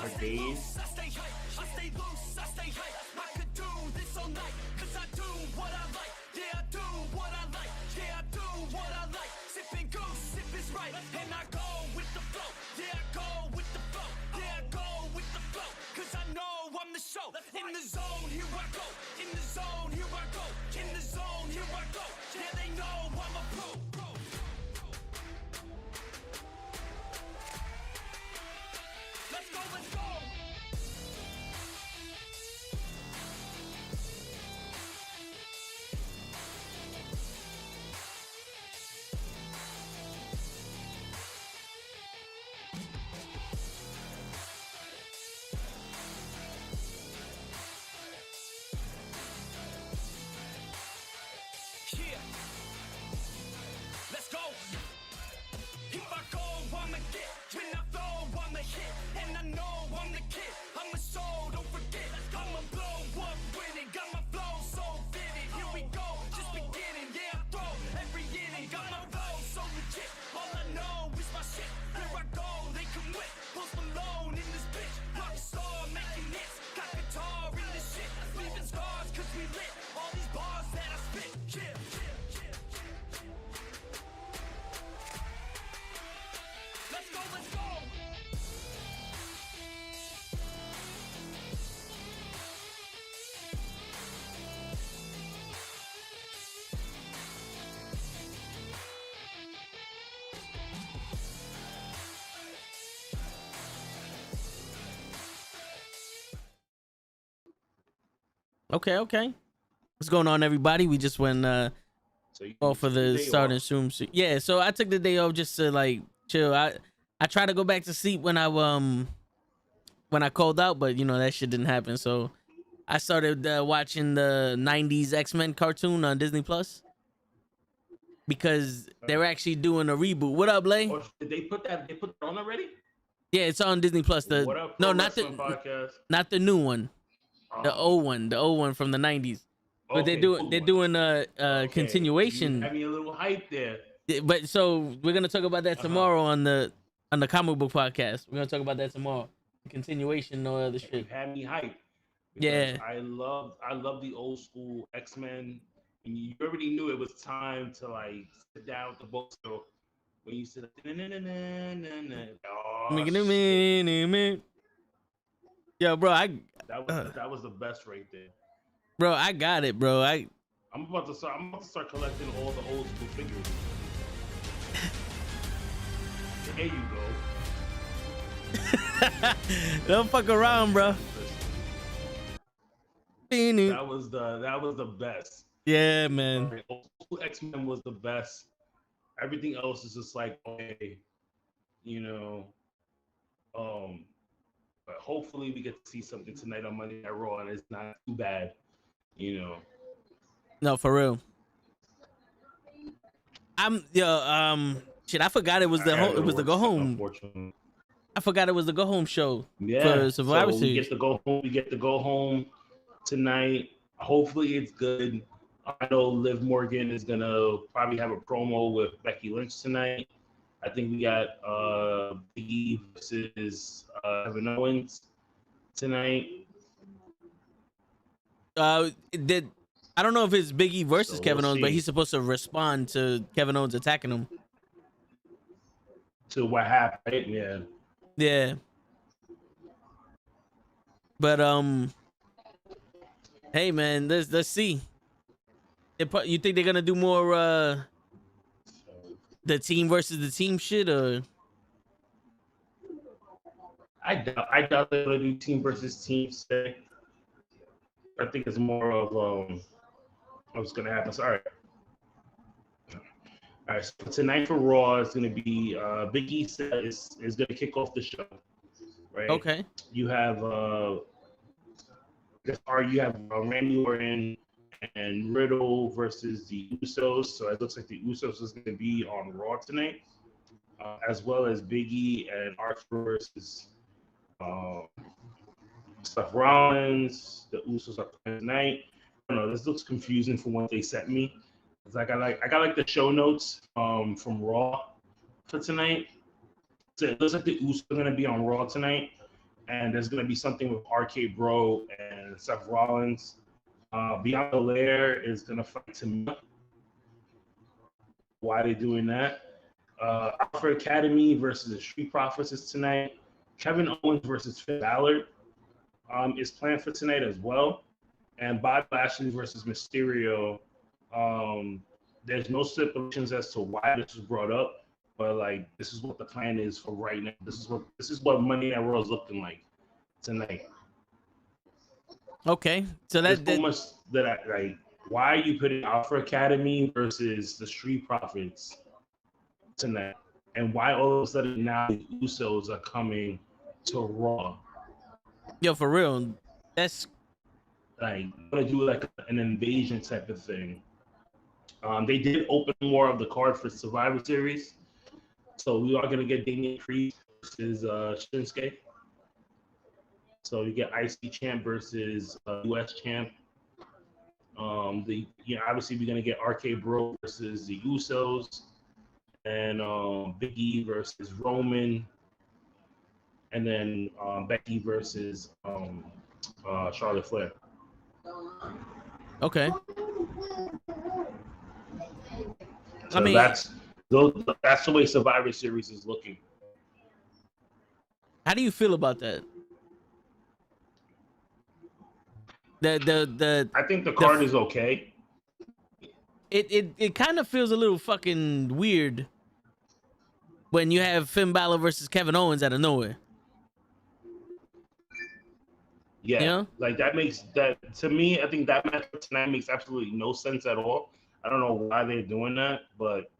her days. I stay loose, I stay hype. I could do this all night, cause I do what I like. Yeah, I do what I like. Yeah, I do what I like. Sipping goose, sip is right. And I go with the flow. Yeah, I go with the flow. Yeah, I go with the flow. Cause I know I'm the show. In the zone, here I go. In the zone, here I go. In the zone, here I go. Yeah, they know I'm a pro. Let's go, let's go. Yeah. Let's go. If I go, I'ma get. When I flow, I'ma hit. And I know I'm the kid. I'm a soul, don't forget. I'ma blow up with it. Got my flow so vivid. Here we go, just beginning. Yeah, I throw every inning. Got my flow so legit. All I know is my shit. Here I go, they come with. Post Malone in this bitch. Rock star making hits. Got guitar in this shit. Leaving scars cause we lit. All these bars that I spit. Yeah. Let's go, let's go. Okay, okay. What's going on, everybody? We just went So you off for the day starting off. stream. Yeah, so I took the day off just to like chill. I tried to go back to sleep when I called out, but you know that shit didn't happen. So I started watching the '90s X-Men cartoon on Disney Plus because they were actually doing a reboot. What up, Lay? Oh, did they put that? They put that on already? Yeah, it's on Disney Plus. The What up, no, Pro not Wrestling the Podcast? not the new one, the Oh, old one from the '90s. But okay, they're good doing one. a Okay, continuation. You had me a little hype there. But so we're gonna talk about that tomorrow on the comic book podcast. We're gonna talk about that tomorrow. Continuation, no other You shit. had me hype. Yeah. I love the old school X-Men. And you already knew it was time to like sit down with the book. So when you said, oh shit, Yo, bro, that was the best right there. bro, I got it, bro. I'm about to start collecting all the old school figures. There you go. Don't fuck around, bro. That was the best. Yeah, man. Right. Old school X-Men was the best. Everything else is just like, okay, you know, but hopefully we get to see something tonight on Monday Night Raw and it's not too bad, you know. No, for real. Shit, I forgot it was the go home. Unfortunately. I forgot it was the go home show Yeah, for Survivor so Series. We get to go home tonight. Hopefully it's good. I know Liv Morgan is gonna probably have a promo with Becky Lynch tonight. I think we got Big E versus Kevin Owens tonight. I don't know if it's Big E versus So Kevin we'll Owens, but see. he's supposed to respond to Kevin Owens attacking him. To what happened, right? Yeah. Yeah. But hey man, let's see. You think they're gonna do more the team versus the team shit, or I doubt they're gonna do team versus team today. I think it's more of what's gonna happen. Sorry. All right, so tonight for Raw is going to be Big E is going to kick off the show, right? okay? You have Randy Orton and Riddle versus the Usos. So it looks like the Usos is going to be on Raw tonight, as well as Big E and Archer versus Seth Rollins. The Usos are playing tonight. I don't know. This looks confusing from what they sent me. I got the show notes from Raw for tonight. So it looks like the Usos are gonna be on Raw tonight, and there's gonna be something with RK Bro and Seth Rollins. Bianca Belair is gonna fight Tamina. Why are they doing that? Alpha Academy versus the Street Profits is tonight. Kevin Owens versus Finn Balor is planned for tonight as well. And Bobby Lashley versus Mysterio. There's no stipulations as to why this was brought up, but like this is what the plan is for right now. This is what Monday Night Raw is looking like tonight. Okay, so There's so much that I like. Why are you putting Alpha Academy versus the Street Profits tonight? And why all of a sudden now the Usos are coming to Raw? Yo, for real, that's like gonna do like an invasion type of thing. They did open more of the card for Survivor Series, so we are gonna get Damian Priest versus Shinsuke. So you get IC champ versus US champ. Obviously we're gonna get RK Bro versus the Usos, and Big E versus Roman, and then Becky versus Charlotte Flair. okay. So that's the way Survivor Series is looking. How do you feel about that? I think the card is okay. It kind of feels a little fucking weird when you have Finn Balor versus Kevin Owens out of nowhere. Yeah, you know? Like that makes that to me. I think that match tonight makes absolutely no sense at all. I don't know why they're doing that, but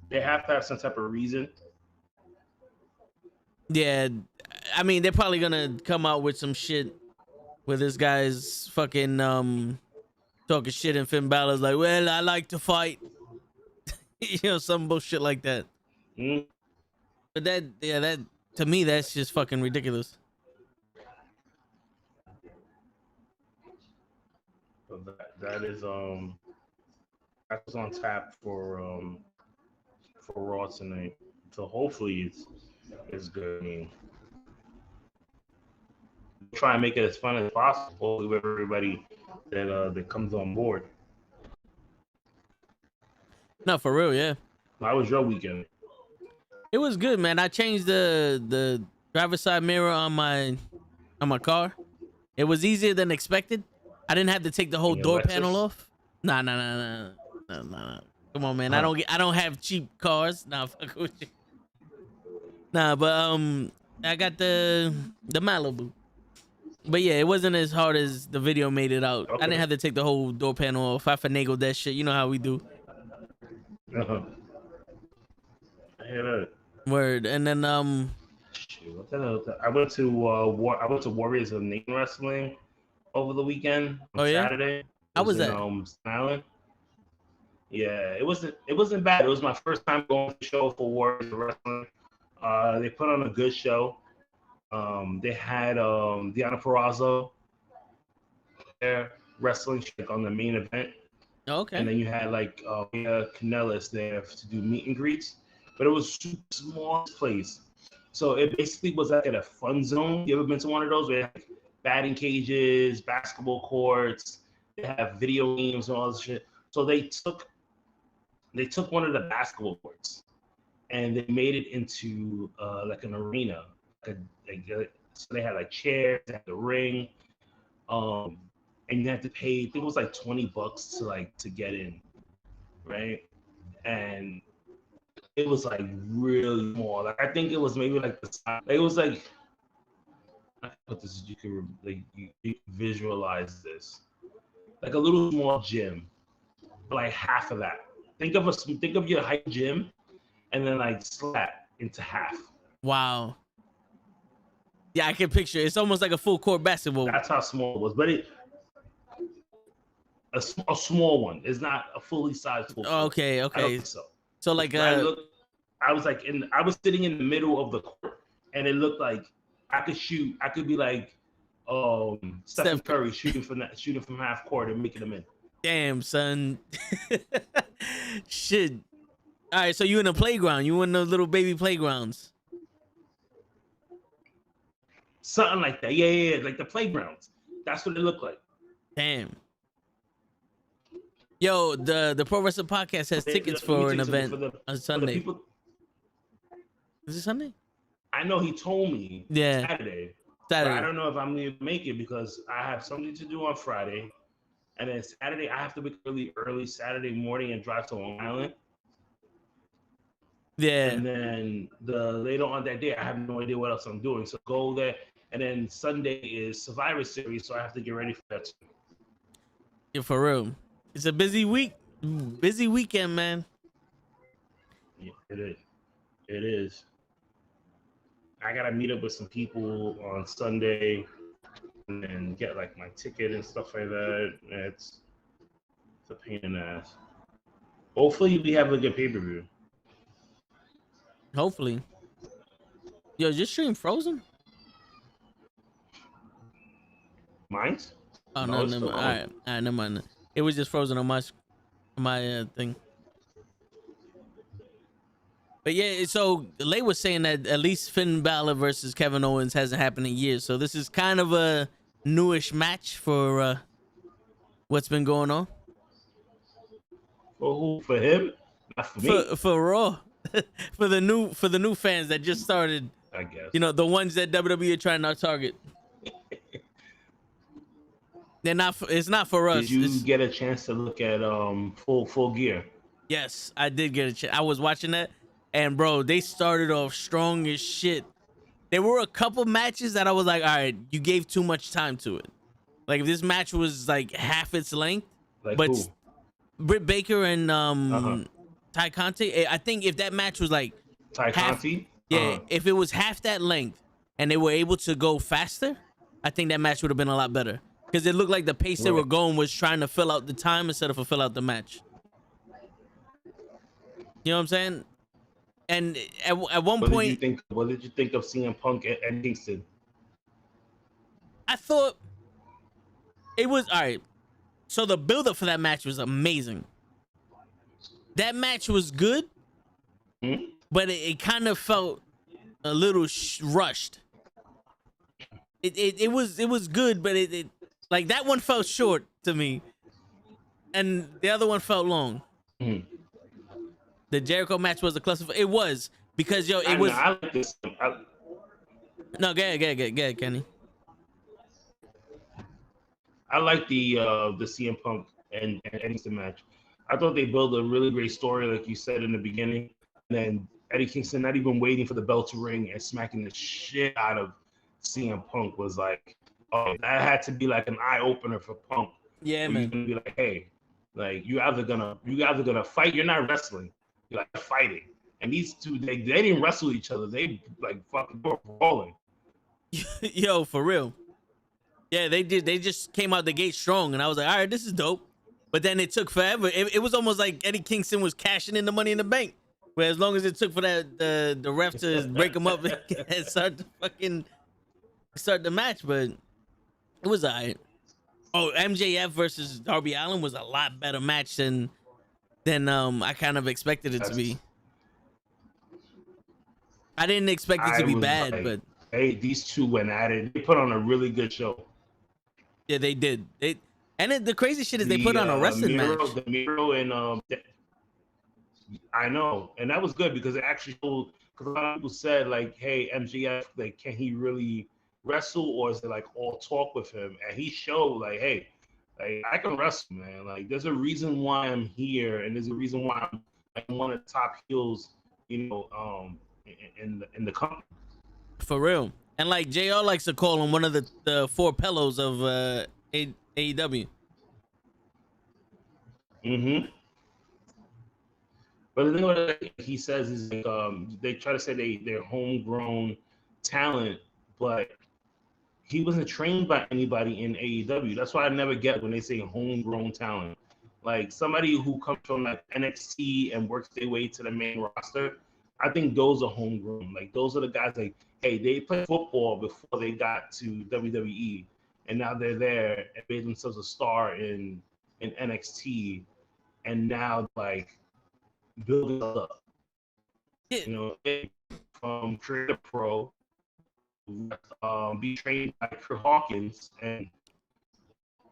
they have to have some type of reason. Yeah, I mean they're probably gonna come out with some shit where this guy's fucking talking shit and Finn Balor's like, well, I like to fight, some bullshit like that. Mm. But that to me that's just fucking ridiculous. So that is that's on tap for Raw tonight. So hopefully it's good. I mean, try and make it as fun as possible with everybody that comes on board. No, for real, yeah. How was your weekend? It was good, man. I changed the driver's side mirror on my car. It was easier than expected. I didn't have to take the whole door panel off. Nah. Come on, man. Huh. I don't have cheap cars. Nah, fuck with you. Nah, but I got the Malibu. But yeah, it wasn't as hard as the video made it out. Okay. I didn't have to take the whole door panel off. I finagled that shit. You know how we do. Uh-huh. I hear that. Word. And then Shoot, what the hell? I went to Warriors of Nation Wrestling over the weekend on Saturday. How was that? Staten Island. Yeah, it wasn't bad. It was my first time going to the show for Warriors of Wrestling. They put on a good show. They had Deonna Purrazzo there wrestling on the main event. Okay. And then you had like Mia Kanellis there to do meet and greets. But it was super small place. So it basically was like at a fun zone. You ever been to one of those where they have like batting cages, basketball courts, they have video games and all this shit. So they took one of the basketball courts and they made it into like an arena. So they had like chairs, they had the ring, and you had to pay. I think it was like $20 to get in, right? And it was like really small. Like I think it was maybe like the size. It was like, I put this. You can visualize this, like a little small gym, like half of that. Think of your high gym, and then like slap into half. Wow. Yeah, I can picture. It's almost like a full court basketball. That's how small it was, but a small one. It's not a fully sized full court. Okay. I don't think So like I was sitting in the middle of the court, and it looked like I could shoot. I could be like Stephen Curry shooting from half court and making them in. Damn, son. Shit. All right, so you in a playground. You in those little baby playgrounds. Something like that. Yeah. Like the playgrounds. That's what it looked like. Damn. Yo, the Pro Wrestling Podcast has tickets for an event on Sunday. People, is it Sunday? I know he told me Saturday. But I don't know if I'm going to make it because I have something to do on Friday. And then Saturday, I have to wake early Saturday morning and drive to Long Island. Yeah. And then later on that day, I have no idea what else I'm doing. So go there. And then Sunday is Survivor Series, so I have to get ready for that too. Yeah, for real. It's a busy week. Busy weekend, man. Yeah, it is. It is. I got to meet up with some people on Sunday and get like my ticket and stuff like that. It's a pain in the ass. Hopefully we have a good pay-per-view. Hopefully. Yo, just stream Frozen? Mine's? Oh, no, never mind. All right, never mind. It was just frozen on my thing. But yeah, so Lay was saying that at least Finn Balor versus Kevin Owens hasn't happened in years. So this is kind of a newish match for what's been going on. For who? For him? Not for me. For Raw. for the new fans that just started. I guess. You know, the ones that WWE are trying to target. They're not. It's not for us. Did you get a chance to look at Full Gear? Yes, I did get a chance. I was watching that, and bro, they started off strong as shit. There were a couple matches that I was like, all right, you gave too much time to it. Like if this match was like half its length, like but who? Britt Baker and Ty Conti. I think if that match was like Ty Conti, if it was half that length and they were able to go faster, I think that match would have been a lot better. Because it looked like the pace they were going was trying to fill out the time instead of fill out the match. You know what I'm saying? And at one point, what did you think of CM Punk and Kingston? I thought it was all right. So the build-up for that match was amazing. That match was good, but it kind of felt a little rushed. It was good, but it like that one felt short to me, and the other one felt long. The Jericho match was a cluster. It was because it was. I like this. No, go ahead, Kenny. I like the CM Punk and Kingston match. I thought they built a really great story, like you said in the beginning. And then Eddie Kingston not even waiting for the bell to ring and smacking the shit out of CM Punk was like, oh, that had to be like an eye opener for Punk. Yeah, man. You're gonna be like, hey, like you either gonna fight. You're not wrestling. You're like fighting. And these two, they didn't wrestle each other. They like fucking were brawling. Yo, for real. Yeah, they did. They just came out the gate strong, and I was like, all right, this is dope. But then it took forever. It was almost like Eddie Kingston was cashing in the Money in the Bank. Where as long as it took for the ref to break him up and start the match, but it was all right. Oh, MJF versus Darby Allin was a lot better match than I kind of expected it to be. I didn't expect it to be bad, like, but hey, these two went at it. They put on a really good show. Yeah, they did. The crazy shit is they put on a wrestling match. The Miro and I know, and that was good because it actually showed. Because a lot of people said like, "Hey, MJF, like, can he really wrestle, or is it like all talk with him?" And he showed like, "Hey, like I can wrestle, man. Like, there's a reason why I'm here, and there's a reason why I'm like one of the top heels, in the company." For real. And like JR likes to call him one of the four pillows of AEW. But the thing what he says is like, they try to say they're homegrown talent, but he wasn't trained by anybody in AEW. That's why I never get when they say homegrown talent. Like somebody who comes from like NXT and works their way to the main roster, I think those are homegrown. Like those are the guys like, hey, they played football before they got to WWE, and now they're there and made themselves a star in NXT, and now like building up. Yeah. From Creative Pro be trained by Kurt Hawkins and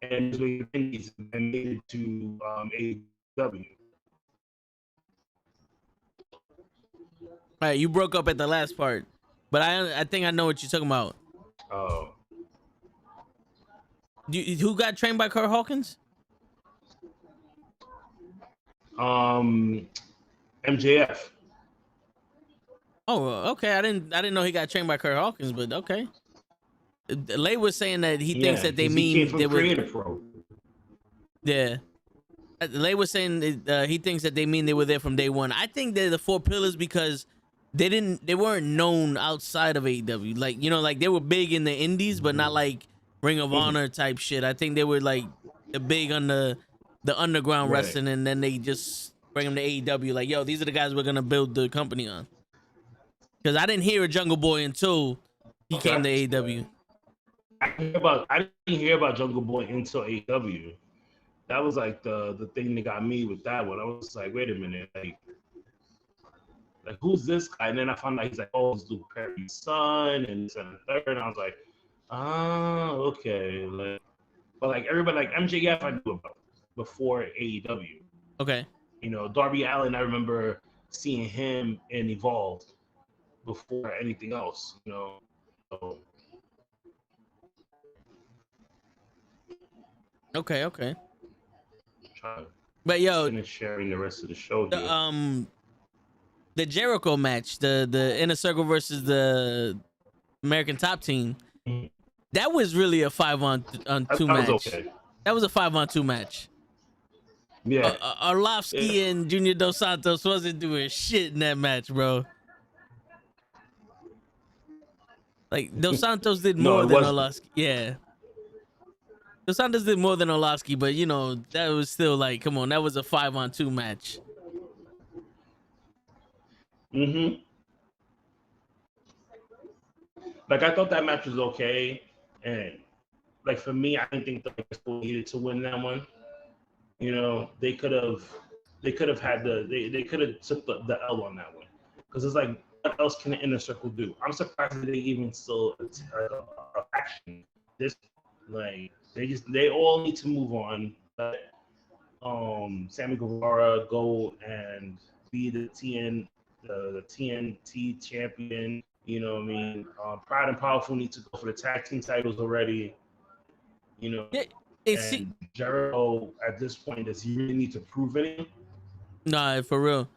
the Indies and made it to AEW. All right, you broke up at the last part, but I think I know what you're talking about. Oh. Who got trained by Kurt Hawkins? MJF. Oh, okay. I didn't know he got trained by Kurt Hawkins, but okay. Lay was saying that he thinks that they mean he came from they were Creative Pro. Yeah. Lay was saying he thinks that they mean they were there from day one. I think they're the four pillars because they weren't known outside of AEW. Like, you know, like they were big in the indies, but not like Ring of Honor type shit. I think they were like big on the underground wrestling, and then they just bring them to AEW. Like, yo, these are the guys we're gonna build the company on. Because I didn't hear a Jungle Boy until he came to AEW. I didn't hear about Jungle Boy until AEW. That was like the thing that got me with that one. I was like, wait a minute, like who's this guy? And then I found out he's like, oh, it's Luke Perry's son, and this and the third. And I was like, okay. Like, but like everybody, like MJF, I knew about before AEW. Okay. You know, Darby Allin, I remember seeing him in Evolved before anything else. You know. So, okay. But yo, finish sharing the rest of the show here. The Jericho match, the Inner Circle versus the American Top Team, that was really a 5-on-2 match. Okay. That was a 5-on-2 match. Yeah. Arlovsky and Junior Dos Santos wasn't doing shit in that match, bro. Like, Dos Santos did more than Arlovsky. Yeah. Dos Santos did more than Arlovsky, but, you know, that was still like, come on, that was a 5-on-2 match. Like, I thought that match was okay, and like for me, I didn't think the Lakers needed to win that one. You know, they could have had they could have took the L on that one, because it's like, what else can the Inner Circle do? I'm surprised that they even still action this. Like, they all need to move on. But Sammy Guevara go and be the TNT champion. You know what I mean? Pride and Powerful need to go for the tag team titles already. You know, and Jericho at this point, does he really need to prove anything? Nah, for real.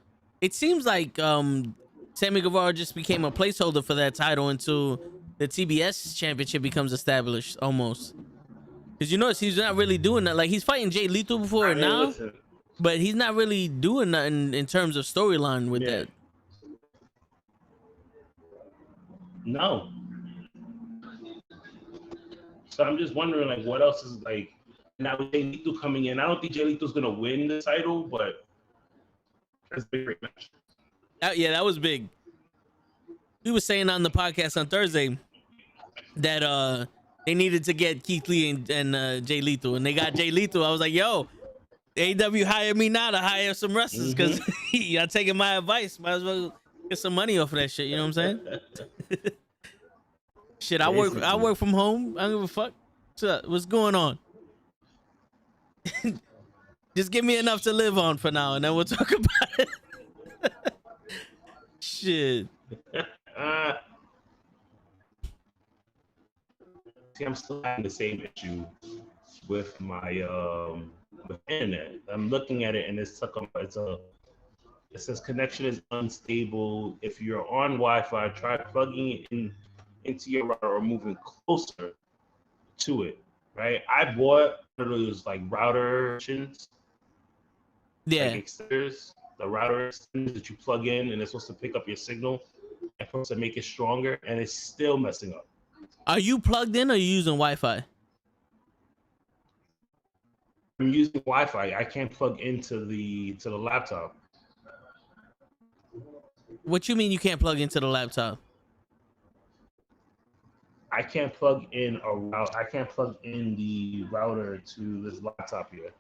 It seems like Sammy Guevara just became a placeholder for that title until the TBS championship becomes established, almost. Because you notice he's not really doing that. Like, he's fighting Jay Lethal before now, but he's not really doing nothing in terms of storyline with that. No. So I'm just wondering, like, what else is, like, now with Jay Lethal coming in, I don't think Jay Lethal's going to win the title, but that's a big great match. Yeah, that was big. We were saying on the podcast on Thursday that they needed to get Keith Lee and Jay Lethal, and they got Jay Lethal. I was like, yo, AEW hired me now to hire some wrestlers, because y'all taking my advice. Might as well get some money off of that shit. You know what I'm saying? Shit, I work from home. I don't give a fuck. What's going on? Just give me enough to live on for now, and then we'll talk about it. Shit. See, I'm still having the same issue with my with internet. I'm looking at it, and it says connection is unstable. If you're on Wi-Fi, try plugging it into your router or moving closer to it. Right? I bought one of those like router options. Yeah. Like extenders, the router extenders that you plug in, and it's supposed to pick up your signal and supposed to make it stronger, and it's still messing up. Are you plugged in or are you using Wi-Fi? I'm using Wi-Fi. I can't plug into the laptop. What you mean you can't plug into the laptop? I can't plug in the router to this laptop here.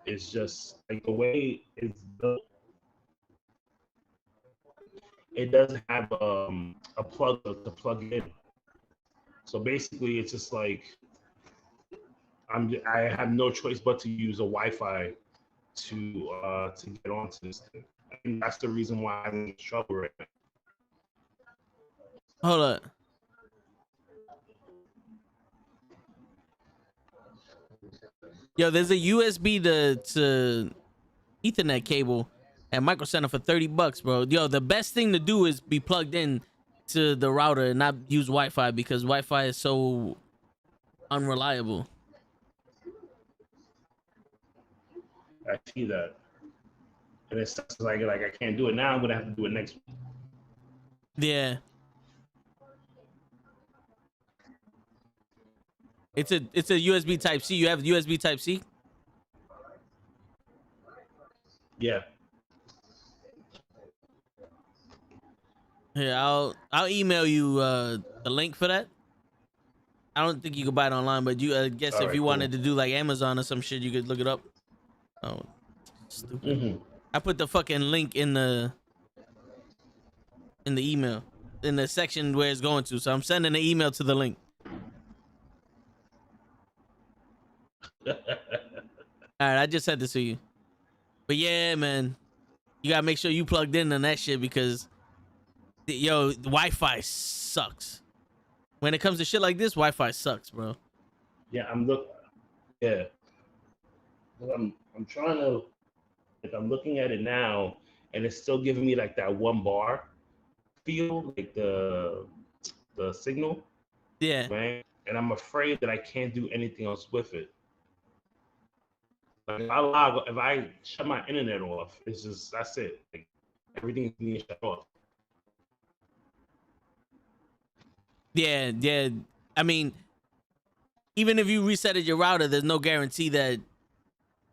It's just like the way it's built. It doesn't have a plug to plug in. So basically, it's just like I have no choice but to use a Wi-Fi to get onto this thing. I think that's the reason why I'm in trouble right now. Hold up. Yo, there's a USB to Ethernet cable at Micro Center for $30, bro. Yo, the best thing to do is be plugged in to the router and not use Wi-Fi because Wi-Fi is so unreliable. I see that, and it's like I can't do it now. I'm gonna have to do it next week. Yeah. It's a USB Type C. You have USB Type C? Yeah. Here, I'll email you the link for that. I don't think you could buy it online, but you guess if you wanted to do like Amazon or some shit, you could look it up. Oh, stupid. Mm-hmm. I put the fucking link in the email in the section where it's going to. So I'm sending an email to the link. All right, I just sent this to you. But yeah, man, you gotta make sure you plugged in on that shit because yo, Wi-Fi sucks. When it comes to shit like this, Wi-Fi sucks, bro. Yeah, I'm trying to, like, I'm looking at it now, and it's still giving me like that 1 bar feel, like the signal. Yeah. Right? And I'm afraid that I can't do anything else with it. Like if I shut my internet off, it's just that's it. Like everything's being shut off. Yeah. I mean, even if you resetted your router, there's no guarantee that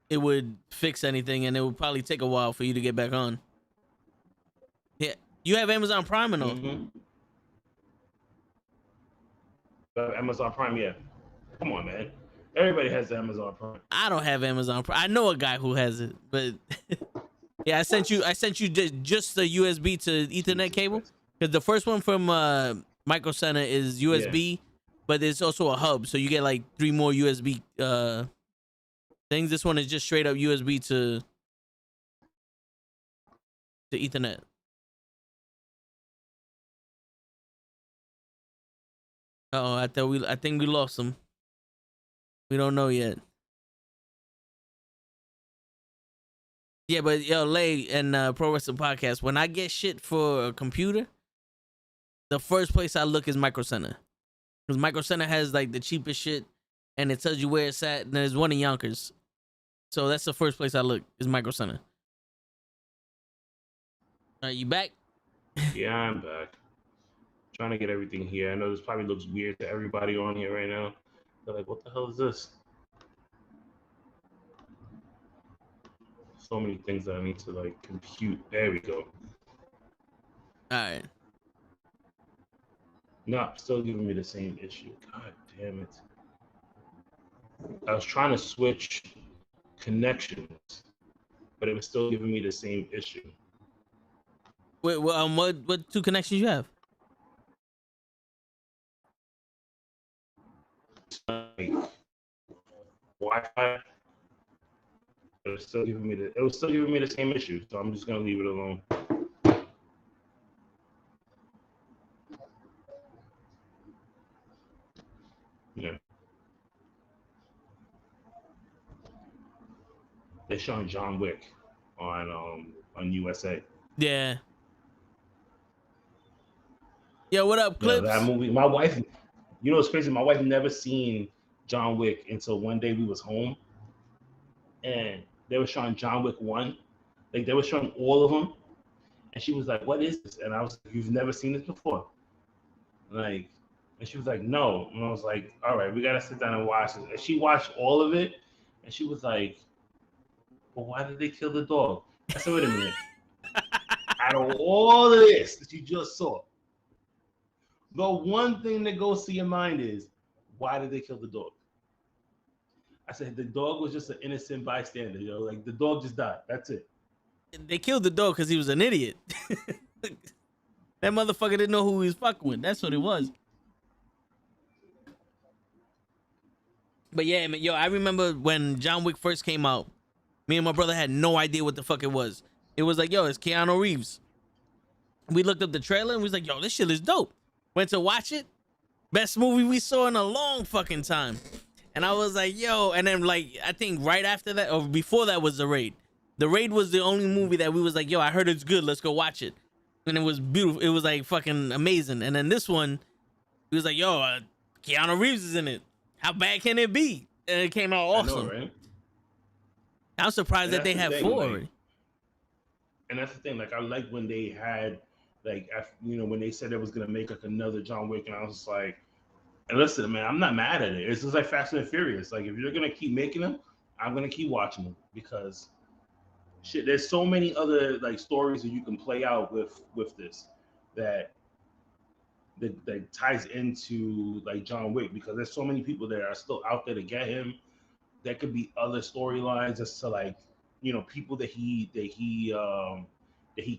it would fix anything, and it would probably take a while for you to get back on. Yeah. You have Amazon Prime or no? Mm-hmm. Amazon Prime, yeah. Come on, man. Everybody has Amazon Prime. I don't have Amazon Prime. I know a guy who has it, but yeah, I sent you just the USB to Ethernet cable because the first one from Micro Center is USB, but there's also a hub, so you get like 3 more USB things. This one is just straight up USB to Ethernet. Oh, I think we lost him. We don't know yet. Yeah, but yo, Lay and Pro Wrestling Podcast, when I get shit for a computer, the first place I look is Micro Center. Because Micro Center has like the cheapest shit and it tells you where it's at. And there's one in Yonkers. So that's the first place I look is Micro Center. Are you back? Yeah, I'm back. Trying to get everything here. I know this probably looks weird to everybody on here right now. They're like, what the hell is this? So many things that I need to like compute. There we go. All right. No, still giving me the same issue. God damn it. I was trying to switch connections, but it was still giving me the same issue. Wait, what 2 connections you have? Like Wi-Fi. It was still giving me the same issue, so I'm just gonna leave it alone. Yeah. They're showing John Wick on USA. Yeah. Yo, what up, Clips? Yeah, that movie. My wife, you know, it's crazy. My wife never seen John Wick until one day we was home, and they were showing John Wick 1. Like they were showing all of them, and she was like, "What is this?" And I was like, "You've never seen this before?" Like, and she was like, "No." And I was like, "All right, we gotta sit down and watch this." And she watched all of it, and she was like, "But why did they kill the dog?" I said, "Wait a minute." Out of all of this that you just saw, the one thing that goes to your mind is, why did they kill the dog? I said, the dog was just an innocent bystander, yo. Like, the dog just died. That's it. They killed the dog because he was an idiot. That motherfucker didn't know who he was fucking with. That's what it was. But yeah, man, yo, I remember when John Wick first came out. Me and my brother had no idea what the fuck it was. It was like, yo, it's Keanu Reeves. We looked up the trailer and we was like, yo, this shit is dope. Went to watch it. Best movie we saw in a long fucking time. And I was like, yo, and then like, I think right after that or before that was The Raid. The Raid was the only movie that we was like, yo, I heard it's good. Let's go watch it. And it was beautiful. It was like fucking amazing. And then this one, he was like, yo, Keanu Reeves is in it. How bad can it be? And it came out awesome. I know, right? I'm surprised that they have four already. And that's the thing. Like, I like when they had, like, when they said it was gonna make like another John Wick, and I was just like, and listen, man, I'm not mad at it. It's just like Fast and Furious. Like, if you're gonna keep making them, I'm gonna keep watching them because, shit, there's so many other like stories that you can play out with this that ties into like John Wick, because there's so many people that are still out there to get him. There could be other storylines as to like, people that he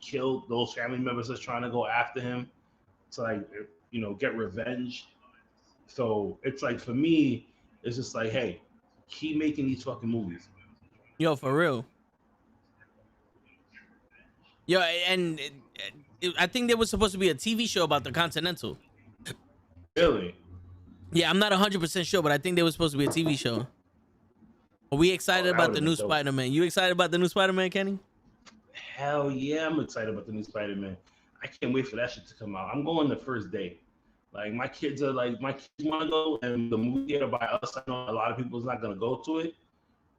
killed, those family members that's trying to go after him to like, get revenge. So it's like, for me, it's just like, hey, keep making these fucking movies. Yo, for real. Yo, and I think there was supposed to be a TV show about the Continental. Really? Yeah, I'm not 100% sure, but I think there was supposed to be a TV show. Are we excited about the new Spider-Man? You excited about the new Spider-Man, Kenny? Hell yeah, I'm excited about the new Spider-Man. I can't wait for that shit to come out. I'm going the first day. Like, my kids want to go, and the movie theater by us, I know a lot of people's not going to go to it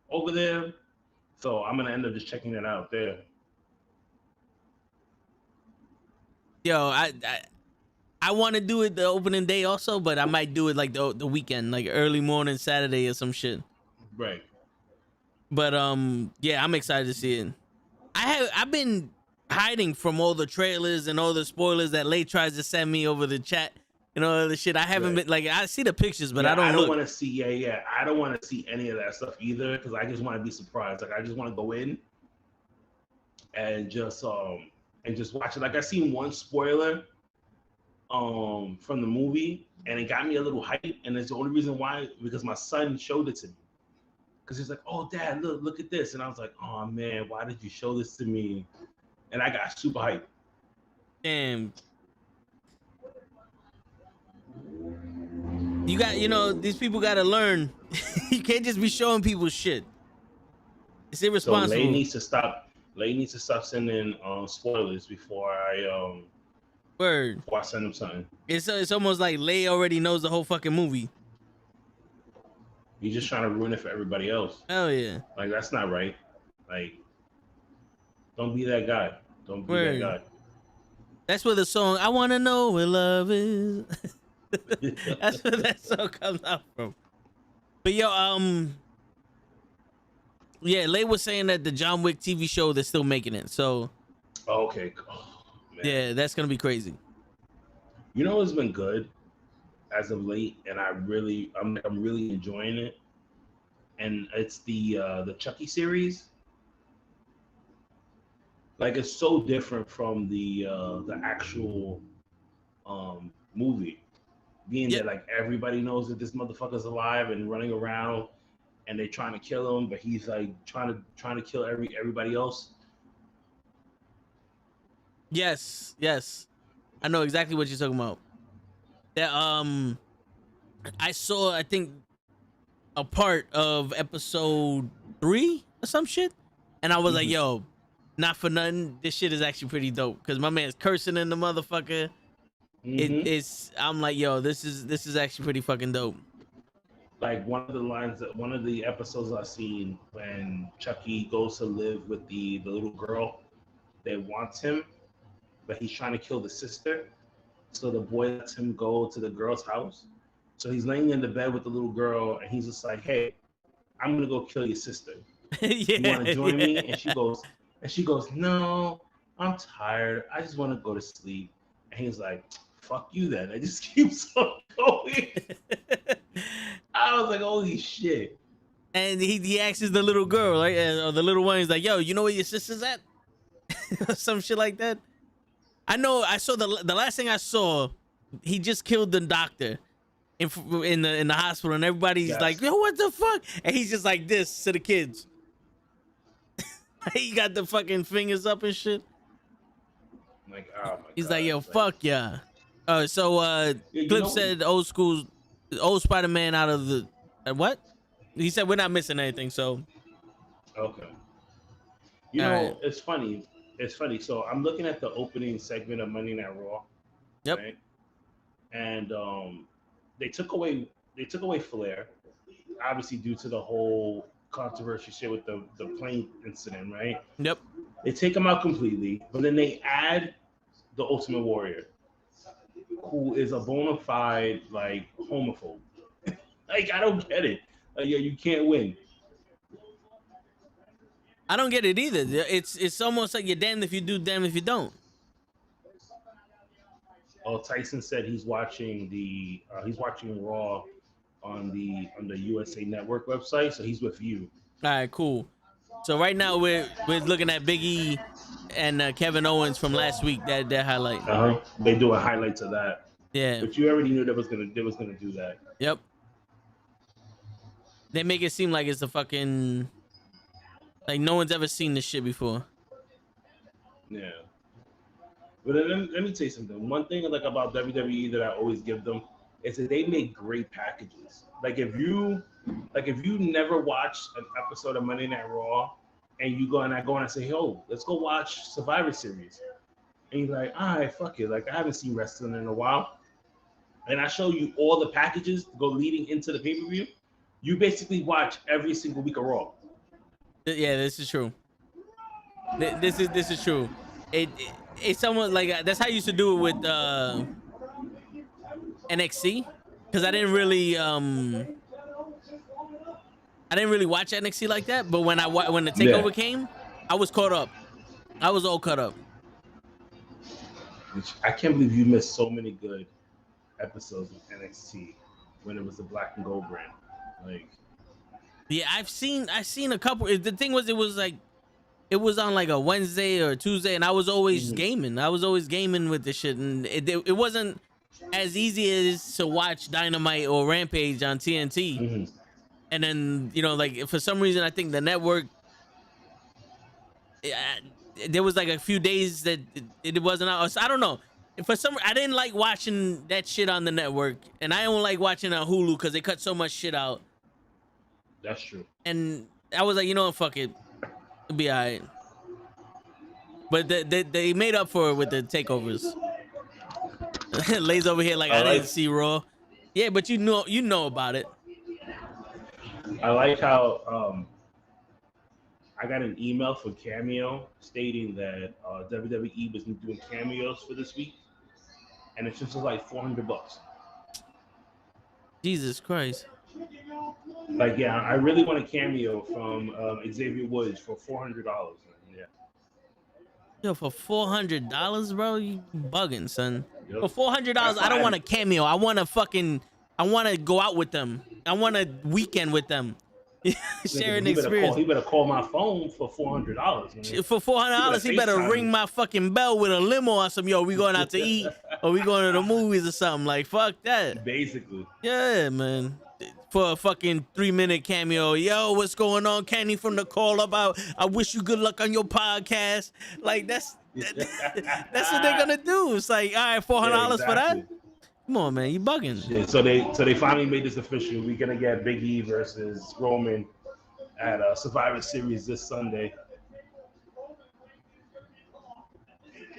over there. So I'm going to end up just checking it out there. Yo, I want to do it the opening day also, but I might do it like the weekend, like early morning Saturday or some shit. Right. But yeah, I'm excited to see it. I've been hiding from all the trailers and all the spoilers that Lay tries to send me over the chat and all the shit. I haven't been like, I see the pictures, but I don't want to see. I don't want to see any of that stuff either, because I just want to be surprised. Like, I just want to go in and just watch it. Like, I seen one spoiler from the movie, and it got me a little hype, and it's the only reason why, because my son showed it to me. Because he's like, oh, Dad, look at this. And I was like, oh, man, why did you show this to me? And I got super hyped. Damn. You got, these people got to learn. You can't just be showing people shit. It's irresponsible. So Lay needs to stop sending spoilers before I send him something. It's almost like Lay already knows the whole fucking movie. You're just trying to ruin it for everybody else. Hell yeah. Like, that's not right. Like, don't be that guy. Don't be that guy. That's where the song, I Want to Know Where Love Is. That's where that song comes out from. But yo, yeah, Lay was saying that the John Wick TV show, they're still making it. So, okay. Oh, man. Yeah, that's going to be crazy. You know what's been good as of late, and I'm really enjoying it, and it's the Chucky series. Like, it's so different from the actual movie, being that like everybody knows that this motherfucker's alive and running around, and they're trying to kill him, but he's like trying to kill everybody else. Yes, I know exactly what you're talking about. That I saw, I think, a part of episode 3 or some shit, and I was like, yo, not for nothing, this shit is actually pretty dope, because my man's cursing in the motherfucker. I'm like, yo, this is actually pretty fucking dope. Like, one of the episodes I've seen, when Chucky goes to live with the little girl that wants him, but he's trying to kill the sister. So the boy lets him go to the girl's house. So he's laying in the bed with the little girl, and he's just like, hey, I'm going to go kill your sister. You want to join me? And she goes, no, I'm tired. I just want to go to sleep. And he's like, fuck you then. It just keeps on going. I was like, holy shit. And he asks the little girl, right? Or the little one, he's like, yo, you know where your sister's at? Some shit like that. I know, I saw the last thing I saw, he just killed the doctor. in the hospital, and everybody's like, yo, what the fuck? And he's just like this to the kids. He got the fucking fingers up and shit. Like, oh my He's God. like, yo, fuck yeah. Clip said old Spider-Man out of the what? He said we're not missing anything, so okay. You know, it's funny. It's funny. So I'm looking at the opening segment of Monday Night Raw. Yep. Right? And they took away Flair, obviously due to the whole controversy shit with the plane incident, right? Yep. They take him out completely, but then they add the Ultimate Warrior, who is a bona fide like homophobe. Like, I don't get it. Yeah, you can't win. I don't get it either. It's almost like you're damned if you do, damned if you don't. Oh, Tyson said he's watching Raw on the USA Network website, so he's with you. All right, cool. So right now we're looking at Big E and Kevin Owens from last week. That highlight. They do a highlight to that. Yeah. But you already knew they was gonna do that. Yep. They make it seem like it's a fucking like no one's ever seen this shit before. Yeah. But then, let me tell you something. One thing like about WWE that I always give them is that they make great packages. Like if you never watched an episode of Monday Night Raw and I go and I say, yo, let's go watch Survivor Series. And you're like, all right, fuck it. Like I haven't seen wrestling in a while. And I show you all the packages go leading into the pay-per-view. You basically watch every single week of Raw. Yeah, this is true. This is true. It's somewhat like that's how I used to do it with NXT, because I didn't really watch NXT like that. But when the takeover came, I was caught up. I was all caught up. I can't believe you missed so many good episodes of NXT when it was the Black and Gold brand. Like, yeah, I've seen a couple. The thing was, it was on like a Wednesday or Tuesday, and I was always gaming. I was always gaming with the shit, and it wasn't as easy as to watch Dynamite or Rampage on TNT. And then like for some reason, I think the network. There was like a few days that it wasn't out. I don't know. I didn't like watching that shit on the network, and I don't like watching on Hulu because they cut so much shit out. That's true. And I was like, fuck it. It'll be all right. But they made up for it with the takeovers. Lay's over here like, I didn't see Raw. Yeah, but you know about it. I like how I got an email from Cameo stating that WWE was doing cameos for this week, and it's just like $400. Jesus Christ. Like, yeah, I really want a cameo from Xavier Woods for $400. Yeah. Yo, for $400, bro, you bugging, son. Yep. For $400, I don't want a cameo. I want to go out with them. I want a weekend with them. Share an experience. He better call my phone for $400. Man. For $400, he better ring my fucking bell with a limo or some. Yo, we going out to eat or we going to the movies or something. Like, fuck that. Basically. Yeah, man. For a fucking 3-minute cameo. Yo, what's going on, Kenny from the call about? I wish you good luck on your podcast. Like, that's what they're gonna do. It's like, all right, $400 for that. Come on, man, you bugging. Yeah, so they finally made this official. We're gonna get Big E versus Roman at Survivor Series this Sunday,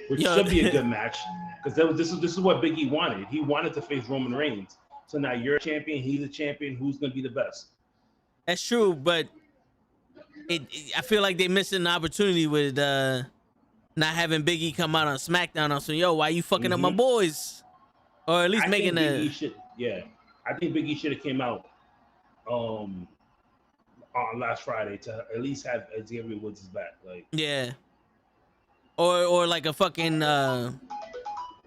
which should be a good match because this is what Big E wanted. He wanted to face Roman Reigns. So now you're a champion, he's a champion. Who's gonna be the best? That's true, but I feel like they're missing the opportunity with not having Big E come out on SmackDown on some, yo, why you fucking up my boys? Or at least making a... I think Big E should have came out on last Friday to at least have Xavier Woods' back. Like, yeah. Or like a fucking...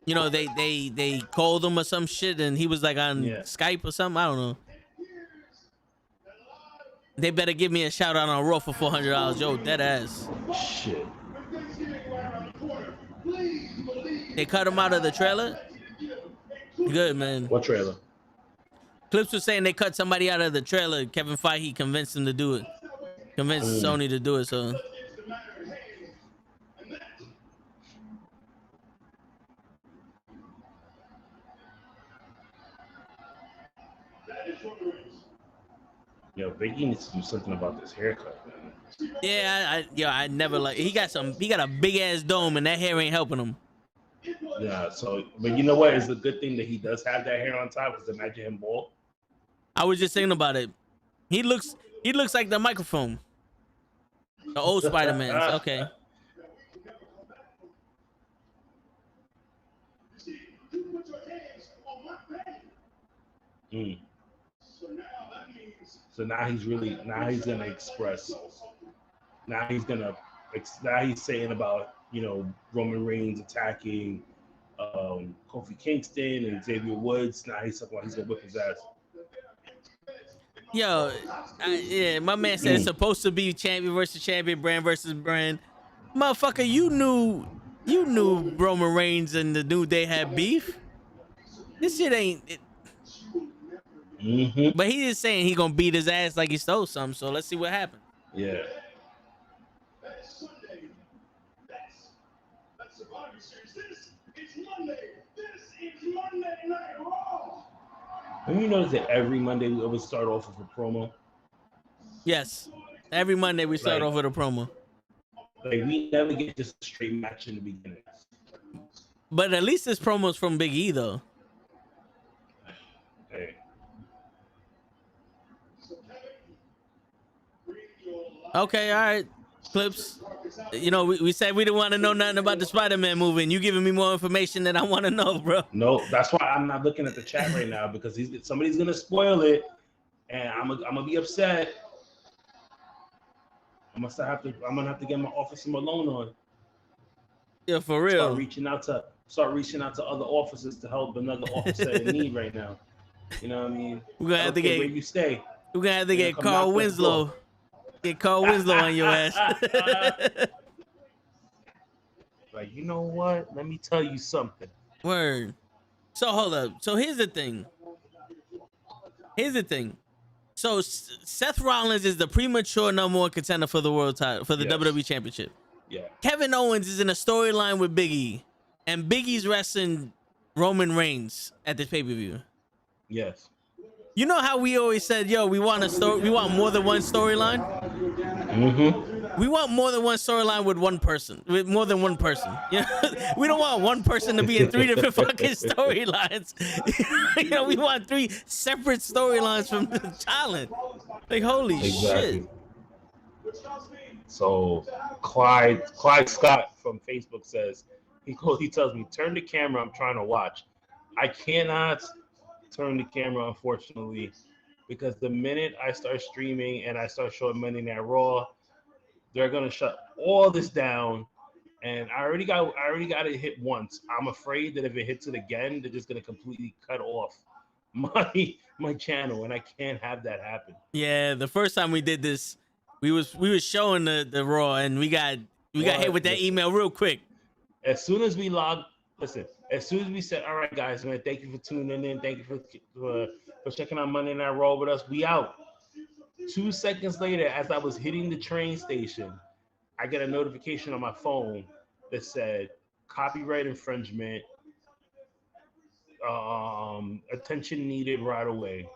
they called him or some shit and he was like on Skype or something. I don't know. They better give me a shout out on Raw for $400. Yo, dead ass. Shit. They cut him out of the trailer? Good, man. What trailer? Clips was saying they cut somebody out of the trailer. Kevin Feige convinced him to do it. Convinced Sony to do it. So. Yo, Biggie needs to do something about this haircut, man. Yeah, I never like. He got a big ass dome, and that hair ain't helping him. Yeah. So, but you know what? It's a good thing that he does have that hair on top. Because imagine him bald. I was just thinking about it. He looks like the microphone. The old Spider-Man's. Okay. Mm. So now he's gonna express. Now he's saying about, you know, Roman Reigns attacking Kofi Kingston and Xavier Woods. Now he's talking about he's gonna whip his ass. Yo, yeah, my man said it's supposed to be champion versus champion, brand versus brand. Motherfucker, you knew Roman Reigns and the New Day had beef. This shit ain't. But he is saying he gonna beat his ass like he stole something. So let's see what happens. Yeah. And you notice that every Monday we always start off with a promo? Yes. Every Monday we start off with a promo. Like, we never get just a straight match in the beginning. But at least this promo's from Big E, though. Hey. Okay, all right. Clips. You know, we said we didn't want to know nothing about the Spider-Man movie, and you giving me more information than I want to know, bro. No, that's why I'm not looking at the chat right now, because somebody's gonna spoil it, and I'm gonna be upset. I'm gonna have to get my officer Malone on. Yeah, for real. Start reaching out to other officers to help another officer in need right now. You know what I mean? We're gonna have to get where you stay. We're gonna have to get Carl Winslow. Get Carl Winslow on your ass. Like, you know what? Let me tell you something. Word. So hold up. So here's the thing. So Seth Rollins is the premature number one contender for the world title, for the WWE Championship. Yeah. Kevin Owens is in a storyline with Big E, and Big E's wrestling Roman Reigns at this pay-per-view. Yes. You know how we always said, yo, we want more than one storyline? We want more than one storyline with more than one person. You know? We don't want one person to be in 3 different fucking storylines. You know, we want 3 separate storylines from the talent. Like, holy shit. So Clyde Scott from Facebook says, he tells me, turn the camera, I'm trying to watch. I cannot turn the camera, unfortunately, because the minute I start streaming and I start showing Monday Night Raw, they're gonna shut all this down. And I already got it hit once. I'm afraid that if it hits it again, they're just gonna completely cut off my channel, and I can't have that happen. Yeah, the first time we did this, we was showing the Raw, and we got hit with that email real quick. As soon as we said, all right, guys, man, thank you for tuning in. Thank you for checking out Monday Night Raw with us. We out. 2 seconds later, as I was hitting the train station, I get a notification on my phone that said copyright infringement, attention needed right away.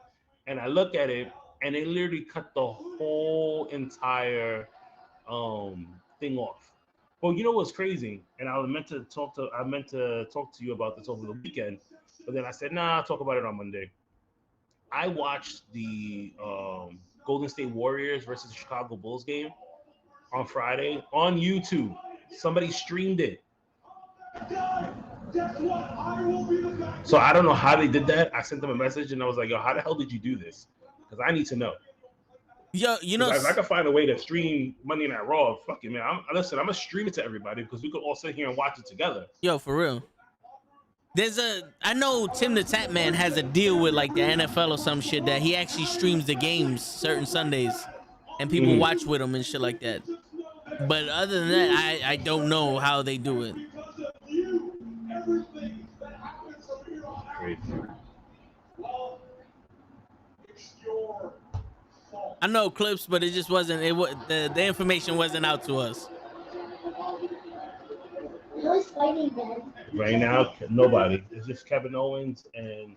And I look at it, and they literally cut the whole entire thing off. Well, you know what's crazy? And I meant to talk to you about this over the weekend, but then I said, nah, I'll talk about it on Monday. I watched the Golden State Warriors versus the Chicago Bulls game on Friday on YouTube. Somebody streamed it. So I don't know how they did that. I sent them a message and I was like, yo, how the hell did you do this? Because I need to know. Yo, you know, if I can find a way to stream Monday Night Raw, fuck it, man. I'm gonna stream it to everybody because we could all sit here and watch it together. Yo, for real. I know Tim the Tap Man has a deal with like the NFL or some shit that he actually streams the games certain Sundays, and people watch with him and shit like that. But other than that, I don't know how they do it. Great. I know clips, but it just wasn't. The information wasn't out to us. Who's fighting then? Right now, nobody. It's just Kevin Owens and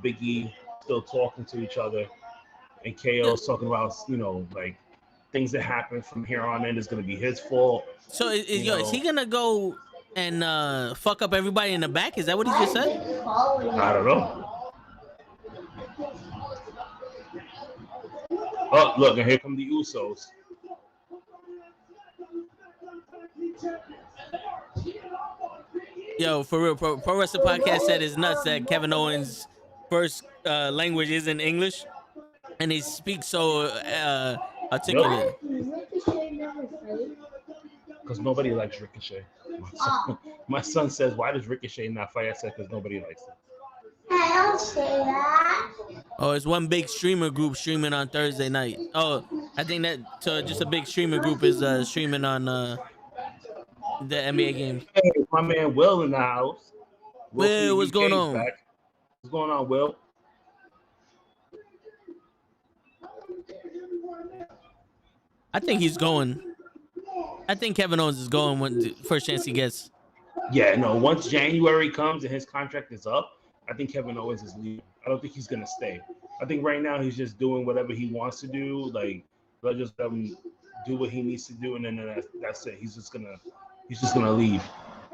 Big E still talking to each other, and KO's talking about like things that happen from here on in is going to be his fault. So is he gonna go and fuck up everybody in the back? Is that what he just said? I don't know. Oh, look, and here come the Usos. Yo, for real, Pro Wrestling Podcast said it's nuts that Kevin Owens' first language isn't English, and he speaks so articulate. Because nobody likes Ricochet. My son says, "Why does Ricochet not fight?" I said, "Because nobody likes him." I don't say that. Oh, it's one big streamer group streaming on Thursday night. Oh, I think that just a big streamer group is streaming on the NBA games. Hey, my man Will in the house. Will, what's going on? Back. What's going on, Will? I think he's going. I think Kevin Owens is going when the first chance he gets. Yeah, no. Once January comes and his contract is up, I think Kevin Owens is leaving. I don't think he's gonna stay. I think right now he's just doing whatever he wants to do. Like, let's just let him do what he needs to do, and then that's it. He's just gonna leave.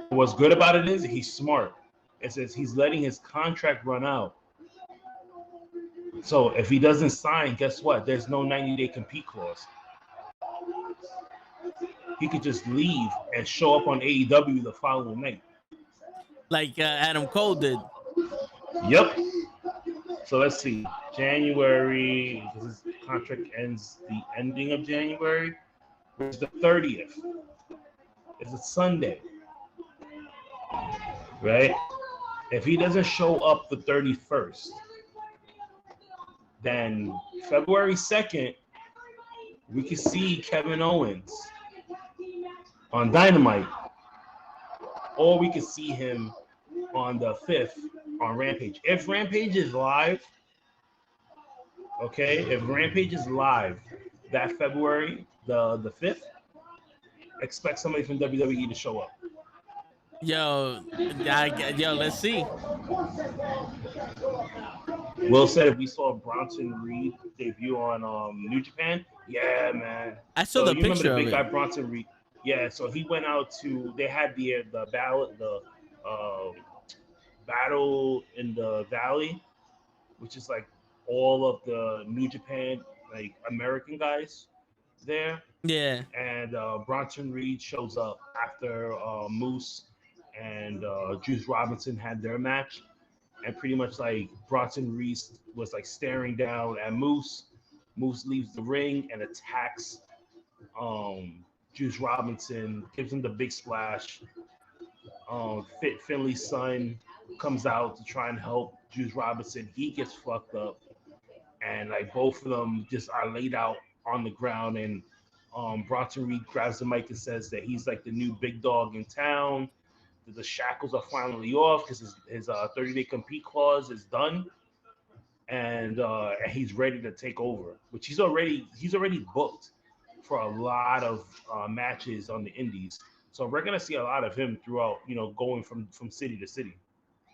What's good about it is he's smart. It says he's letting his contract run out. So if he doesn't sign, guess what? There's no 90-day compete clause. He could just leave and show up on AEW the following night. Like Adam Cole did. Yep. So let's see. January, his contract ends the ending of January, which is the 30th. It's a Sunday. Right? If he doesn't show up the 31st, then February 2nd, we can see Kevin Owens on Dynamite, or we could see him on the 5th on Rampage. If Rampage is live, okay, if Rampage is live that February, the 5th, expect somebody from WWE to show up. Yo, let's see. Will said if we saw Bronson Reed debut on New Japan, yeah, man. I saw the picture remember the of big it. guy Bronson Reed. Yeah, so he went out to. They had the battle in the Valley, which is like all of the New Japan like American guys there. Yeah. And Bronson Reed shows up after Moose and Juice Robinson had their match, and pretty much like Bronson Reed was like staring down at Moose. Moose leaves the ring and attacks Juice Robinson, gives him the big splash. Finley's son comes out to try and help Juice Robinson. He gets fucked up, and like both of them just are laid out on the ground. And Bronson Reed grabs the mic and says that he's like the new big dog in town. The shackles are finally off because his 30-day compete clause is done, and he's ready to take over. Which he's already booked for a lot of matches on the Indies. So we're gonna see a lot of him throughout, going from city to city.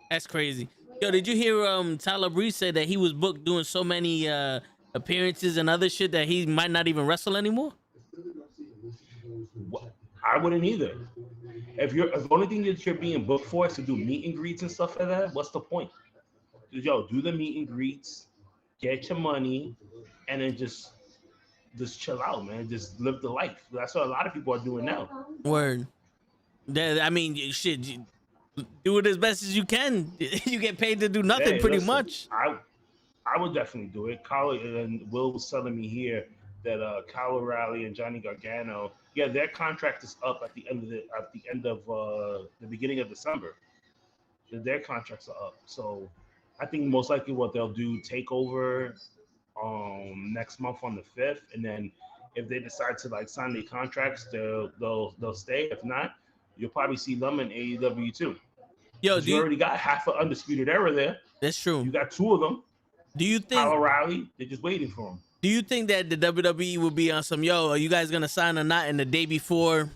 That's crazy. Yo, did you hear Tyler Breeze say that he was booked doing so many appearances and other shit that he might not even wrestle anymore? I wouldn't either. If the only thing that you're being booked for is to do meet and greets and stuff like that, what's the point? Yo, do the meet and greets, get your money, and then just chill out, man. Just live the life. That's what a lot of people are doing now. Word. I mean, shit. Do it as best as you can. You get paid to do nothing, pretty much. I would definitely do it. Kyle and Will was telling me here that Kyle O'Reilly and Johnny Gargano, yeah, their contract is up at the end of the beginning of December. Their contracts are up. So I think most likely what they'll do, take over next month on the 5th, and then if they decide to like sign their contracts, they'll stay. If not, you'll probably see them in AEW too. Yo, you already got half an Undisputed Era there. That's true. You got two of them. Do you think Kyle O'Reilly? They're just waiting for him. Do you think that the WWE will be on some, yo, are you guys gonna sign or not? And the day before,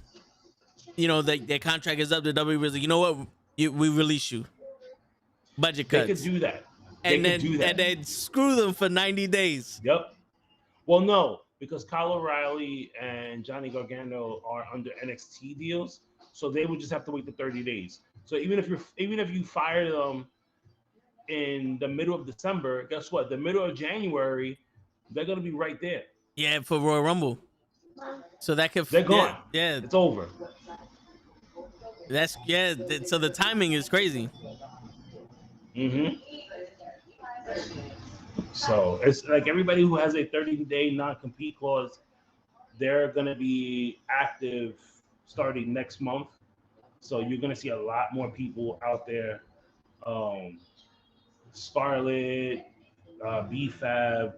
you know, their contract is up, the WWE is like, you know what, we release you. Budget cuts. They could do that. And then screw them for 90 days. Yep. Well, no, because Kyle O'Reilly and Johnny Gargano are under NXT deals, so they would just have to wait the 30 days. So even if you fire them in the middle of December, guess what? The middle of January, they're gonna be right there. Yeah, for Royal Rumble. So that could they're gone. Yeah, it's over. That's so the timing is crazy. So it's like everybody who has a 30-day non-compete clause, they're gonna be active starting next month. So you're gonna see a lot more people out there. Scarlett, B-Fab,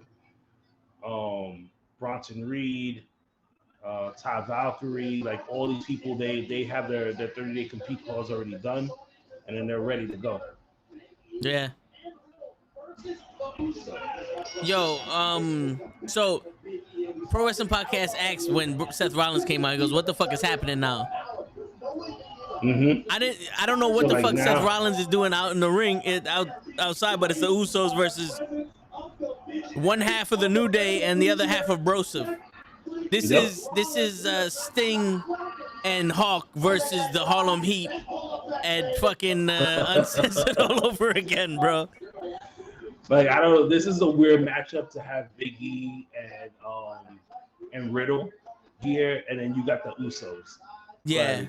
Bronson Reed, Ty Valkyrie, like all these people, they have their 30-day compete clause already done, and then they're ready to go. Yeah. Yo, so Pro Wrestling Podcast asked when Seth Rollins came out, he goes, "What the fuck is happening now?" I don't know what the fuck Seth Rollins is doing out in the ring, outside, but it's the Usos versus one half of the New Day and the other half of Broseph. This is Sting and Hawk versus the Harlem Heat and fucking Uncensored all over again, bro. Like, I don't know. This is a weird matchup to have Big E and Riddle here, and then you got the Usos. Yeah.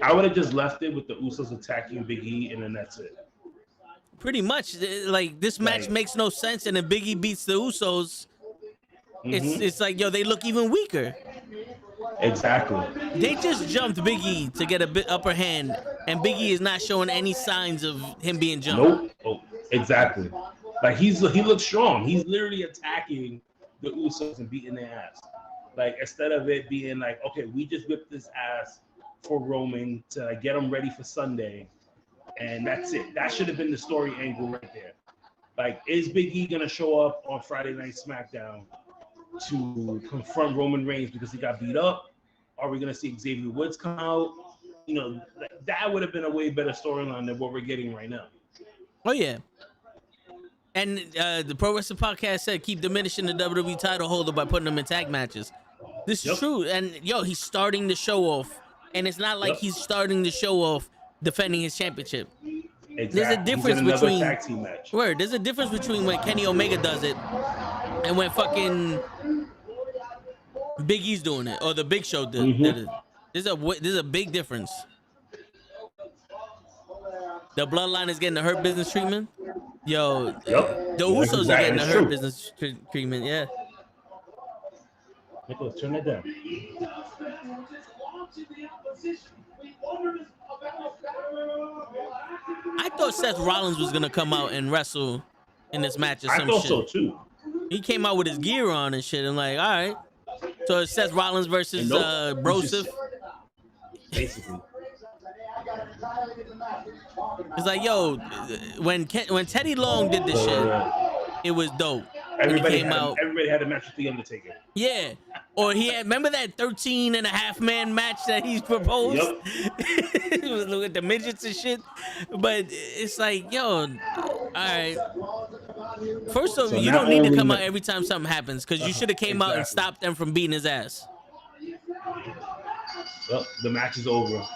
I would have just left it with the Usos attacking Big E, and then that's it. Pretty much, like this match makes no sense, and then Big E beats the Usos. It's like, yo, they look even weaker. Exactly. They just jumped Big E to get a bit upper hand, and Big E is not showing any signs of him being jumped. Nope. Oh, exactly. Like he looks strong. He's literally attacking the Usos and beating their ass. Like instead of it being like, okay, we just whipped this ass for Roman to get him ready for Sunday, and that's it. That should have been the story angle right there. Like, is Big E gonna show up on Friday Night SmackDown to confront Roman Reigns because he got beat up? Are we gonna see Xavier Woods come out? You know, that would have been a way better storyline than what we're getting right now. Oh yeah. And the Pro Wrestling Podcast said keep diminishing the WWE title holder by putting them in tag matches. This is true. And yo, he's starting the show off, and it's not like he's starting the show off defending his championship. Exactly. There's a difference between tag team match. There's a difference between when Kenny Omega does it and when fucking Big E's doing it, or the Big Show did it. There's a big difference. The Bloodline is getting the Hurt Business treatment. Yo, the Usos are getting the Hurt Business treatment. Yeah. Nicholas, turn that down. I thought Seth Rollins was gonna come out and wrestle in this match or some shit. I thought so too. He came out with his gear on and shit. I'm like, all right. So it's Seth Rollins versus Broseph. Basically. It's like, yo, when Teddy Long did this shit, it was dope. Everybody had a match with The Undertaker. Yeah. Or remember that 13.5-man match that he's proposed? Yep. It was with the midgets and shit. But it's like, yo, all right. First of all, you don't need to come out every time something happens, because you should have came out and stopped them from beating his ass. Well, the match is over.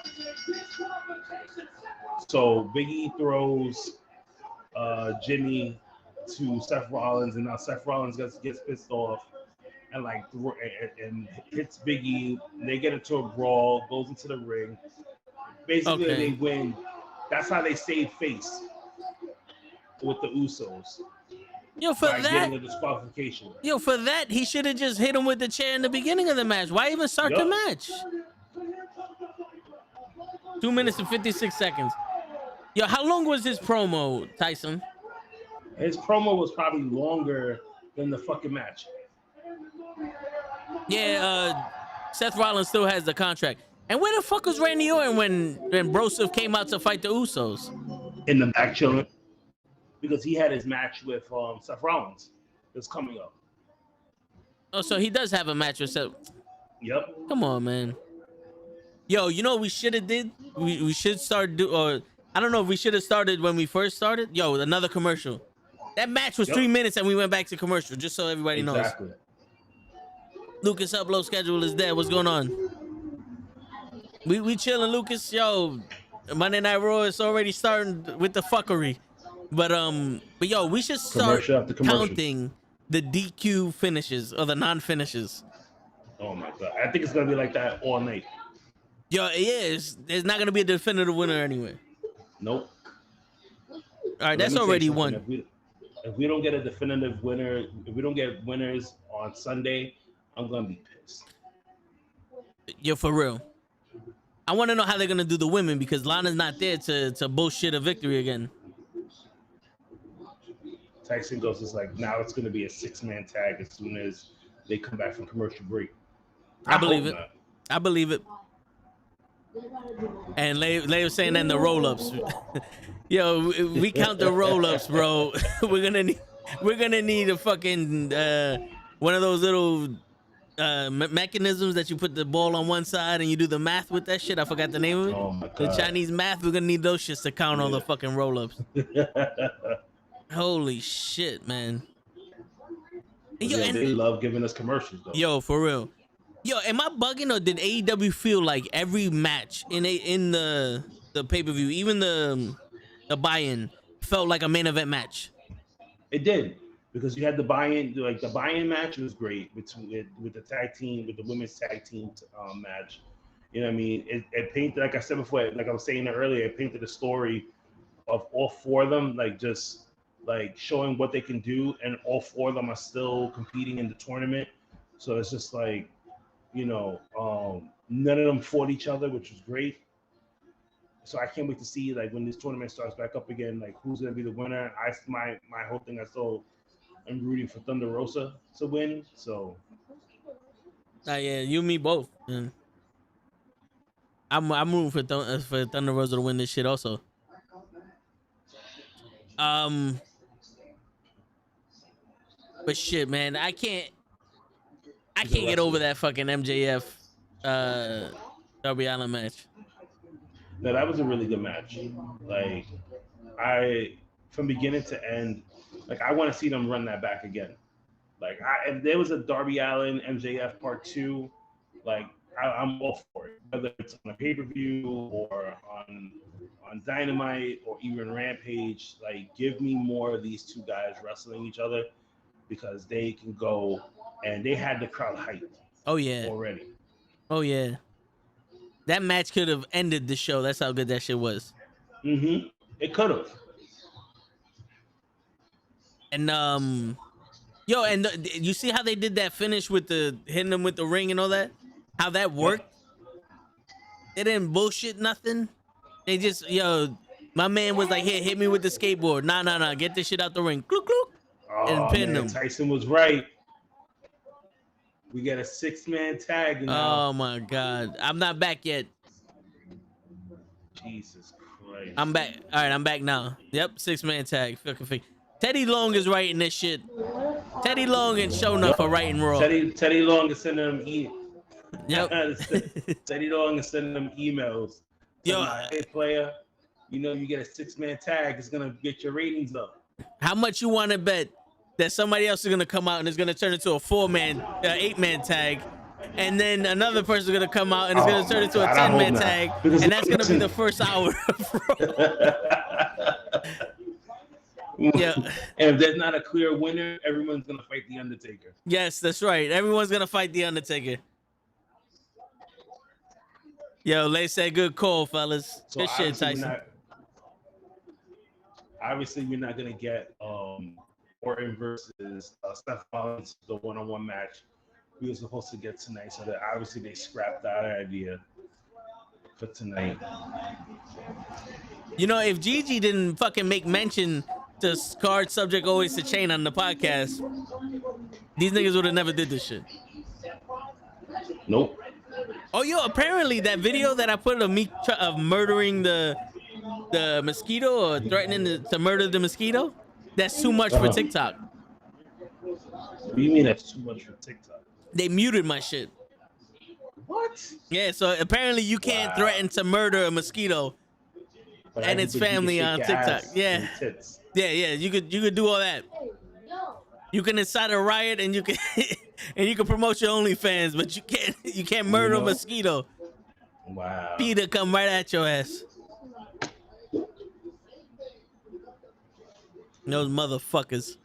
So Big E throws Jimmy to Seth Rollins, and now Seth Rollins gets pissed off and and hits Big E. They get into a brawl, goes into the ring. Basically, they win. That's how they save face with the Usos. Yo, for that, getting a disqualification. Yo, for that, he should have just hit him with the chair in the beginning of the match. Why even start the match? 2 minutes and 56 seconds. Yo, how long was his promo, Tyson? His promo was probably longer than the fucking match. Yeah, Seth Rollins still has the contract. And where the fuck was Randy Orton when Broseph came out to fight the Usos? In the back chilling. because he had his match with Seth Rollins that's coming up. Oh, so he does have a match with Seth. Yep. Come on, man. Yo, you know what we should have did? We should start or I don't know if we should have started when we first started. Yo, another commercial. That match was 3 minutes and we went back to commercial, just so everybody knows. Lucas Upload schedule is dead. What's going on? We chilling, Lucas. Yo, Monday Night Raw is already starting with the fuckery. But yo, we should start counting the DQ finishes or the non-finishes. Oh my god. I think it's gonna be like that all night. Yo, it is. There's not gonna be a definitive winner anyway. Nope. All right, that's already one. If we don't get a definitive winner, if we don't get winners on Sunday, I'm gonna be pissed. Yo, for real. I want to know how they're gonna do the women because Lana's not there to bullshit a victory again. Tyson goes is like, now it's gonna be a 6-man tag as soon as they come back from commercial break. I believe it. I believe it. And Lay was saying that in the roll-ups. Yo, we count the roll-ups, bro. We're gonna need a fucking one of those little mechanisms that you put the ball on one side and you do the math with that shit. I forgot the name of it. Oh my god. The Chinese math. We're gonna need those shits to count all the fucking roll-ups. Holy shit, man. Yo, yeah, they love giving us commercials, though. Yo, for real. Yo, am I bugging or did AEW feel like every match in the pay-per-view, even the buy-in, felt like a main event match? It did, because you had the buy-in, like the buy-in match was great with the tag team, with the women's tag team match. You know what I mean? It painted, like I said before, like I was saying earlier, it painted a story of all four of them, like just like showing what they can do, and all four of them are still competing in the tournament. So it's just like, you know, none of them fought each other, which was great. So I can't wait to see, like, when this tournament starts back up again, like who's gonna be the winner. My whole thing, I'm rooting for Thunder Rosa to win. So yeah, you and me both. Man. I'm rooting for Thunder Rosa to win this shit also. But shit, man, I can't get over that fucking MJF Darby Allin match. No, that was a really good match. Like, from beginning to end, like, I want to see them run that back again. Like, if there was a Darby Allin MJF part 2, like, I'm all for it. Whether it's on a pay-per-view or on Dynamite or even Rampage, like, give me more of these two guys wrestling each other, because they can go, and they had the crowd hyped. Oh yeah. Already. Oh yeah. That match could have ended the show. That's how good that shit was. Mm-hmm. It could have. And yo, and you see how they did that finish with the hitting them with the ring and all that? How that worked? They didn't bullshit nothing. They just, yo, my man was like, hit me with the skateboard. Nah, get this shit out the ring. Clook, clook. And pin them. Tyson was right. We got a 6-man tag now. Oh my god. I'm not back yet. Jesus Christ. I'm back. All right, I'm back now. Yep, 6-man tag. Teddy Long is writing this shit. Teddy Long and Shona for writing Raw. Teddy Long is sending them Yep. Teddy Long is sending them emails. Yo, hey player, you know you get a 6-man tag, it's gonna get your ratings up. How much you want to bet that somebody else is gonna come out and it's gonna turn into a 8-man tag, and then another person is gonna come out and it's gonna turn into a 10-man tag, and that's gonna be the first hour of Raw. Yeah. And if there's not a clear winner, everyone's gonna fight the Undertaker. Yes, that's right. Everyone's gonna fight the Undertaker. Yo, Lay said good call, fellas. So good shit, Tyson. Obviously, we're not gonna get Orton versus Seth Rollins, the one-on-one match we were supposed to get tonight. So that obviously they scrapped that idea for tonight. You know, if Gigi didn't fucking make mention to card subject always to chain on the podcast, these niggas would have never did this shit. Nope. Oh, yo, apparently that video that I put of me of murdering the mosquito or threatening to murder the mosquito, That's too much for TikTok. What do you mean that's too much for TikTok? They muted my shit. What? Yeah, so apparently you can't threaten to murder a mosquito But and its family on TikTok. Yeah. Yeah, you could do all that. You can incite a riot and you can and you can promote your OnlyFans, but you can't murder a mosquito. Wow. Peter come right at your ass. Those motherfuckers.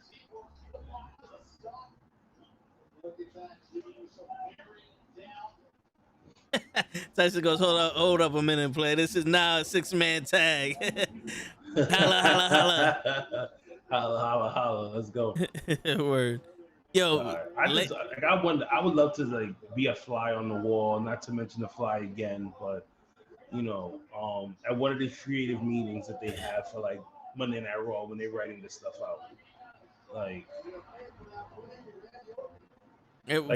Tyson goes, hold up a minute, play. This is now a 6-man tag. Holla, holla, holla. Holla, holla, holla. Let's go. Word. Yo, I would love to like be a fly on the wall, not to mention the fly again, but at one of the creative meetings that they have for like Monday Night Raw when they're writing this stuff out. Like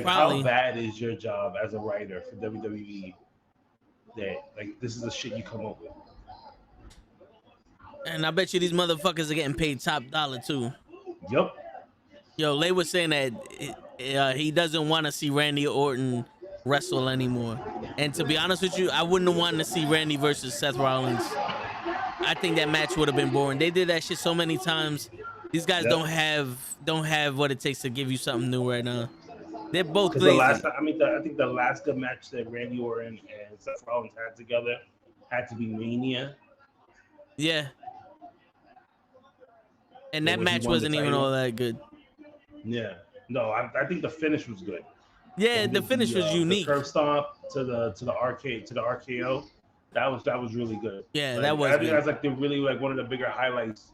how bad is your job as a writer for WWE that like this is the shit you come up with? And I bet you these motherfuckers are getting paid top dollar too. Yep. Yo, Lay was saying that he doesn't want to see Randy Orton wrestle anymore. And to be honest with you, I wouldn't have wanted to see Randy versus Seth Rollins. I think that match would have been boring. They did that shit so many times. These guys don't have what it takes to give you something new right now. They're both lazy. I think the last good match that Randy Orton and Seth Rollins had together had to be Mania. Yeah. And that match wasn't even all that good. Yeah. No, I think the finish was good. Yeah, the finish was unique. The curb stomp to the RKO. That was really good. Yeah, like, that was. I think that's like one of the bigger highlights.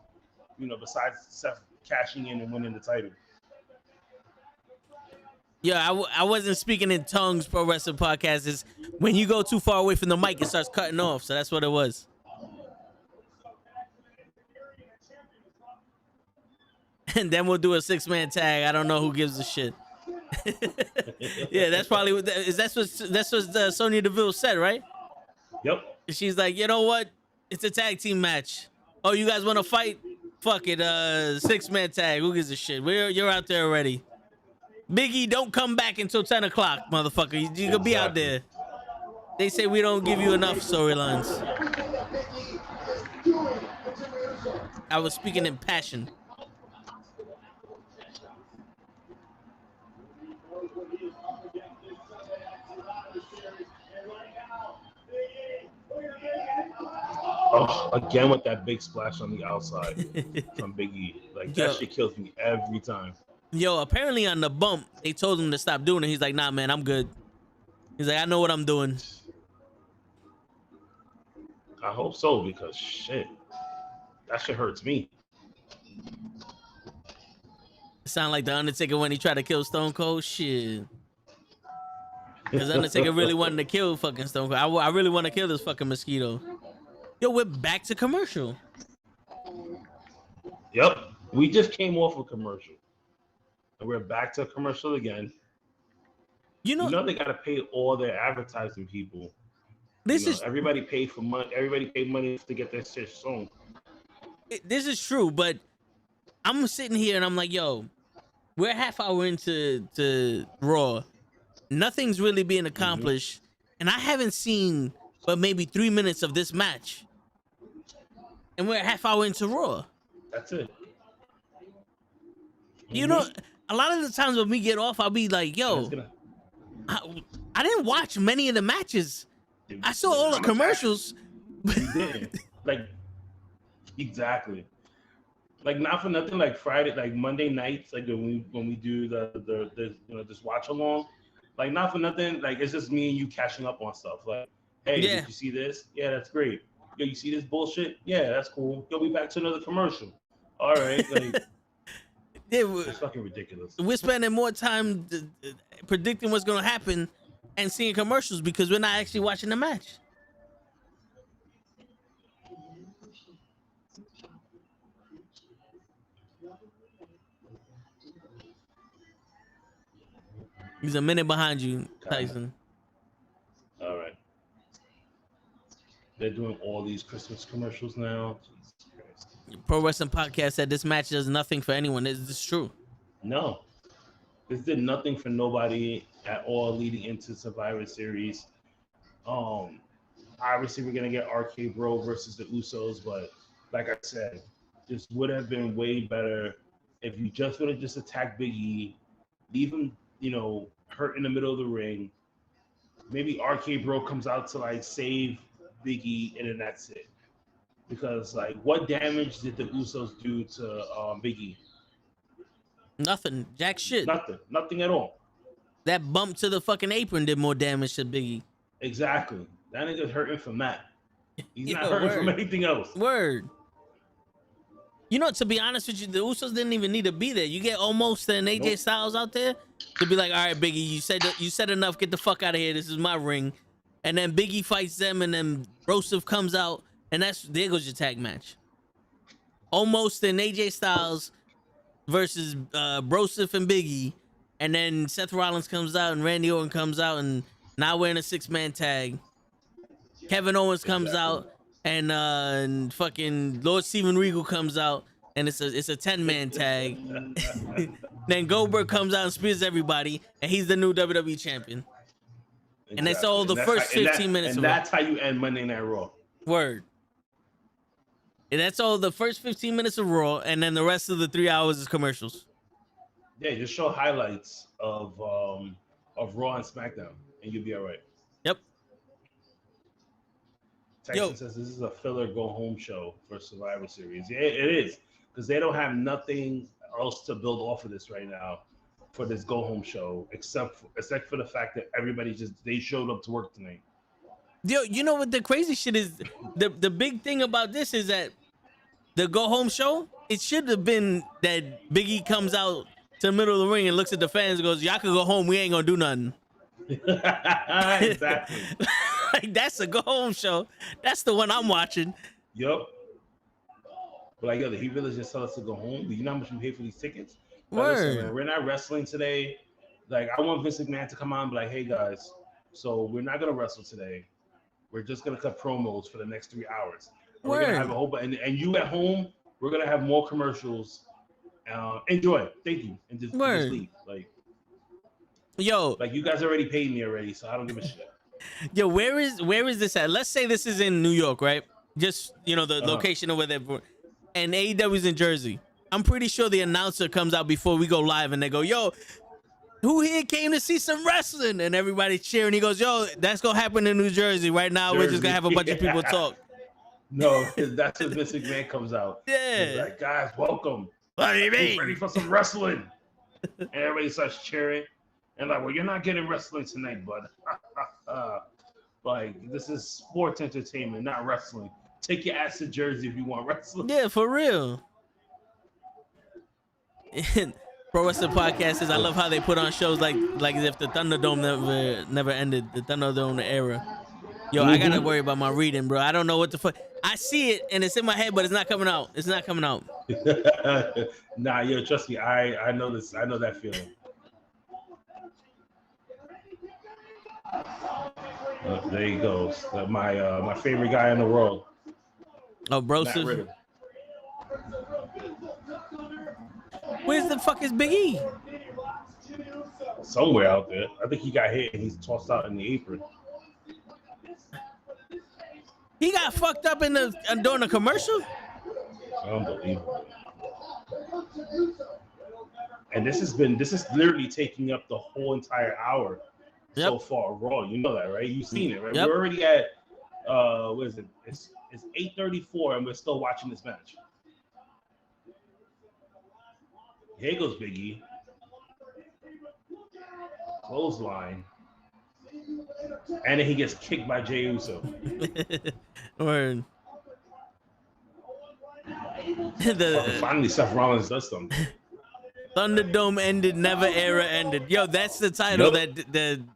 Besides Seth cashing in and winning the title. Yeah, I wasn't speaking in tongues. Pro Wrestling Podcast is when you go too far away from the mic, it starts cutting off. So that's what it was. And then we'll do a 6-man tag. I don't know who gives a shit. Yeah, that's probably what that's what Sonya Deville said, right? Yep. She's like, you know what? It's a tag team match. Oh, you guys want to fight? Fuck it. 6-man tag. Who gives a shit? You're out there already. Biggie, don't come back until 10 o'clock, motherfucker. You could be out there. They say we don't give you enough storylines. I was speaking in passion. Oh, again with that big splash on the outside from Big E. Like, that shit kills me every time. Yo, apparently on the bump, they told him to stop doing it. He's like, nah, man, I'm good. He's like, I know what I'm doing. I hope so, because shit, that shit hurts me. Sound like the Undertaker when he tried to kill Stone Cold? Shit. Because Undertaker really wanted to kill fucking Stone Cold. I really want to kill this fucking mosquito. Yo, we're back to commercial. Yep. We just came off a commercial. And we're back to commercial again. You know they got to pay all their advertising people. Everybody paid for money. Everybody paid money to get their shit shown. This is true, but I'm sitting here and I'm like, yo, we're half hour into Raw. Nothing's really being accomplished. And I haven't seen but maybe 3 minutes of this match. And we're a half hour into Raw. That's it. You know, a lot of the times when we get off, I'll be like, yo, I didn't watch many of the matches. I saw all the commercials. You didn't. Like, exactly. Like, not for nothing, like Friday, like Monday nights, like when we do the this watch along, like not for nothing, like it's just me and you catching up on stuff. Like, hey, did you see this? Yeah, that's great. Yo, you see this bullshit? Yeah, that's cool. Yo, we back to another commercial. All right, like it's fucking ridiculous. We're spending more time predicting what's gonna happen and seeing commercials because we're not actually watching the match. He's a minute behind you, Tyson. All right. They're doing all these Christmas commercials now. Jesus Christ. Pro Wrestling Podcast said this match does nothing for anyone. Is this true? No, this did nothing for nobody at all leading into Survivor Series. Obviously we're gonna get RK Bro versus the Usos, but like I said, this would have been way better if you just would have just attacked Big E, leave him, hurt in the middle of the ring. Maybe RK Bro comes out to like save Big E, and then that's it. Because like, what damage did the Usos do to Big E? Nothing. Jack shit. Nothing at all. That bump to the fucking apron did more damage to Big E. Exactly. That nigga's hurting from that. He's not Yo, hurting word. from anything else. Word. To be honest with you, the Usos didn't even need to be there. You get Almost and AJ Styles out there to be like, all right, Big E, you said enough. Get the fuck out of here. This is my ring. And then Big E fights them, and then Broseph comes out, and there goes your tag match. Almost and AJ Styles versus Broseph and Big E, and then Seth Rollins comes out, and Randy Orton comes out, and now we're in a 6-man tag. Kevin Owens comes out, and fucking Lord Steven Regal comes out, and it's a 10-man tag. Then Goldberg comes out and spears everybody, and he's the new WWE champion. Exactly. And that's all the first 15 minutes. And that's how you end Monday Night Raw. Word. And that's all the first 15 minutes of Raw, and then the rest of the 3 hours is commercials. Yeah, just show highlights of Raw and SmackDown, and you'll be all right. Yep. Texan says this is a filler go-home show for Survivor Series. Yeah, it is, because they don't have nothing else to build off of this right now for this go-home show, except for the fact that they showed up to work tonight. Yo, you know what the crazy shit is? The big thing about this is that the go-home show, it should have been that Big E comes out to the middle of the ring and looks at the fans and goes, y'all can go home, we ain't gonna do nothing. Exactly. Like, that's a go-home show. That's the one I'm watching. Yup. But like, yo, he really just tell us to go home? Do you know how much we pay for these tickets? Word. Listen, man, we're not wrestling today. Like, I want Vince McMahon to come on and be like, hey, guys, so we're not going to wrestle today. We're just going to cut promos for the next 3 hours. We're going to have a whole and you at home, we're going to have more commercials. Enjoy it. Thank you. And just leave. Like, yo, like, you guys already paid me already, so I don't give a shit. Yo, where is this at? Let's say this is in New York, right? Just, the location or whatever. And AEW's in Jersey. I'm pretty sure the announcer comes out before we go live and they go, yo, who here came to see some wrestling? And everybody's cheering. He goes, yo, that's going to happen in New Jersey right now. We're just going to have a bunch of people talk. No, that's when Vince McMahon comes out. Yeah. He's like, guys, welcome. What do you mean? Get ready for some wrestling. And everybody starts cheering. And like, well, you're not getting wrestling tonight, bud. Like, this is sports entertainment, not wrestling. Take your ass to Jersey if you want wrestling. Yeah, for real. Pro Wrestling Podcast says, I love how they put on shows like as if the Thunderdome never ended, the Thunderdome era. Yo, I gotta worry about my reading, bro. I don't know what the fuck. I see it and it's in my head, but it's not coming out. It's not coming out. Nah, yo, trust me. I know this. I know that feeling. There he goes. My favorite guy in the world. Oh, Broseph. Where's the fuck is Big E? Somewhere out there. I think he got hit and he's tossed out in the apron. He got fucked up during the commercial? Unbelievable. And this is literally taking up the whole entire hour so far Raw. You know that, right? You've seen it, right? We're already at what is it? It's 8:34 and we're still watching this match. Here goes Big E. Clothesline. And then he gets kicked by Jey Uso. Word. Finally, Seth Rollins does something. Thunderdome ended, never era ended. Yo, that's the title that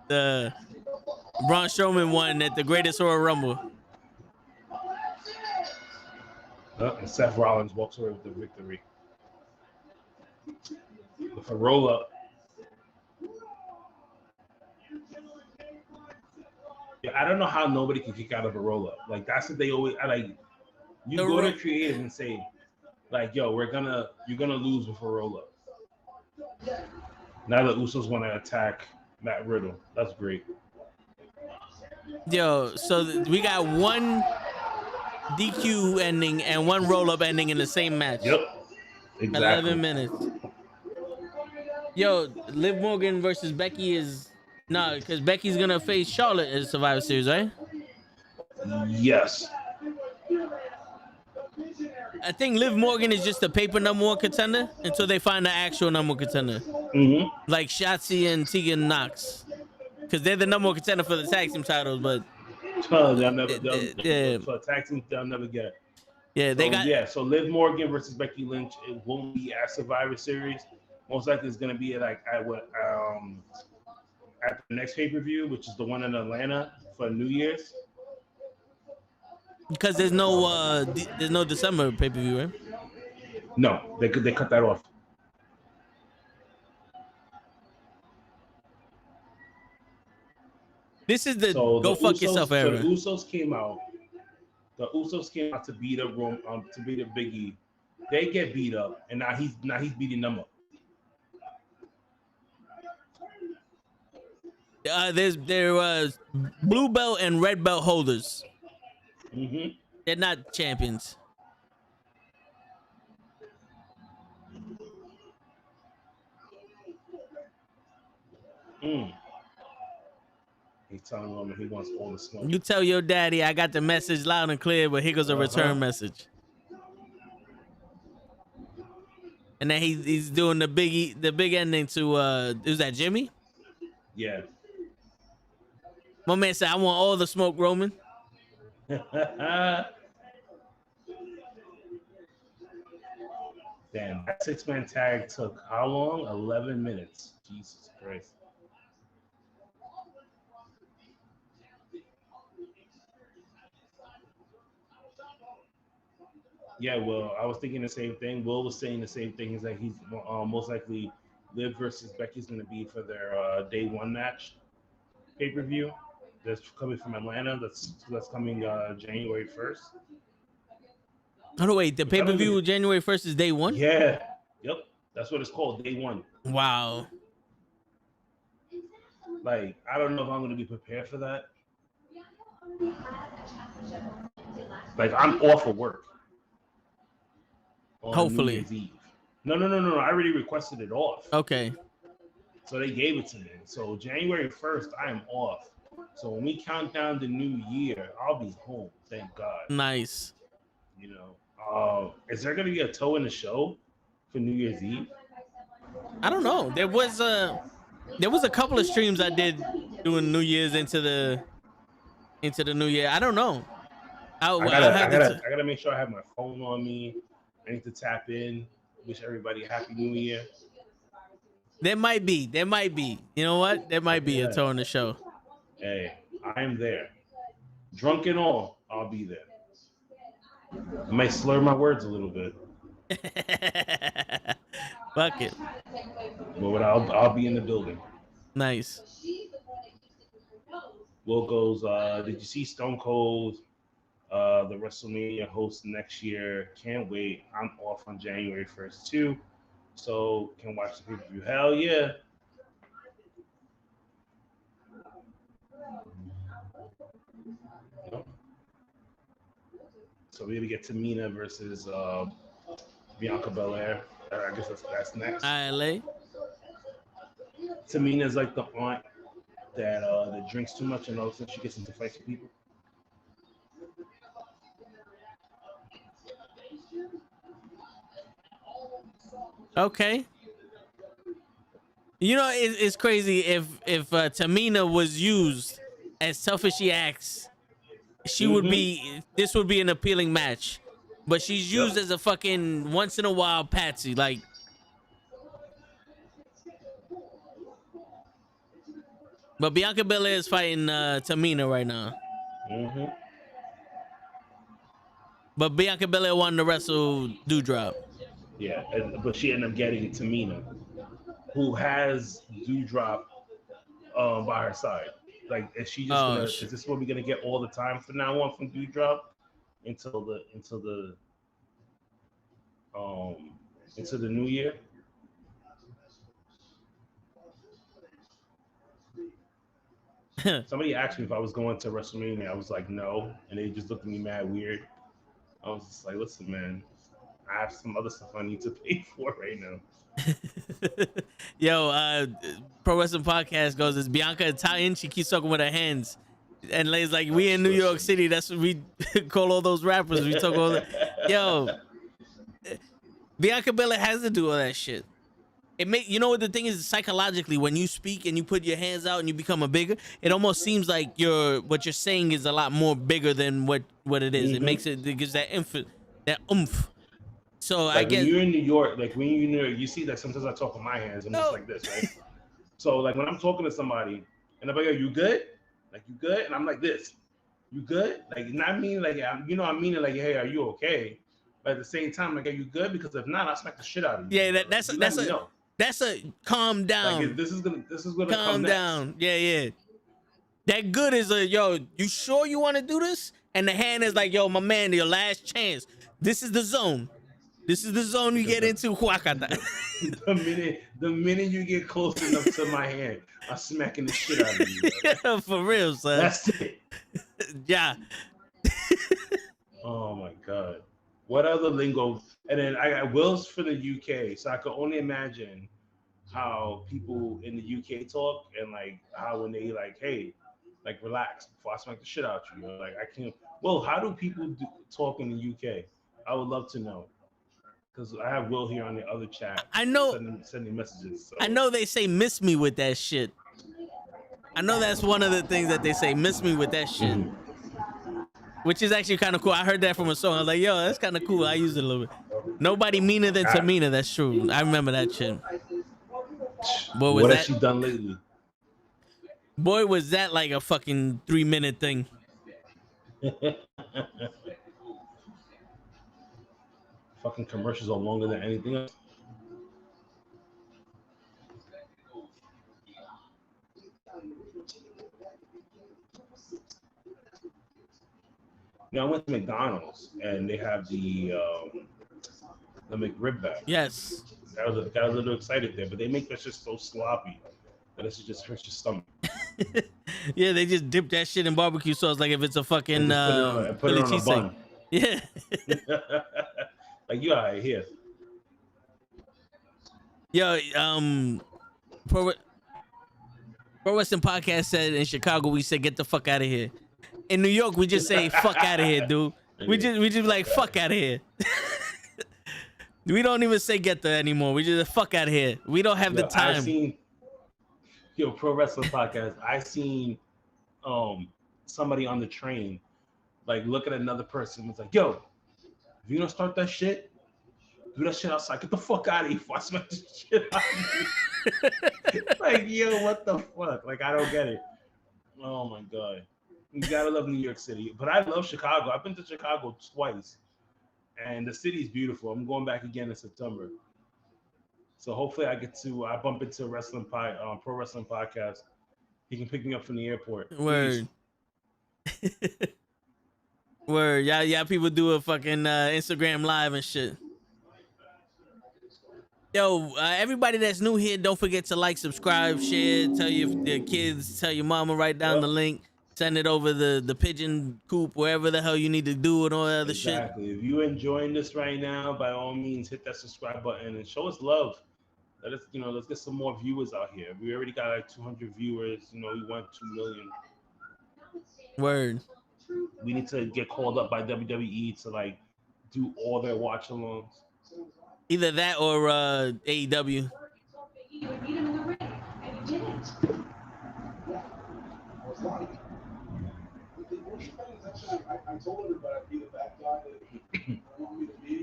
the Braun Strowman won at the Greatest Royal Rumble. And Seth Rollins walks away with the victory. With a roll up. Yeah, I don't know how nobody can kick out of a roll up. Like, that's what they always like. You go to creative and say, Like, yo, you're gonna lose with a roll up. Now the Usos want to attack Matt Riddle. That's great. Yo, so we got one DQ ending and one roll up ending in the same match. Yep, exactly. 11 minutes. Yo, Liv Morgan versus Becky is because Becky's gonna face Charlotte in Survivor Series, right? Yes. I think Liv Morgan is just a paper number one contender until they find the actual number one contender, like Shotzi and Tegan Knox, because they're the number one contender for the tag team titles. But they'll never for tag team they'll never get. Yeah, So Liv Morgan versus Becky Lynch. It won't be at Survivor Series. Most likely it's gonna be like at the next pay-per-view, which is the one in Atlanta for New Year's. Because there's no December pay-per-view, right? No, they cut that off. This is the go fuck yourself era. So the Usos came out. To beat up Biggie. They get beat up, and now he's beating them up. There was blue belt and red belt holders. They're not champions. He's telling him he wants all the smoke. You tell your daddy I got the message loud and clear, but here goes a return message. And then he's doing the big ending to is that Jimmy? Yeah. My man said, I want all the smoke, Roman. Damn, that 6-man tag took how long? 11 minutes. Jesus Christ. Yeah, well, I was thinking the same thing. Will was saying the same thing. He's like, he's most likely Liv versus Becky's going to be for their day one match pay-per-view. That's coming from Atlanta. That's coming January 1st. Oh no, wait, the pay-per-view January 1st is day one? Yeah. Yep. That's what it's called, day one. Wow. Like, I don't know if I'm going to be prepared for that. Like, I'm off of work. Hopefully. New Year's Eve. No. I already requested it off. Okay. So they gave it to me. So January 1st, I am off. So when we count down the new year, I'll be home. Thank God. Nice. You know, is there going to be a toe in the show for New Year's Eve? I don't know. There was a couple of streams I did doing New Year's into the new year. I don't know. I gotta make sure I have my phone on me. I need to tap in. Wish everybody a happy New Year. There might be. You know what? There might be a toe in the show. Hey, I am there. Drunk and all, I'll be there. I might slur my words a little bit. Fuck it. But I'll be in the building. Nice. Will goes, did you see Stone Cold, the WrestleMania host next year? Can't wait. I'm off on January 1st too. So can watch the pay-per-view. Hell yeah. So we're gonna get Tamina versus Bianca Belair. I guess that's next. LA. Tamina's like the aunt that drinks too much and all of a sudden she gets into fights with people. Okay. You know, it's crazy if Tamina was used as tough as she acts, she would be. This would be an appealing match, but she's used as a fucking once in a while patsy. Like, but Bianca Belair is fighting Tamina right now. But Bianca Belair wanted to wrestle Doudrop. Yeah, but she ended up getting Tamina, who has Doudrop by her side. Like, is she just is this what we're gonna get all the time from now on from Doudrop until the into the new year? Somebody asked me if I was going to WrestleMania. I was like, no, and they just looked at me mad weird. I was just like, listen, man, I have some other stuff I need to pay for right now. Yo, Pro Wrestling Podcast goes, is Bianca Italian? She keeps talking with her hands. And Lay's like, we in New York City. That's what we call all those rappers. We talk all that. Yo, Bianca Belair has to do all that shit. You know what the thing is, psychologically, when you speak and you put your hands out and you become a bigger, it almost seems like what you're saying is a lot more bigger than what it is. Mm-hmm. It gives that oomph. So like I guess when you're in New York, you see that sometimes I talk with my hands. I'm just like this, right? So like when I'm talking to somebody and I'm like, "Yo, you good? Like you good?" And I'm like this, "You good?" Like not mean like I mean it like, "Hey, are you okay?" But at the same time, like, "Are you good?" Because if not, I'll smack the shit out of you. Yeah, that's a calm down. Like this is gonna calm come down. Next. Yeah. That good is yo, you sure you want to do this? And the hand is like, yo, my man, your last chance. This is the zone. This is the zone you get into. the minute you get close enough to my hand, I'm smacking the shit out of you. Yeah, for real, son. That's it. Yeah. Oh my god. What other lingo? And then I got Will's for the UK, so I can only imagine how people in the UK talk and like how when they like, hey, like relax before I smack the shit out you. Like I can't. Well, how do people talk in the UK? I would love to know. Because I have Will here on the other chat. I know. Sending messages. So. I know they say miss me with that shit. I know that's one of the things that they say, miss me with that shit. Mm-hmm. Which is actually kind of cool. I heard that from a song. I was like, yo, that's kind of cool. I use it a little bit. Nobody meaner than Tamina. That's true. I remember that shit. Boy, what has she done lately? Boy, was that like a fucking 3-minute thing. Fucking commercials are longer than anything else. Now I went to McDonald's and they have the McRib bag. Yes. I was a little excited there, but they make that shit so sloppy that it just hurts your stomach. Yeah, they just dip that shit in barbecue sauce like if it's a fucking put it on a bun. Yeah. Like you out here. Yo, Pro Wrestling Podcast said in Chicago we said get the fuck out of here. In New York we just say fuck out of here, dude. We just be like fuck out of here. We don't even say get there anymore. We just fuck out of here. We don't have the time. Pro Wrestling Podcast. I seen somebody on the train like look at another person and was like, yo, if you don't start that shit, do that shit outside. Get the fuck out of here before I smack this shit out of you. Like, yo, what the fuck? Like, I don't get it. Oh my god. You gotta love New York City. But I love Chicago. I've been to Chicago twice. And the city's beautiful. I'm going back again in September. So hopefully I bump into Pro Wrestling Podcast. He can pick me up from the airport. Word. Word. Yeah, people do a fucking Instagram live and shit. Yo, everybody that's new here, don't forget to like, subscribe, share, tell your kids, tell your mama, write down the link, send it over the pigeon coop, wherever the hell you need to do and all that other shit. Exactly. If you're enjoying this right now, by all means, hit that subscribe button and show us love. Let's get some more viewers out here. We already got like 200 viewers. We want 2 million. Word. We need to get called up by WWE to like do all their watch-alongs. Either that or AEW.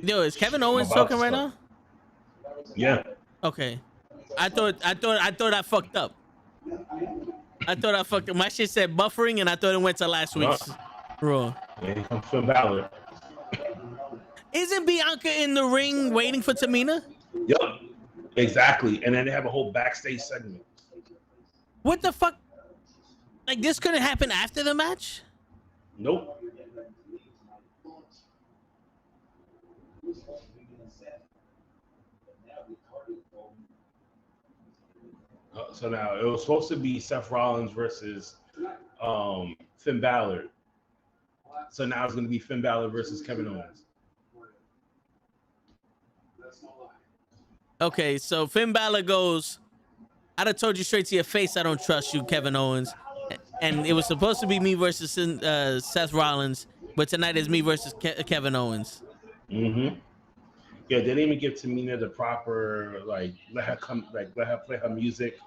Yo, is Kevin Owens talking right now? Yeah. Okay. I thought I fucked up. My shit said buffering, and I thought it went to last week's Raw. Yeah, he comes from Balor. Isn't Bianca in the ring waiting for Tamina? Yup. Exactly. And then they have a whole backstage segment. What the fuck? Like, this couldn't happen after the match? Nope. So now it was supposed to be Seth Rollins versus Finn Balor. So now it's going to be Finn Balor versus Kevin Owens. Okay, so Finn Balor goes, I'd have told you straight to your face I don't trust you, Kevin Owens. And it was supposed to be me versus Seth Rollins, but tonight is me versus Kevin Owens. Mm-hmm. Yeah, they didn't even give Tamina the proper, like, let her play her music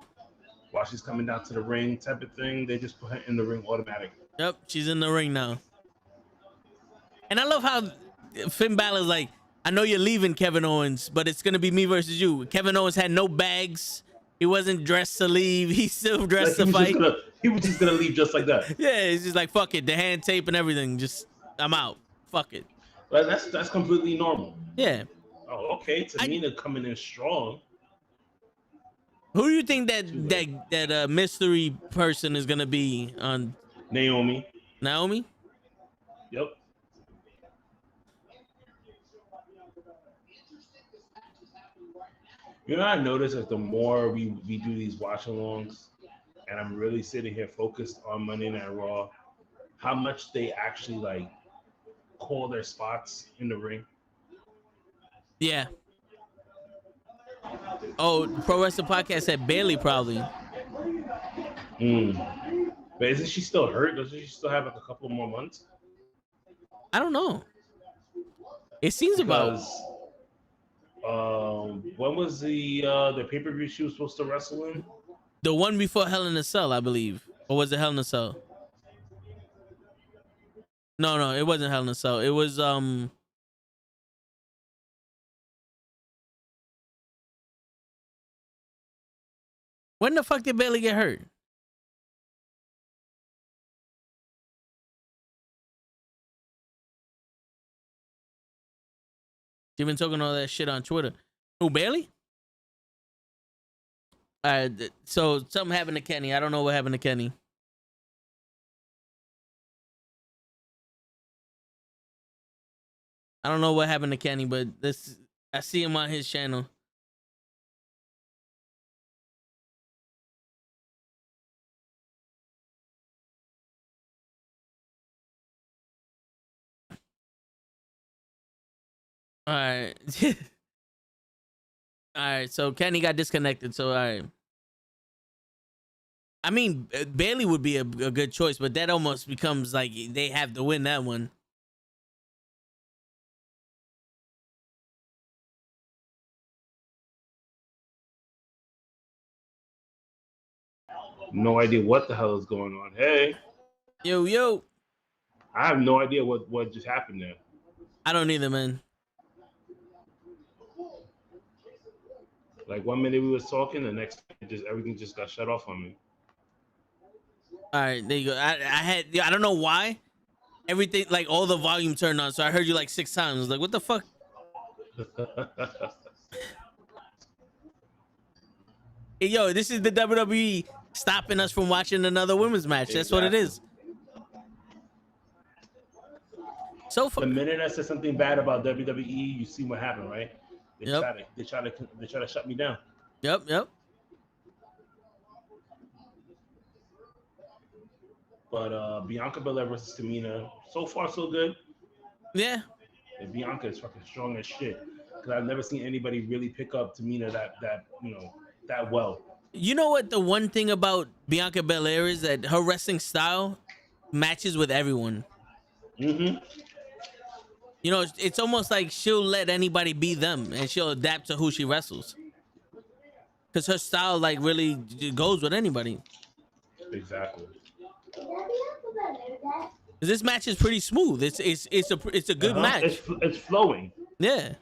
while she's coming down to the ring type of thing. They just put her in the ring automatically. Yep, she's in the ring now. And I love how Finn Balor's like, I know you're leaving, Kevin Owens, but it's going to be me versus you. Kevin Owens had no bags. He wasn't dressed to leave. He's still dressed to fight. He was just going to leave just like that. Yeah, he's just like, fuck it. The hand tape and everything. Just, I'm out. Fuck it. But that's completely normal. Yeah. Oh, okay. Tamina coming in strong. Who do you think that mystery person is going to be on? Naomi. Naomi? Yep. You know, I noticed that the more we do these watch-alongs, and I'm really sitting here focused on Monday Night Raw, how much they actually like call their spots in the ring. Yeah. Oh, Pro Wrestling Podcast said Bailey probably. But isn't she still hurt? Doesn't she still have like a couple more months? I don't know. It seems because, when was the pay-per-view she was supposed to wrestle in? The one before Hell in a Cell, I believe. Or was it Hell in a Cell? No, it wasn't Hell in a Cell. It was when the fuck did Bailey get hurt? She been talking all that shit on Twitter. Who, Bailey? So something happened to Kenny. I don't know what happened to Kenny. I don't know what happened to Kenny, but I see him on his channel. All right. All right, so Kenny got disconnected. So all right. I mean, Bailey would be a good choice, but that almost becomes like they have to win that one. No idea what the hell is going on. Hey. Yo. I have no idea what just happened there. I don't either, man. Like 1 minute we was talking, the next everything just got shut off on me. All right, there you go. I don't know why. Everything, like all the volume turned on, so I heard you like 6 times. I was like, what the fuck? Hey, yo, this is the WWE stopping us from watching another women's match. That's what it is. So the minute I said something bad about WWE, you see what happened, right? They try to shut me down. Yep. But Bianca Belair versus Tamina, so far so good. Yeah. And Bianca is fucking strong as shit. Because I've never seen anybody really pick up Tamina that well. You know what? The one thing about Bianca Belair is that her wrestling style matches with everyone. Mm-hmm. You know, it's almost like she'll let anybody be them, and she'll adapt to who she wrestles. Because her style, like, really goes with anybody. Exactly. This match is pretty smooth. It's a good match. It's flowing. Yeah.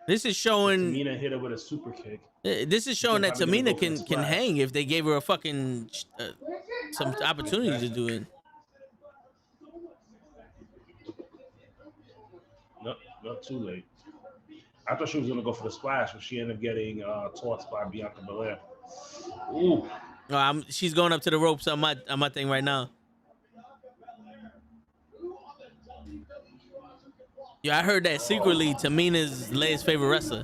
This is showing. Tamina hit her with a super kick. This is showing that Tamina can hang if they gave her a fucking some opportunity to do it. No, not too late. I thought she was gonna go for the splash, but she ended up getting tossed by Bianca Belair. Ooh. She's going up to the ropes on my thing right now. Yeah, I heard that secretly Tamina's Leia's favorite wrestler.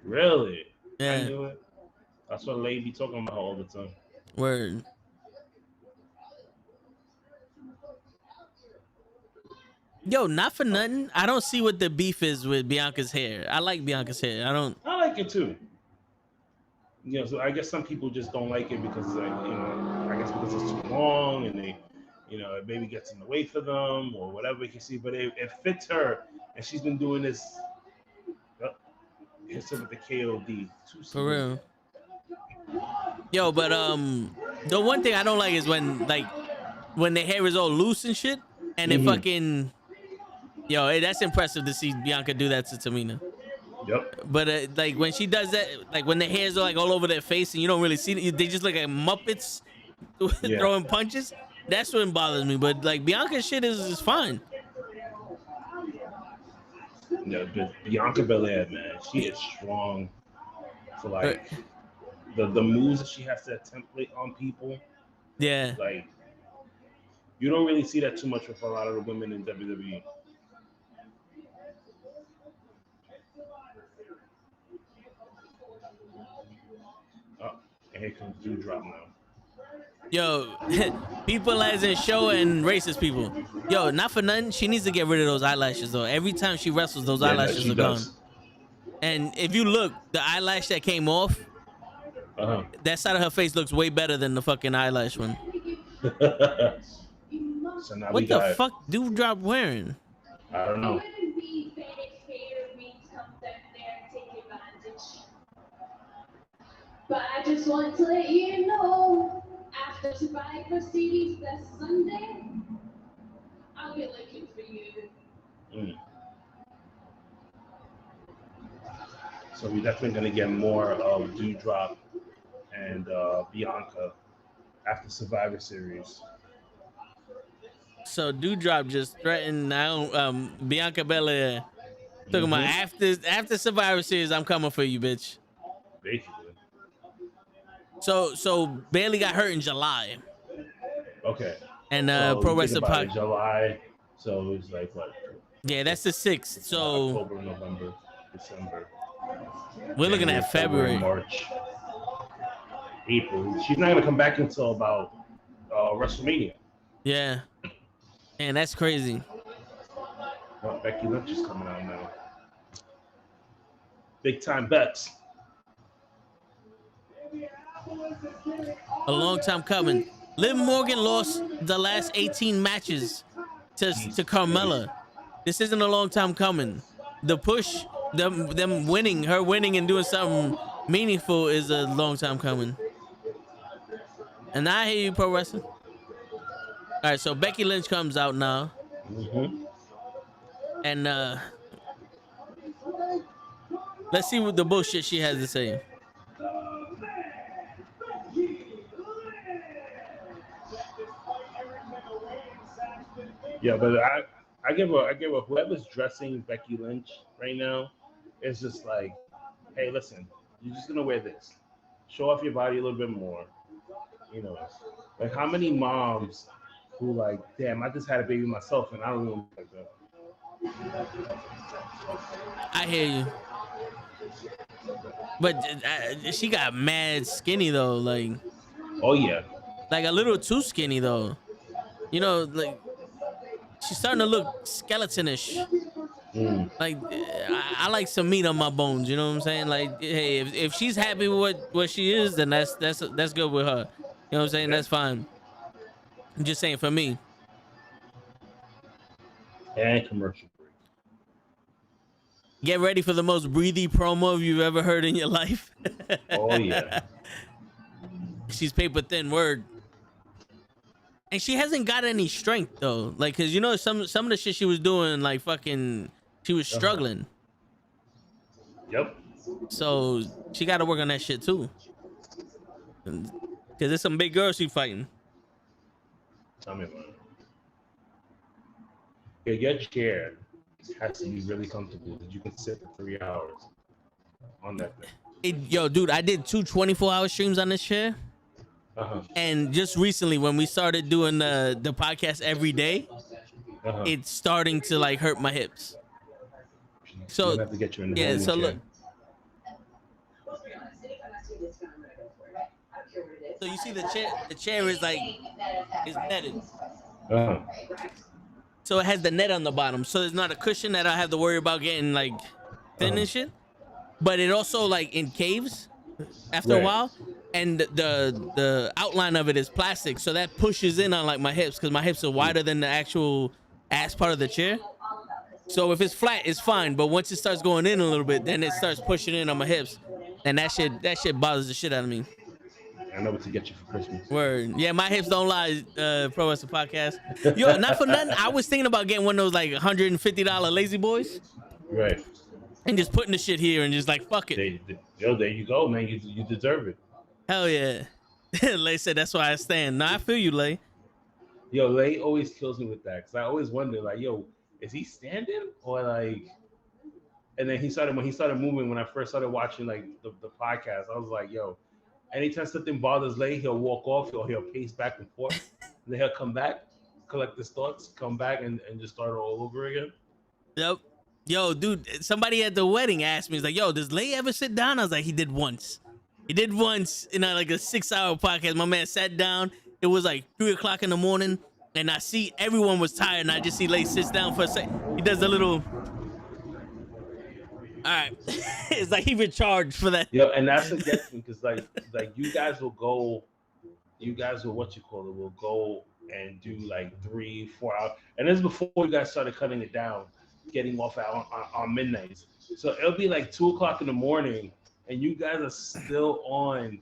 Really? Yeah. I knew it. That's what lady be talking about all the time. Word. Yo, not for nothing. I don't see what the beef is with Bianca's hair. I like Bianca's hair. I like it too. You know, so I guess some people just don't like it because, like, you know, I guess because it's too long and they, you know, it maybe gets in the way for them or whatever you can see. But it fits her, and she's been doing this. Hits her with the KOD. For real. Yo, but the one thing I don't like is when the hair is all loose and shit, and it fucking. Yo, that's impressive to see Bianca do that to Tamina. Yep. But like when she does that, like when the hairs are like all over their face and you don't really see it, they just look like Muppets throwing punches. That's what bothers me. But like Bianca's shit is fine. Yeah, but Bianca Belair, man, she is strong. For like the moves that she has to template on people. Yeah. Like you don't really see that too much with a lot of the women in WWE. And here comes Doudrop now. Yo, people as in show and racist people. Yo, not for nothing. She needs to get rid of those eyelashes though. Every time she wrestles, those eyelashes are gone. And if you look, the eyelash that came off, that side of her face looks way better than the fucking eyelash one. So now what the fuck Doudrop wearing? I don't know. But I just want to let you know, after Survivor Series this Sunday, I'll be looking for you. So we're definitely going to get more of Doudrop and Bianca after Survivor Series. So Doudrop just threatened Bianca Belair. Talking about after Survivor Series, I'm coming for you, bitch. Basically. So Bailey got hurt in July. Okay. And so Pro Wrestling Podcast. July. So it was like what? Yeah, that's the 6th. So October, November, December. We're looking at February, March, April. She's not gonna come back until about WrestleMania. Yeah. And that's crazy. Well, Becky Lynch is coming out now. Big time bets. A long time coming. Liv Morgan lost the last 18 matches to Carmella. This isn't a long time coming. The push, them winning, her winning and doing something meaningful is a long time coming. And I hear you, Pro Wrestling. All right, so Becky Lynch comes out now. And let's see what the bullshit she has to say. Yeah, but I give her whoever's dressing Becky Lynch right now is just like, hey, listen, you're just gonna wear this, show off your body a little bit more, you know, like how many moms who like, damn, I just had a baby myself and I don't even like that. I hear you, but she got mad skinny though, like. Oh yeah. Like a little too skinny though, you know, like. She's starting to look skeletonish. Like I like some meat on my bones. You know what I'm saying? Like, hey, if she's happy with what she is, then that's good with her. You know what I'm saying? That's fine. I'm just saying for me. And commercial break. Get ready for the most breathy promo you've ever heard in your life. Oh yeah. She's paper thin, word. And she hasn't got any strength though, like, cause you know some of the shit she was doing, like fucking, she was struggling. Yep. So she got to work on that shit too, cause there's some big girls she fighting. Tell me about it. Yeah, your chair has to be really comfortable that you can sit for 3 hours on that thing. Yo, dude, I did 2 24-hour streams on this chair. And just recently, when we started doing the podcast every day, it's starting to like hurt my hips. So have to get you in the yeah, so chair. look, So you see the chair is like is netted. Uh-huh. So it has the net on the bottom. So there's not a cushion that I have to worry about getting like thin and shit. But it also like in caves after a Right. while. And the outline of it is plastic. So that pushes in on like my hips because my hips are wider than the actual ass part of the chair. So if it's flat, it's fine. But once it starts going in a little bit, then it starts pushing in on my hips. And that shit bothers the shit out of me. I know what to get you for Christmas. Word. Yeah, my hips don't lie, Pro Wrestling Podcast. Yo, not for nothing. I was thinking about getting one of those like $150 lazy boys Right. and just putting the shit here and just like, fuck it. There you go, man. You deserve it. Hell yeah. Lay said that's why I stand. No, I feel you, Lay. Yo, Lay always kills me with that because I always wonder, like, yo, is he standing or like? And then when he started moving, when I first started watching like the podcast, I was like, yo, anytime something bothers Lay, he'll walk off or he'll pace back and forth. And then he'll come back, collect his thoughts, come back and just start all over again. Yep. Yo, dude, somebody at the wedding asked me, he's like, yo, does Lay ever sit down? I was like, he did once. He did once in like a 6-hour podcast. My man sat down. It was like 3:00 in the morning. And I see everyone was tired. And I just see Lay sits down for a second. He does a little. All right. It's like he recharged for that. Yo, and that's what gets me because like you guys will will go and do like 3-4 hours. And this is before you guys started cutting it down, getting off on midnights. So it'll be like 2:00 in the morning. And you guys are still on,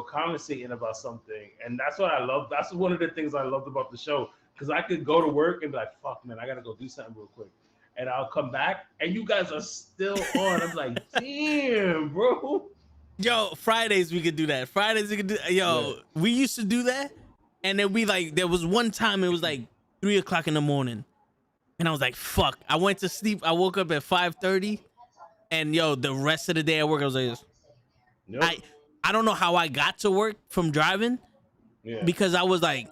conversating about something. And that's what I love. That's one of the things I loved about the show. Because I could go to work and be like, fuck, man, I got to go do something real quick. And I'll come back and you guys are still on. I'm like, damn, bro. Yo, Fridays we could do that. We used to do that. And then there was one time it was like 3:00 in the morning. And I was like, fuck. I went to sleep. I woke up at 5:30. And yo, the rest of the day at work, I was like, this. Nope. I don't know how I got to work from driving, because I was like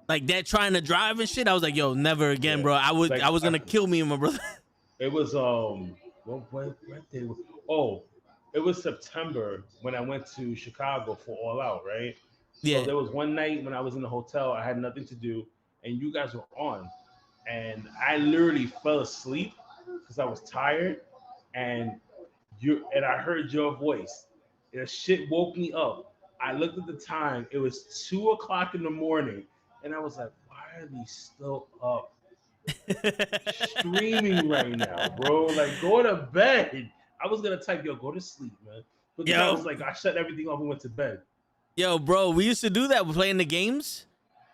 that trying to drive and shit. I was like, yo, never again, bro. I was gonna kill me and my brother. It was what day? Oh, it was September when I went to Chicago for All Out, right? Yeah. So there was one night when I was in the hotel, I had nothing to do, and you guys were on, and I literally fell asleep because I was tired, and I heard your voice. And shit woke me up. I looked at the time. It was 2:00 in the morning, and I was like, "Why are they still up, streaming right now, bro? Like, go to bed." I was gonna type, "Yo, go to sleep, man." But then I was like, I shut everything off and went to bed. Yo, bro, we used to do that. We're playing the games.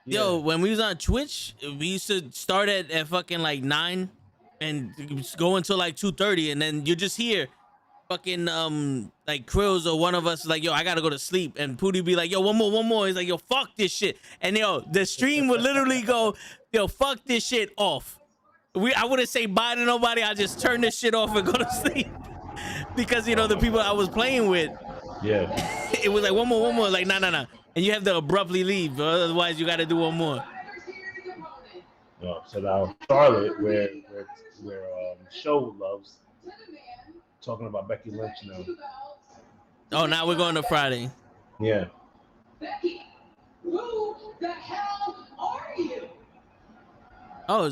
Yeah. Yo, when we was on Twitch, we used to start at fucking like 9 and go until like 2:30, and then you just hear fucking like Krills or one of us like, yo, I gotta go to sleep, and Pootie be like, yo, one more. He's like, yo, fuck this shit, and yo, the stream would literally go, yo, fuck this shit off. I wouldn't say bye to nobody. I just turn this shit off and go to sleep because the people I was playing with, it was like one more, like nah, and you have to abruptly leave, otherwise you got to do one more. So now Charlotte, where show loves talking about Becky Lynch now. Oh, now we're going to Friday. Yeah. Becky, who the hell are you? Oh,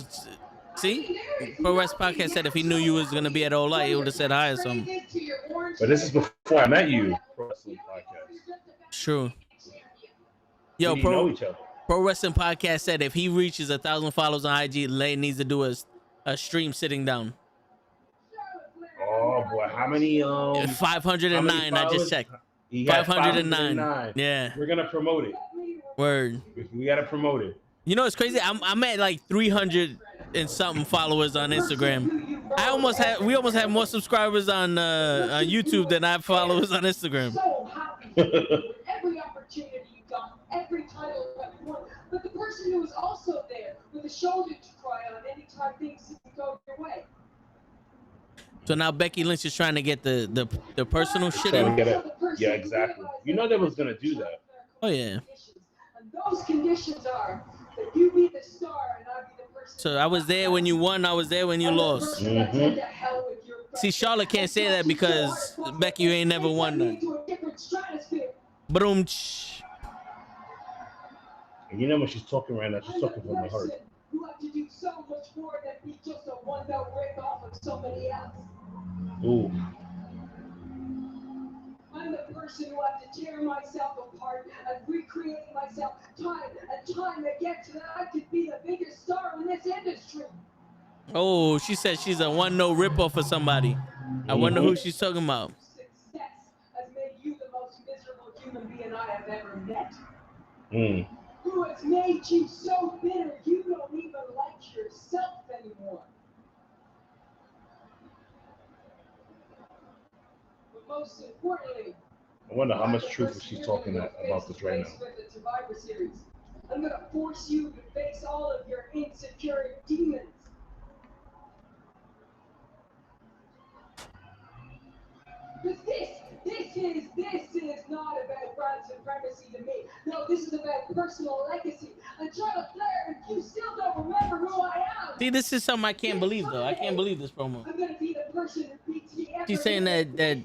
see? Pro Wrestling Podcast said if he knew you was going to be at All Out, he would have said hi or something. But this is before I met you, Pro Wrestling Podcast. True. Yo, We didn't know each other. Pro Wrestling Podcast said if he reaches 1,000 followers on IG, Lay needs to do a stream sitting down. Oh boy, how many 509. I just checked. 509. Yeah. We're gonna promote it. Word. We gotta promote it. You know, it's crazy. I'm at like 300 and something followers on Instagram. We almost have more subscribers on YouTube than I have followers on Instagram. So happy. Every opportunity you got, every title that you won. But the person who was also there with a shoulder to cry on anytime things didn't go your way. So now Becky Lynch is trying to get the personal shit in. Yeah, exactly. You know they was gonna do that. Oh yeah. And those conditions are that you be the star and I be the person. So I was there when you won. I was there when you lost. Mm-hmm. See, Charlotte can't say that because Becky ain't never won none. Boom. And you know when she's talking right now, she's talking from the heart. You have to do so much more than be just a one-note rip-off of somebody else. Ooh. I'm the person who has to tear myself apart and recreate myself time and time again so that I could be the biggest star in this industry. Oh, she said she's a one-note ripoff for somebody. I wonder who she's talking about. Success has made you the most miserable human being I have ever met. Who has made you so bitter you don't even like yourself anymore. But most importantly, I wonder how much truth she's talking about this right now. I'm gonna force you to face all of your insecure demons. Because this is not about brand supremacy to me. No, this is about personal legacy. And Charlotte Flair, if you still don't remember who I am. See, this is something I can't believe though. I can't believe this promo. I'm gonna be the person who beats the She's saying that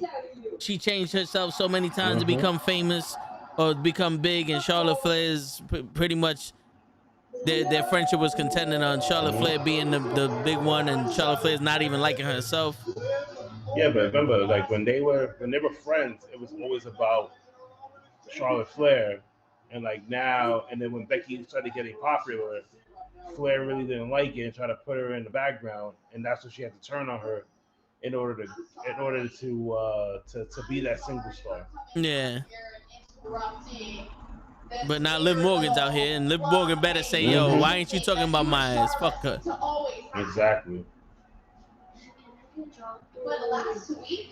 she changed herself so many times to become famous or become big, and Charlotte Flair is pretty much their friendship was contending on Charlotte Flair being the big one, and Charlotte Flair's not even liking herself. Yeah, but remember, like when they were friends, it was always about Charlotte Flair, and like now, and then when Becky started getting popular, Flair really didn't like it and tried to put her in the background, and that's what she had to turn on her in order to be that single star. Yeah. But now Liv Morgan's out here, and Liv Morgan better say, "Yo, why ain't you talking about my ass? Fuck her." Exactly. But last week,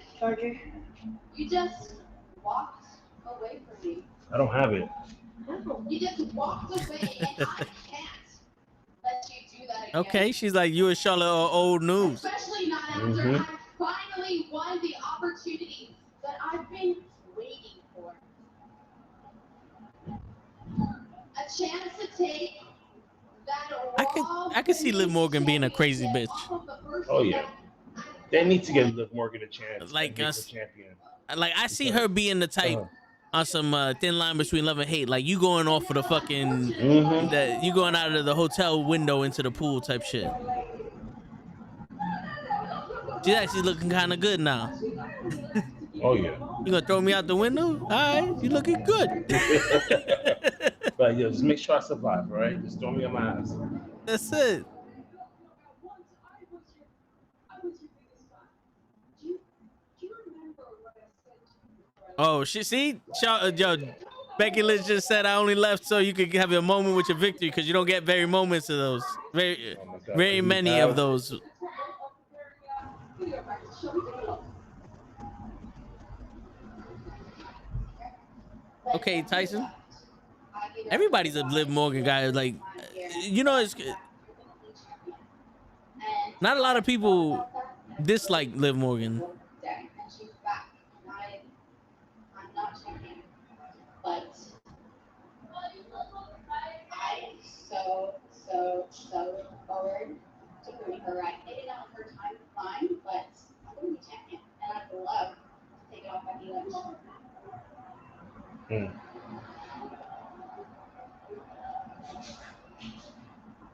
you just walked away from me. I don't have it. You just walked away, and I can't let you do that again. Okay, she's like, you and Charlotte are old news. Especially not after I finally won the opportunity that I've been waiting for. A chance to take that I could see Liv Morgan being a crazy bitch. Oh yeah. They need to give Liv Morgan a chance. Like us, champion. Like I see her being the type on some thin line between love and hate. Like you going off for the fucking you going out of the hotel window into the pool type shit. She's actually looking kind of good now. Oh yeah. You gonna throw me out the window? All right, you looking good. But yo, just make sure I survive, all right? Just throw me on my ass. That's it. Oh, see? Yo, Becky Lynch just said I only left so you could have a moment with your victory because you don't get very moments of those. Very many of those. Okay, Tyson. Everybody's a Liv Morgan guy. Like, you know, it's not a lot of people dislike Liv Morgan. But I'm so forward to proving her right. Maybe not her time fine, but I'm going to be champion, and I'd love to take it off Becky Lynch.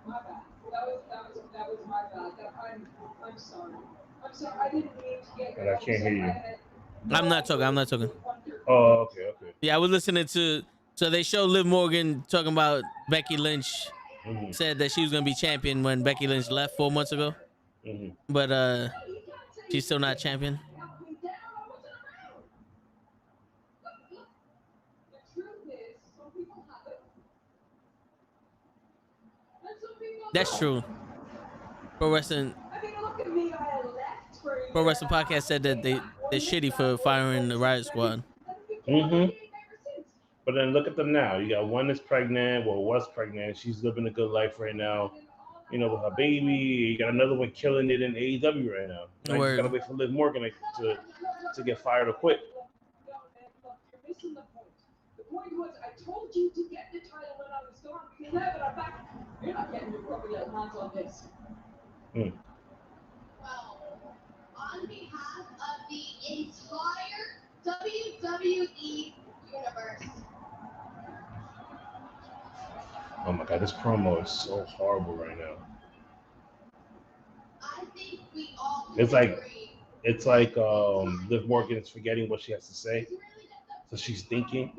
My bad. That was my bad. I'm sorry. I'm sorry. I didn't mean to get. But I can't hear you. I'm not talking. Oh, okay. Yeah, I was listening to. So they showed Liv Morgan talking about Becky Lynch. Said that she was gonna be champion when Becky Lynch left 4 months ago. But she's still not champion. That's true. Pro Wrestling Podcast said that they're shitty for firing the Riot Squad. But then look at them now. You got one that's pregnant, well, was pregnant. She's living a good life right now, you know, with her baby. You got another one killing it in AEW right now. Now you gotta wait for Liv Morgan to get fired or quit. You're missing the point. The point was I told you to get the title when I was gone because now that I'm back, you're not getting your appropriate hands on this. Well, on behalf of the entire WWE universe. Oh my god, this promo is so horrible right now. I think we all It's like agree. Liv Morgan is forgetting what she has to say, so she's thinking.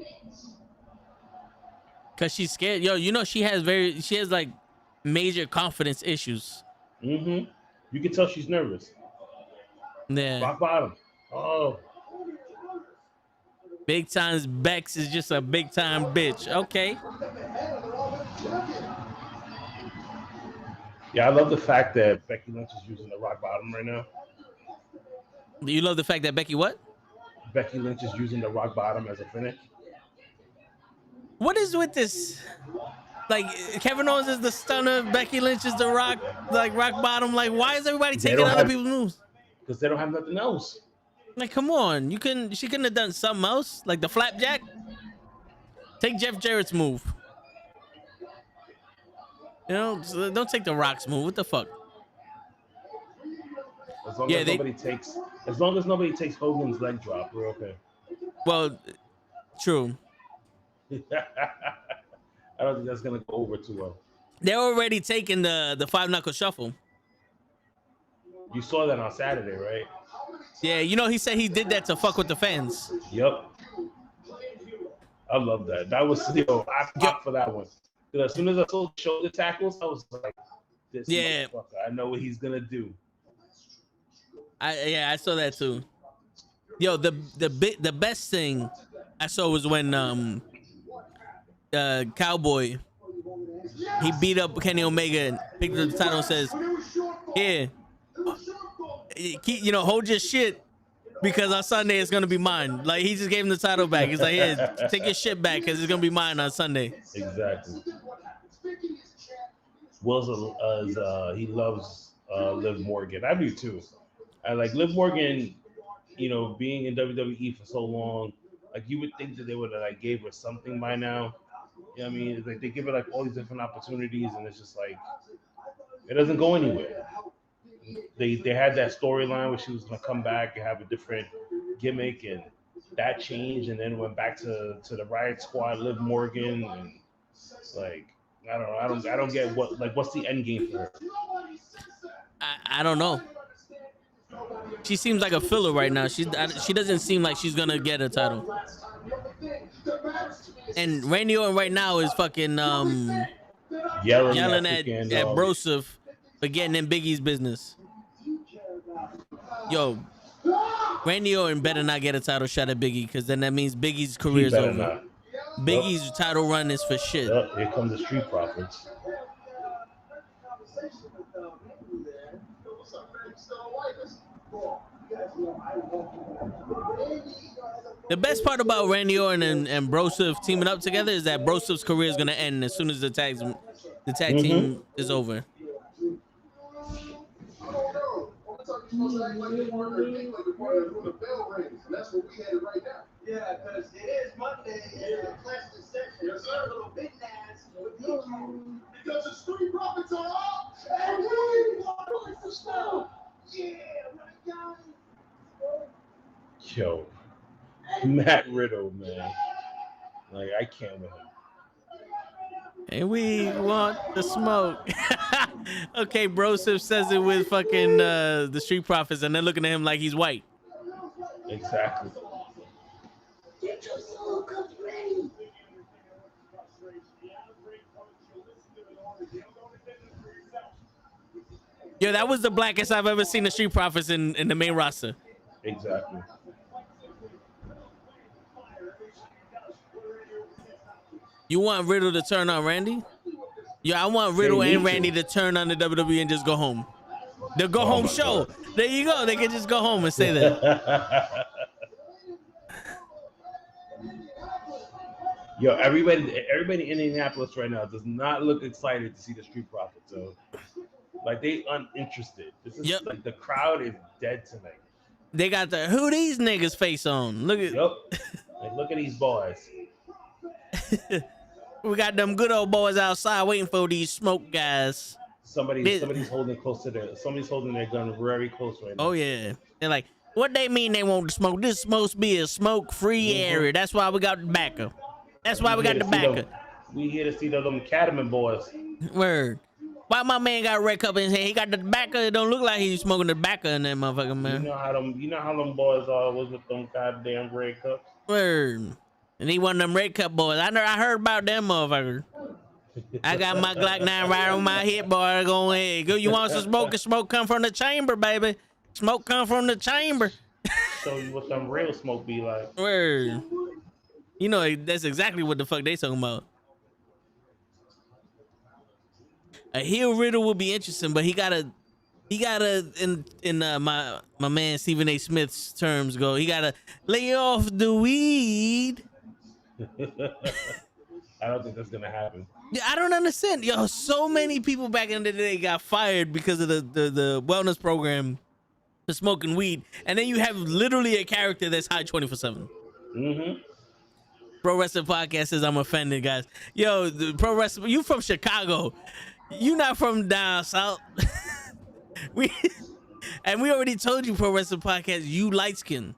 Cause she's scared. Yo, you know she has like major confidence issues. Mm-hmm. You can tell she's nervous. Yeah. Rock bottom. Oh. Big Time's Bex is just a big time bitch. Okay. Yeah, I love the fact that Becky Lynch is using the rock bottom right now. Do you love the fact that Becky what? Becky Lynch is using the rock bottom as a finish. What is with this? Like Kevin Owens is the stunner, Becky Lynch is the rock bottom. Like, why is everybody taking other people's moves? Because they don't have nothing else. Like, come on, she couldn't have done something else, like the flapjack. Take Jeff Jarrett's move. You know, don't take the Rock's move. What the fuck? As long as nobody takes Hogan's leg drop, we're okay. Well, true. I don't think that's gonna go over too well. They're already taking the 5-knuckle shuffle. You saw that on Saturday, right? Yeah, you know he said he did that to fuck with the fans. Yep. I love that. That was I popped for that one. As soon as I saw the shoulder tackles, I was like, "This motherfucker, I know what he's gonna do." I saw that too. Yo, the best thing I saw was when Cowboy he beat up Kenny Omega and picked up the title and says, "Here, hold your shit because on Sunday it's gonna be mine." Like he just gave him the title back. He's like, "Here, take your shit back because it's gonna be mine on Sunday." Exactly. Will's he loves Liv Morgan. I do too. I like Liv Morgan. Being in WWE for so long, like you would think that they would have like gave her something by now. You know what I mean? It's like they give her like all these different opportunities, and it's just like it doesn't go anywhere. They had that storyline where she was gonna come back and have a different gimmick, and that changed, and then went back to the Riot Squad, Liv Morgan, and like I don't get what's the end game for her. I don't know. She seems like a filler right now. She doesn't seem like she's gonna get a title. And Randy Orton right now is fucking yelling at Broseph for getting in Biggie's business. Yo, Randy Orton better not get a title shot at Biggie, because then that means Biggie's career's over. Not. Biggie's title run is for shit. Here come the Street Profits. The best part about Randy Orton and Broseph teaming up together is that Broseff's career is gonna end as soon as the tag team is over. Yeah, because it is Monday and class session. Yes, sir. A little bit nasty. Because the Street Profits are up and we want to snow. Yeah, right, guys. Yo, Matt Riddle, man. Like, I can't with him. And we want the smoke. Okay, Broseph says it with fucking the Street Profits, and they're looking at him like he's white. Exactly. Get your soul cups ready. Yo, that was the blackest I've ever seen the Street Profits in the main roster. Exactly. You want Riddle to turn on Randy? Yeah, I want Riddle and Randy to turn on the WWE and just go home. The go home show. God. There you go. They can just go home and stay there. Yo, everybody in Indianapolis right now does not look excited to see the Street Profits. So, like, they uninterested. This is like the crowd is dead tonight. They got the who these niggas face on. Look at Like, look at these boys. We got them good old boys outside waiting for these smoke guys. Somebody's holding their gun very close right now. Oh yeah. They're like, what they mean they want to smoke? This is supposed to be a smoke-free area. That's why we got tobacco. That's why we got tobacco. We here to see them Cattleman boys. Word. Why my man got a red cup in his hand? He got the tobacco. It don't look like he's smoking the tobacco in that motherfucker, man. You know how them boys are with them goddamn red cups. Word. And he one of them red cup boys. I heard about them motherfuckers. I got my Glock 9 right on my hip, boy. Going, hey, go. You want some smoke? Smoke come from the chamber, baby. Smoke come from the chamber. Show you what some real smoke be like. Word. You know, that's exactly what the fuck they talking about. A heel riddle will be interesting, but he gotta in my man Stephen A. Smith's terms go, he gotta lay off the weed. I don't think that's gonna happen. Yeah, I don't understand. Yo, so many people back in the day got fired because of the wellness program for smoking weed, and then you have literally a character that's high 24/7. Mm-hmm. Pro Wrestling Podcast says I'm offended, guys. Yo, the Pro Wrestling, you from Chicago. You not from down south. we already told you, Pro Wrestling Podcast, you light skin.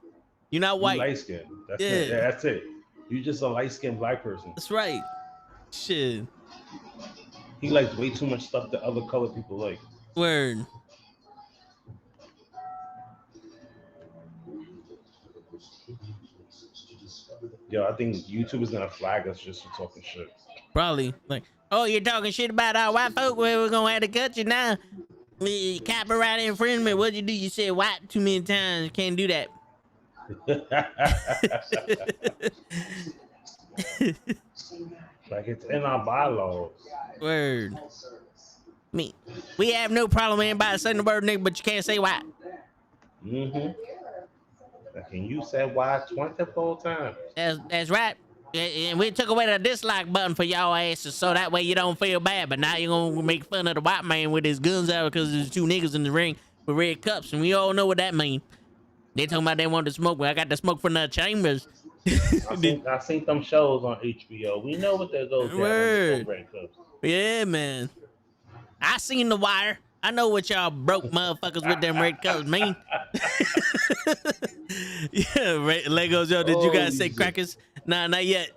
You're not white. Light skin. That's Yeah. it. Yeah, that's it. You just a light skinned black person. That's right. Shit. He likes way too much stuff that other colored people like. Word. Yo, I think YouTube is gonna flag us just for talking shit. Probably. Like, oh, you're talking shit about our white folk? Well, we're gonna have to cut you now. Copyright infringement. What'd you do? You said white too many times. Can't do that. Like, it's in our bylaws. Word. Me. We have no problem with anybody saying the word nigga, but you can't say white. Mm-hmm. Like, and you said why 24 times. That's right. And we took away the dislike button for y'all asses, so that way you don't feel bad. But now you're gonna make fun of the white man with his guns out because there's two niggas in the ring with red cups, and we all know what that means. They talking about they want to smoke. Well, I got to smoke from the chambers. I seen them shows on HBO. We know what that goes Word. down. Yeah, man. I seen The Wire. I know what y'all broke motherfuckers with them red cups mean. Yeah, right. Legos, yo, did you guys say crackers? Nah, not yet.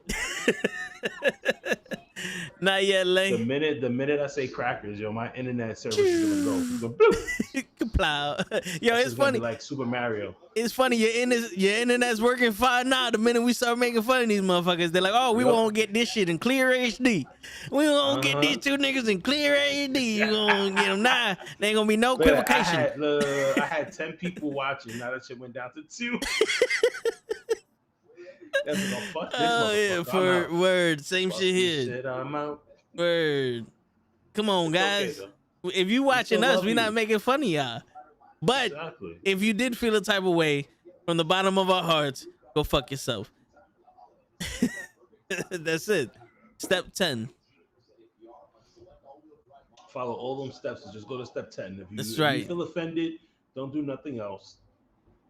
Not yet, Leg. The minute I say crackers, yo, my internet service is gonna go. Kaplow. Yo, it's funny. Like Super Mario. It's funny. Your internet's working fine now. The minute we start making fun of these motherfuckers, they're like, "Oh, we won't get this shit in clear HD. We won't get these two niggas in clear HD. You gonna get them now? There ain't gonna be no equivocation." I had 10 people watching. Now that shit went down to 2. That's gonna fuck this yeah, for word. Same fuck shit this here. Shit, I'm out. Word. Come on, guys. Okay, if you watching still us, love we you. not making fun of y'all. But Exactly. if you did feel a type of way from the bottom of our hearts, go fuck yourself. That's it. Step 10. Follow all them steps and just go to step 10. If That's you right. feel offended, don't do nothing else.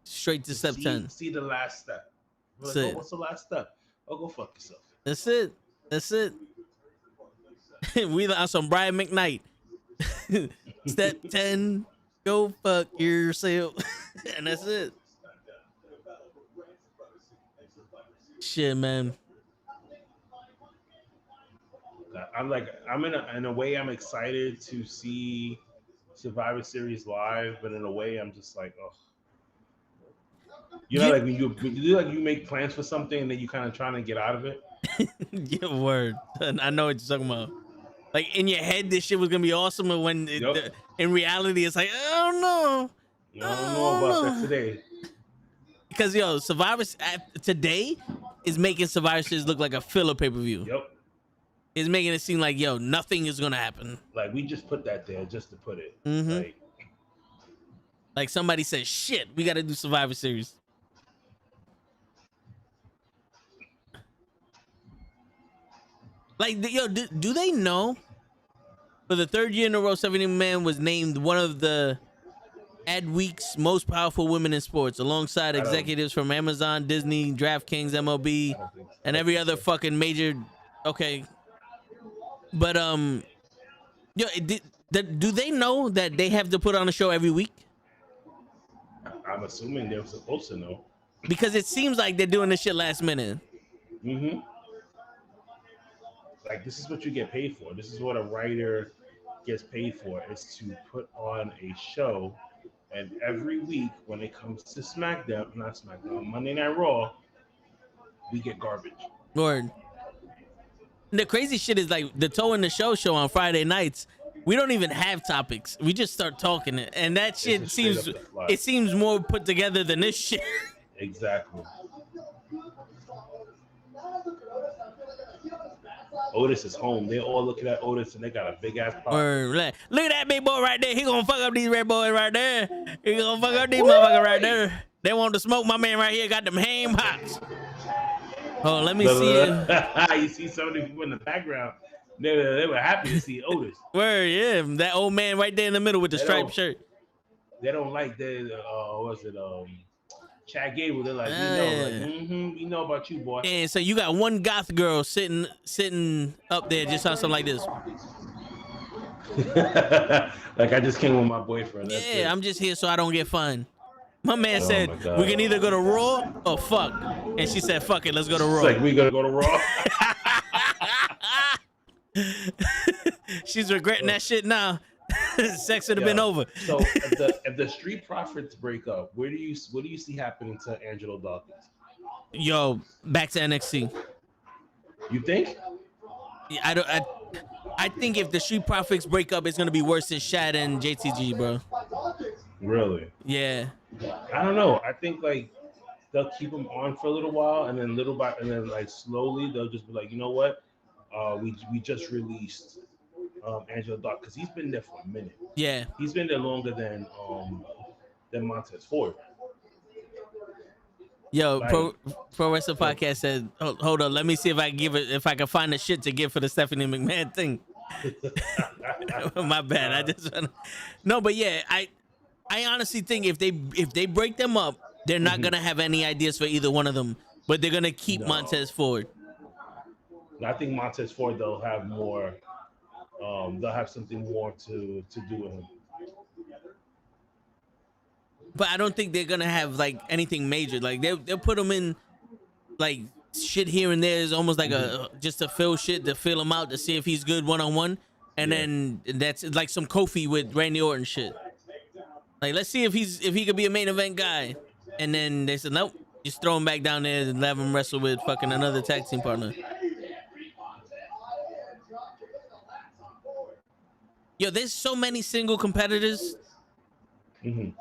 Straight to step 10. See the last step. Like, That's it. what's the last step? Oh, go fuck yourself. That's it. That's it. We on some Brian McKnight. Step 10. Go fuck yourself. And that's it. Shit, man. I'm in a way I'm excited to see Survivor Series live, but in a way I'm just like, oh. You know, like when you make plans for something and then you kind of trying to get out of it. Yeah, word. I know what you're talking about. Like in your head, this shit was gonna be awesome, and when in reality, it's like, I don't know. I don't know about that today. Because yo, Survivor today is making Survivor Series look like a filler pay-per-view. Yep. It's making it seem like, yo, nothing is gonna happen. Like we just put that there just to put it. Mm-hmm. Like somebody said, shit, we got to do Survivor Series. Like, yo, do they know? For the third year in a row, 70 Man was named one of the Adweek's most powerful women in sports, alongside executives from Amazon, Disney, DraftKings, MLB, and every other fucking major. Okay, but yo, do they know that they have to put on a show every week? I'm assuming they're supposed to know. Because it seems like they're doing this shit last minute. Mm-hmm. Like, this is what you get paid for. This is what a writer gets paid for, is to put on a show. And every week when it comes to Monday Night Raw, we get garbage. Lord. The crazy shit is like the Toe in the Show on Friday nights. We don't even have topics. We just start talking it, and that shit seems more put together than this shit. Exactly. Otis is home. They're all looking at Otis, and they got a big ass pop. Look at that big boy right there. He gonna fuck up these red boys right there. He gonna fuck up these motherfuckers right there. They want to smoke my man right here. Got them ham hocks. Oh, let me see it. You see some of the people in the background. They were happy to see Otis. Word, yeah, that old man right there in the middle with the striped shirt. They don't like Chad Gable. They're like, we know about you, boy. And so you got one goth girl sitting up there just on something like this. Like, I just came with my boyfriend. Yeah, I'm just here so I don't get fined. My man said we can either go to Raw or fuck, and she said fuck it, let's go to Raw. It's like, we gotta go to Raw. She's regretting that shit now. Sex would have been over. So if the Street Profits break up, what do you see happening to Angelo Dawkins? Yo, back to NXT. You think? I think if the Street Profits break up, it's gonna be worse than Shad and JTG, bro. Really? Yeah. I don't know. I think like they'll keep him on for a little while, and then like slowly they'll just be like, you know what? We just released Angelo Dawkins, because he's been there for a minute. Yeah. He's been there longer than Montez Ford. Yo, Pro Wrestling Podcast said, hold on, let me see if I can find the shit to give for the Stephanie McMahon thing. My bad. No, but yeah, I honestly think if they break them up, they're not gonna have any ideas for either one of them, but they're gonna keep Montez Ford. I think Montez Ford, they'll have more. They'll have something more to do with him. But I don't think they're gonna have like anything major. Like they'll put him in like shit here and there. Is almost like just to fill shit, to fill him out, to see if he's good one-on-one, and then that's like some Kofi with Randy Orton shit. Like, let's see if he could be a main event guy. And then they said, nope, just throw him back down there and have him wrestle with fucking another tag team partner. Yo, there's so many single competitors. You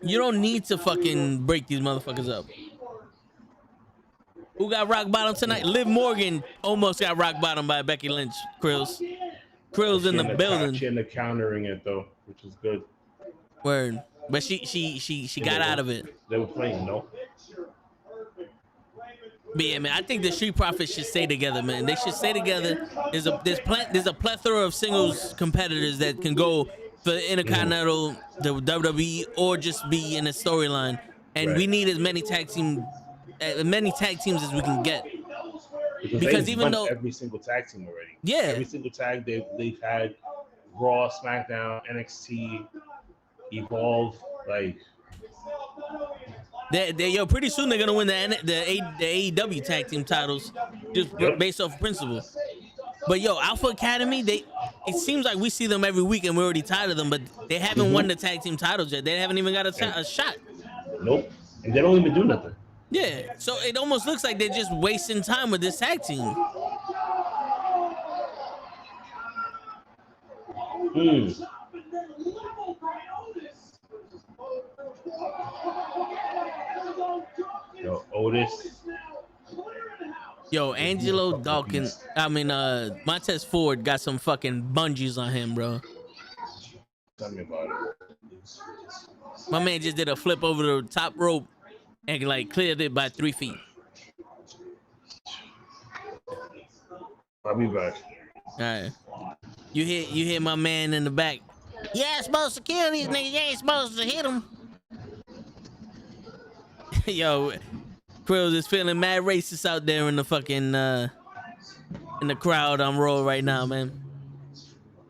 don't need to fucking break these motherfuckers up. Who got rock bottom tonight? Liv Morgan almost got rock bottom by Becky Lynch. Krill's in the building. She ended up countering it though, which is good. Word. But she got out of it. They were playing, no? But yeah, man, I think the Street Profits should stay together, man. They should stay together. There's a plethora of singles competitors that can go for the Intercontinental, the WWE, or just be in a storyline. And we need as many tag teams as we can get. Because even though every single tag team already, yeah, every single tag they've had, Raw, SmackDown, NXT, Evolve, like. Yo, pretty soon they're gonna win the AEW tag team titles just based off principle. But yo, Alpha Academy, it seems like we see them every week and we're already tired of them, but they haven't won the tag team titles yet. They haven't even got a shot. Nope, and they don't even do nothing. Yeah, so it almost looks like they're just wasting time with this tag team. Yo, Otis. Yo, Angelo Dawkins. Montez Ford got some fucking bungees on him, bro. Tell me about it. My man just did a flip over the top rope and like cleared it by 3 feet. I'll be back. All right. You hear my man in the back. You ain't supposed to kill these niggas. You ain't supposed to hit them. Yo, Krills is feeling mad racist out there in the fucking in the crowd on Raw right now, man.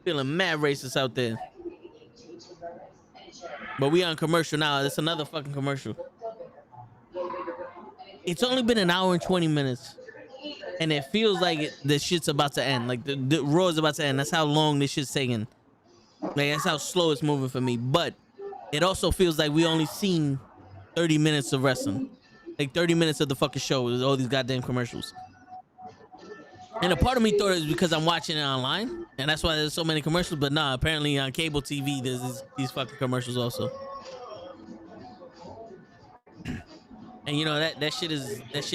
Feeling mad racist out there. But we on commercial now. It's another fucking commercial. It's only been an hour and 20 minutes. And it feels like the shit's about to end. Like the Raw is about to end. That's how long this shit's taking. Like that's how slow it's moving for me. But it also feels like we only seen 30 minutes of wrestling. Like 30 minutes of the fucking show with all these goddamn commercials. And a part of me thought it was because I'm watching it online. And that's why there's so many commercials. But nah, apparently on cable TV, there's these fucking commercials also. And you know that shit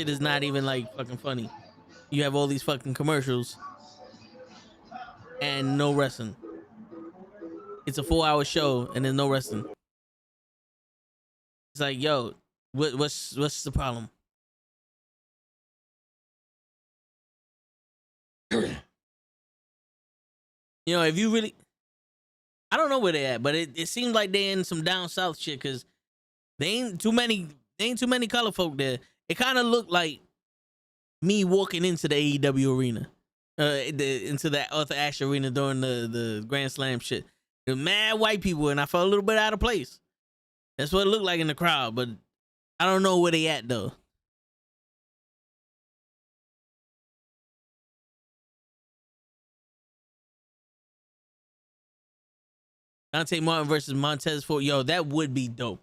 is not even like fucking funny. You have all these fucking commercials and no wrestling. It's a 4-hour show and there's no wrestling. It's like, yo, what's the problem? You know, if you really, I don't know where they at, but it seems like they in some down south shit because they ain't too many color folk there. It kind of looked like me walking into the AEW arena, into that Arthur Ashe arena during the Grand Slam shit. There were mad white people, and I felt a little bit out of place. That's what it looked like in the crowd, but I don't know where they at though. Dante Martin versus Montez Ford. Yo, that would be dope.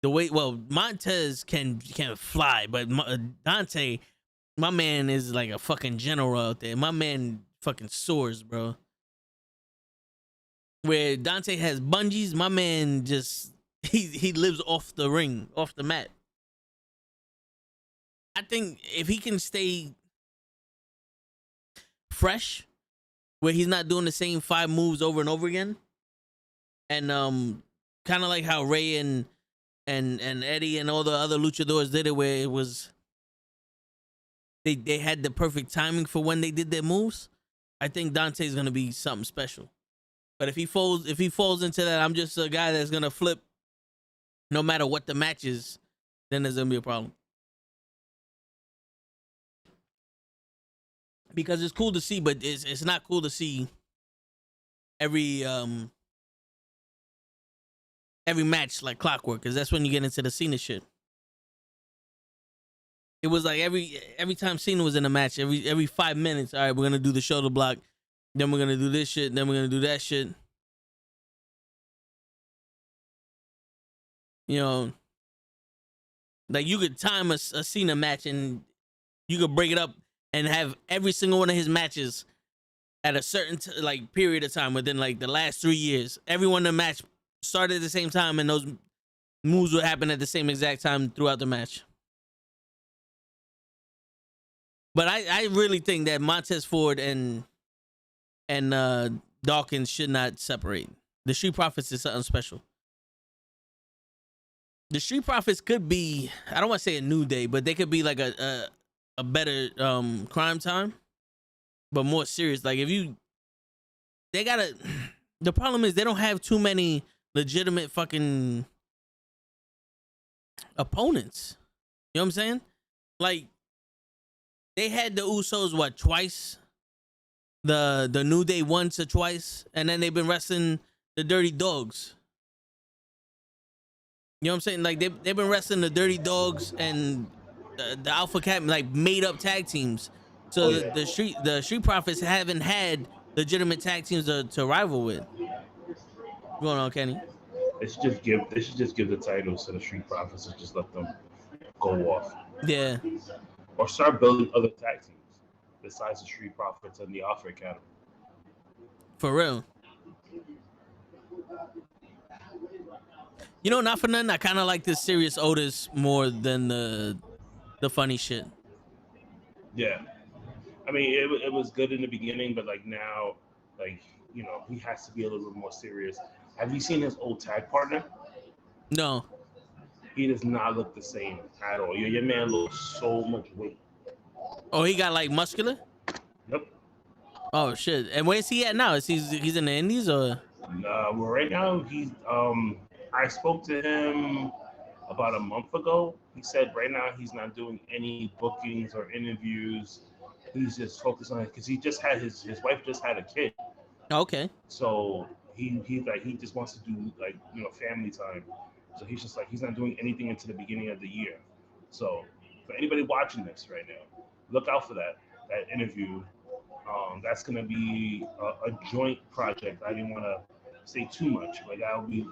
The way, well, Montez can fly, but Dante, my man is like a fucking general out there. My man fucking soars, bro. Where Dante has bungees, my man just he lives off the ring, off the mat. I think if he can stay fresh, where he's not doing the same 5 moves over and over again, and kind of like how Ray and Eddie and all the other luchadors did it, where it was they had the perfect timing for when they did their moves. I think Dante's gonna be something special. But if he falls into that, I'm just a guy that's gonna flip no matter what the match is, then there's gonna be a problem. Because it's cool to see, but it's not cool to see every match like clockwork, because that's when you get into the Cena shit. It was like every time Cena was in a match, every 5 minutes, all right, we're gonna do the shoulder block, then we're gonna do this shit, then we're gonna do that shit. You know, like you could time a Cena match and you could break it up and have every single one of his matches at a certain like period of time within like the last 3 years. Everyone in the match started at the same time, and those moves would happen at the same exact time throughout the match. But I really think that Montez Ford and Dawkins should not separate. The Street Profits is something special. The Street Profits could be, I don't want to say a New Day, but they could be like a better Crime Time, but more serious. Like the problem is they don't have too many legitimate fucking opponents. You know what I'm saying? Like they had the Usos twice, the New Day once or twice, and then they've been wrestling the Dirty Dogs. You know what I'm saying? Like they've been wrestling the Dirty Dogs and the Alpha Cat, like made up tag teams. So the Street Profits haven't had legitimate tag teams to rival with. What's going on, Kenny? They should just give the titles to the Street Profits and just let them go off. Yeah. Or start building other tag teams besides the Street Profits and the Alpha Academy. For real. You know, not for nothing, I kind of like this Serious Otis more than the funny shit. Yeah. I mean, it was good in the beginning, but like now, like, you know, he has to be a little bit more serious. Have you seen his old tag partner? No. He does not look the same at all. Your man looks so much weight. Oh, he got like muscular? Yep. Oh shit. And where's he at now? He's in the Indies or? Well, right now he's I spoke to him about a month ago. He said right now he's not doing any bookings or interviews. He's just focused on it because he just had his wife just had a kid. Okay. So he just wants to do like family time. So he's just like he's not doing anything until the beginning of the year. So for anybody watching this right now, look out for that interview. That's gonna be a joint project. I didn't want to say too much. Like that'll be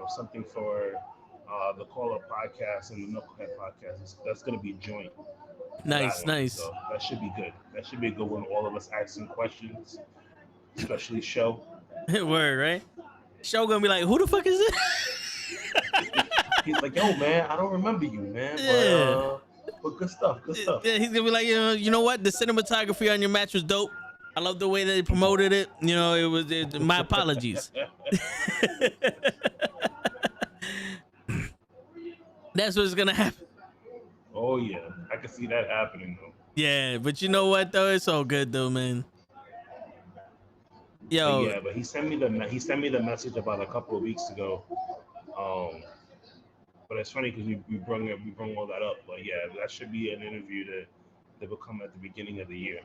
something for the Call Up podcast and the Knucklehead podcast. That's gonna be joint. Nice, nice. So that should be good. That should be a good one. All of us asking questions, especially Show. Word, right? Show gonna be like, who the fuck is this? He's like, yo, man, I don't remember you, man. But good stuff, good stuff. Yeah, he's gonna be like, you know what? The cinematography on your match was dope. I love the way they promoted it. It was my apologies. That's what's gonna happen. Oh yeah, I can see that happening though. Yeah, but you know what though? It's all good though, man. Yo. But yeah, but he sent me the message about a couple of weeks ago. But it's funny because we brung all that up. But yeah, that should be an interview that will come at the beginning of the year.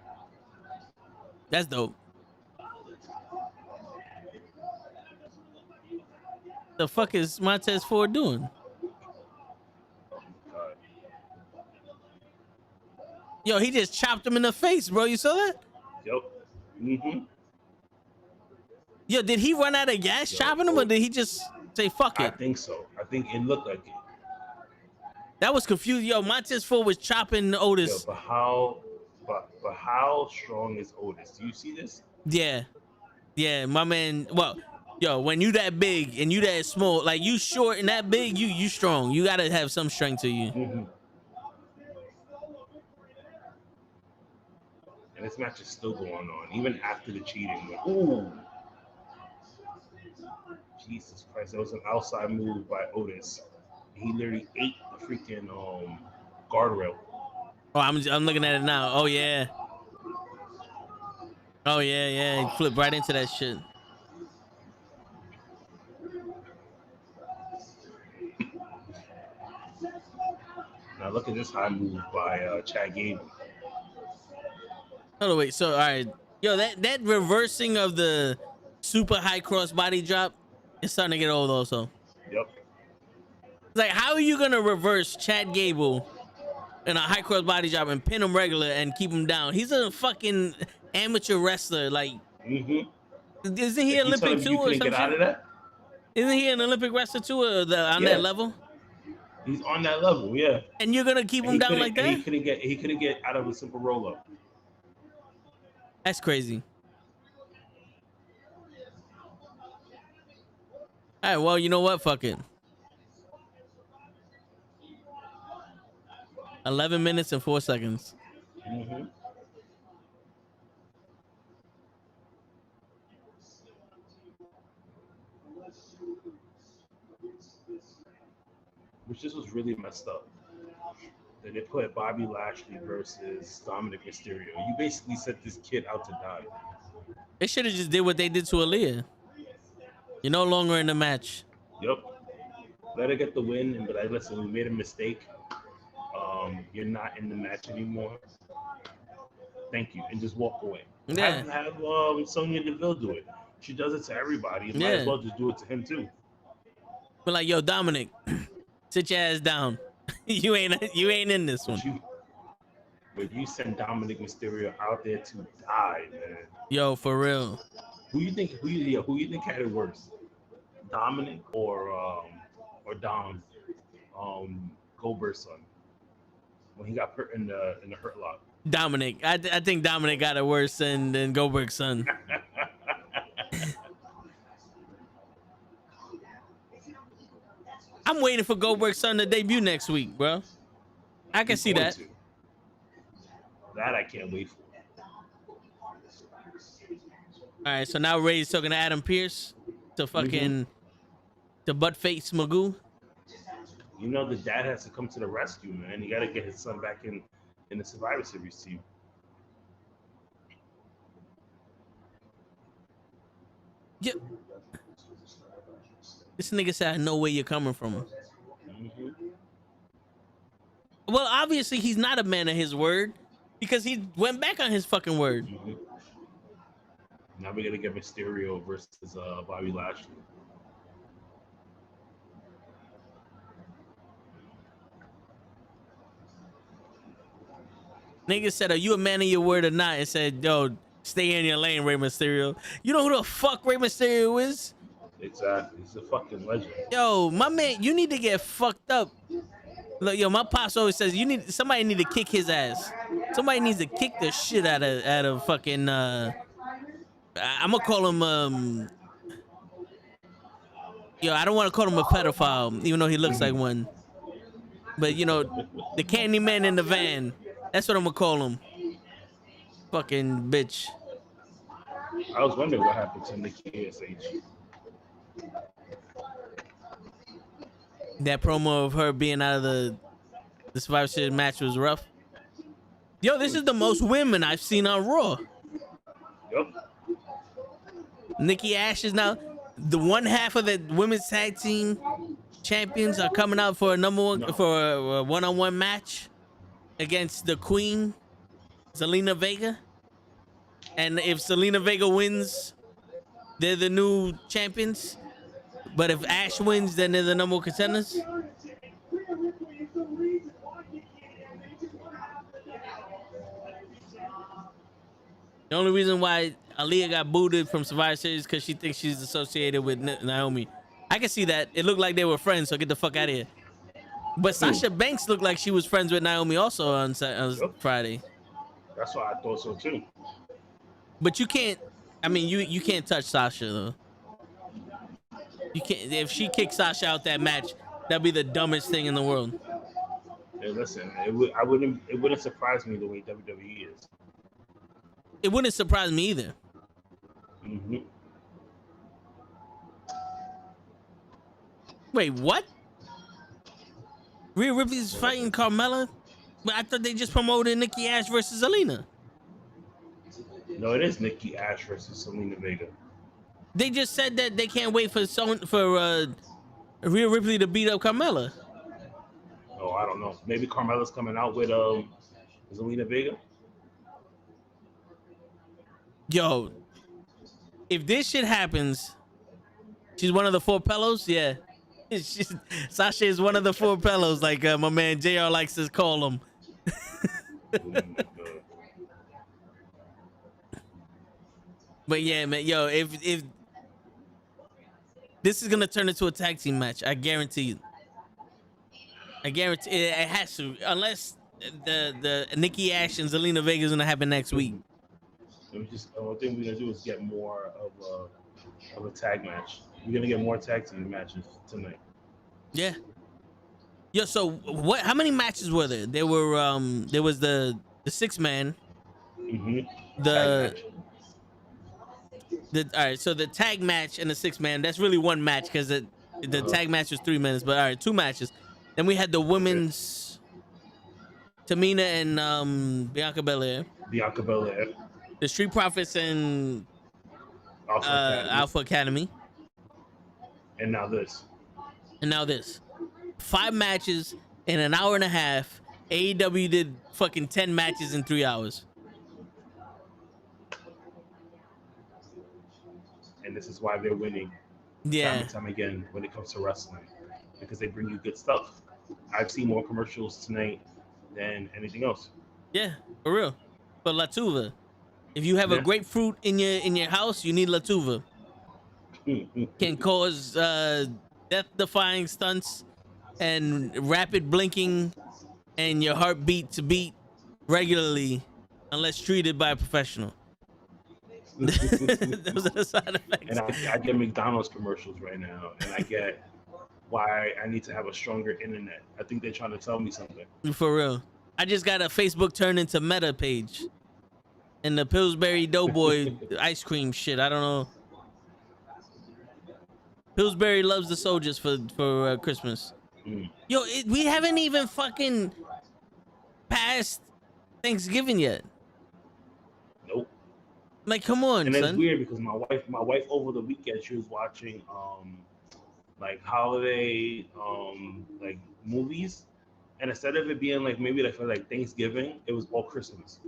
That's dope. The fuck is Montez Ford doing? God. Yo, he just chopped him in the face, bro. You saw that? Yep. Mm-hmm. Yo, did he run out of gas chopping him, or did he just say fuck it? I think so. I think it looked like it. That was confused. Yo, Montez Ford was chopping Otis. Yo, but how strong is Otis? Do you see this? Yeah, my man. Well, yo, when you that big and you that small, like you short and that big, you strong. You gotta have some strength to you. Mm-hmm. And this match is still going on, even after the cheating. Like, ooh. Jesus Christ, that was an outside move by Otis. He literally ate the freaking guardrail. Oh, I'm looking at it now. Oh yeah. Oh yeah. He flipped right into that shit. Now look at this high move by Chad Gable. Hold on, wait. So all right, yo, that reversing of the super high cross body drop is starting to get old also. Yep. Like, how are you gonna reverse Chad Gable in a high cross body drop and pin him regular and keep him down? He's a fucking amateur wrestler. Like, isn't he Olympic too or something? Isn't he an Olympic wrestler too, or on that level? He's on that level, yeah. And you're gonna keep him down like that? He couldn't get out of a simple roll up. That's crazy. All right, well, you know what? Fuck it. 11 minutes and 4 seconds. Mm-hmm. Which this was really messed up. That they put Bobby Lashley versus Dominic Mysterio. You basically set this kid out to die. They should have just did what they did to Aaliyah. You're no longer in the match. Yep. Let her get the win and be like, listen, we made a mistake. You're not in the match anymore. Thank you. And just walk away. Yeah. Have Sonya Deville do it. She does it to everybody. You might as well just do it to him too. But like, yo, Dominic, sit your ass down. you ain't in this one. But you send Dominic Mysterio out there to die, man. Yo, for real. Who you think had it worse? Dominic or Dom Goldberg's son when he got put in the Hurt Lock? Dominic. I think Dominic got it worse than Goldberg's son. I'm waiting for Goldberg's son to debut next week, bro. I can see that. That I can't wait for. All right, so now Ray's talking to Adam Pearce to fucking to butt-face Magoo. You know the dad has to come to the rescue, man. He got to get his son back in the Survivor Series team. Yep. This nigga said, I know where you're coming from. Well, obviously he's not a man of his word because he went back on his fucking word. Now we're gonna get Mysterio versus Bobby Lashley. Nigga said, "Are you a man of your word or not?" And said, "Yo, stay in your lane, Rey Mysterio." You know who the fuck Rey Mysterio is? Exactly. He's a fucking legend. Yo, my man, you need to get fucked up. Look, yo, my pops always says somebody need to kick his ass. Somebody needs to kick the shit out of fucking I'm gonna call him yo, I don't want to call him a pedophile, even though he looks like one. But you know, the candy man in the van. That's what I'm gonna call him. Fucking bitch. I was wondering what happened to Nikki ASH. That promo of her being out of the Survivor Series match was rough. Yo, this is the most women I've seen on Raw. Yep. Nikki Ash is now the one half of the women's tag team champions are coming out for a one-on-one match against the Queen, Zelina Vega. And if Zelina Vega wins, they're the new champions. But if Ash wins, then they're the number one contenders. The only reason why Aaliyah got booted from Survivor Series because she thinks she's associated with Naomi. I can see that. It looked like they were friends, so get the fuck out of here. But Sasha Banks looked like she was friends with Naomi also on Friday. That's why I thought so too. But you can't. I mean, you can't touch Sasha though. You can't. If she kicks Sasha out that match, that'd be the dumbest thing in the world. Hey, listen, it wouldn't surprise me the way WWE is. It wouldn't surprise me either. Mm-hmm. Wait, what? Rhea Ripley's fighting Carmella? But I thought they just promoted Nikki Ash versus Zelina. No, it is Nikki Ash versus Zelina Vega. They just said that they can't wait for Rhea Ripley to beat up Carmella. Oh, I don't know. Maybe Carmella's coming out with Zelina Vega. Yo, if this shit happens, she's one of the four pillows. Yeah, Sasha is one of the four pillows, like my man JR likes to call them. But yeah, man, yo, if this is gonna turn into a tag team match, I guarantee you. I guarantee it has to, unless the Nikki Ash and Zelina Vega is gonna happen next week. The thing we're gonna do is get more of a tag match. We're gonna get more tag team matches tonight. Yeah. Yo, so what? How many matches were there? There was the 6-man. Mm-hmm. All right, so the tag match and the 6-man, that's really one match because the tag match was 3 minutes, but all right, 2 matches. Then we had the women's Tamina and Bianca Belair. The Street Profits and Alpha Academy. And now this. 5 matches in an hour and a half. AEW did fucking 10 matches in 3 hours. And this is why they're winning time and time again when it comes to wrestling, because they bring you good stuff. I've seen more commercials tonight than anything else. Yeah, for real. But Latuva, if you have a grapefruit in your house, you need Latuva. Can cause death-defying stunts and rapid blinking and your heartbeat to beat regularly unless treated by a professional. Those are the side effects. And I get McDonald's commercials right now, and I get why I need to have a stronger internet. I think they're trying to tell me something. For real. I just got a Facebook turn into Meta page. And the Pillsbury Doughboy ice cream shit. I don't know. Pillsbury loves the soldiers for Christmas. Yo, we haven't even fucking passed Thanksgiving yet. Nope. Like, come on, and son. it's weird because my wife over the weekend, she was watching like holiday like movies, and instead of it being like maybe like for like Thanksgiving, it was all Christmas.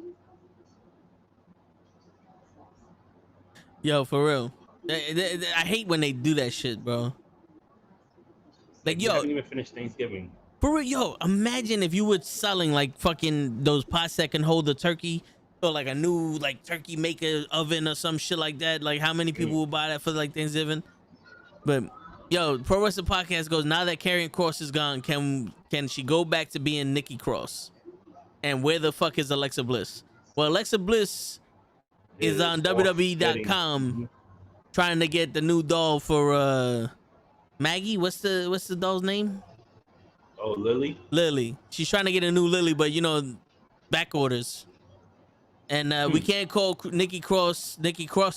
Yo, for real. I hate when they do that shit, bro. Like, You yo, haven't even finished Thanksgiving. for real, yo, imagine if you were selling like fucking those pots that can hold the turkey, or like a new like turkey maker oven or some shit like that. Like, how many people would buy that for like Thanksgiving? But yo, Pro Wrestling Podcast goes, now that Karrion Kross is gone, can she go back to being Nikki Cross? And where the fuck is Alexa Bliss? Well, Alexa Bliss is on WWE.com trying to get the new doll for Maggie. What's the doll's name? Oh, Lily. Lily. She's trying to get a new Lily, but you know, back orders. And we can't call Nikki Cross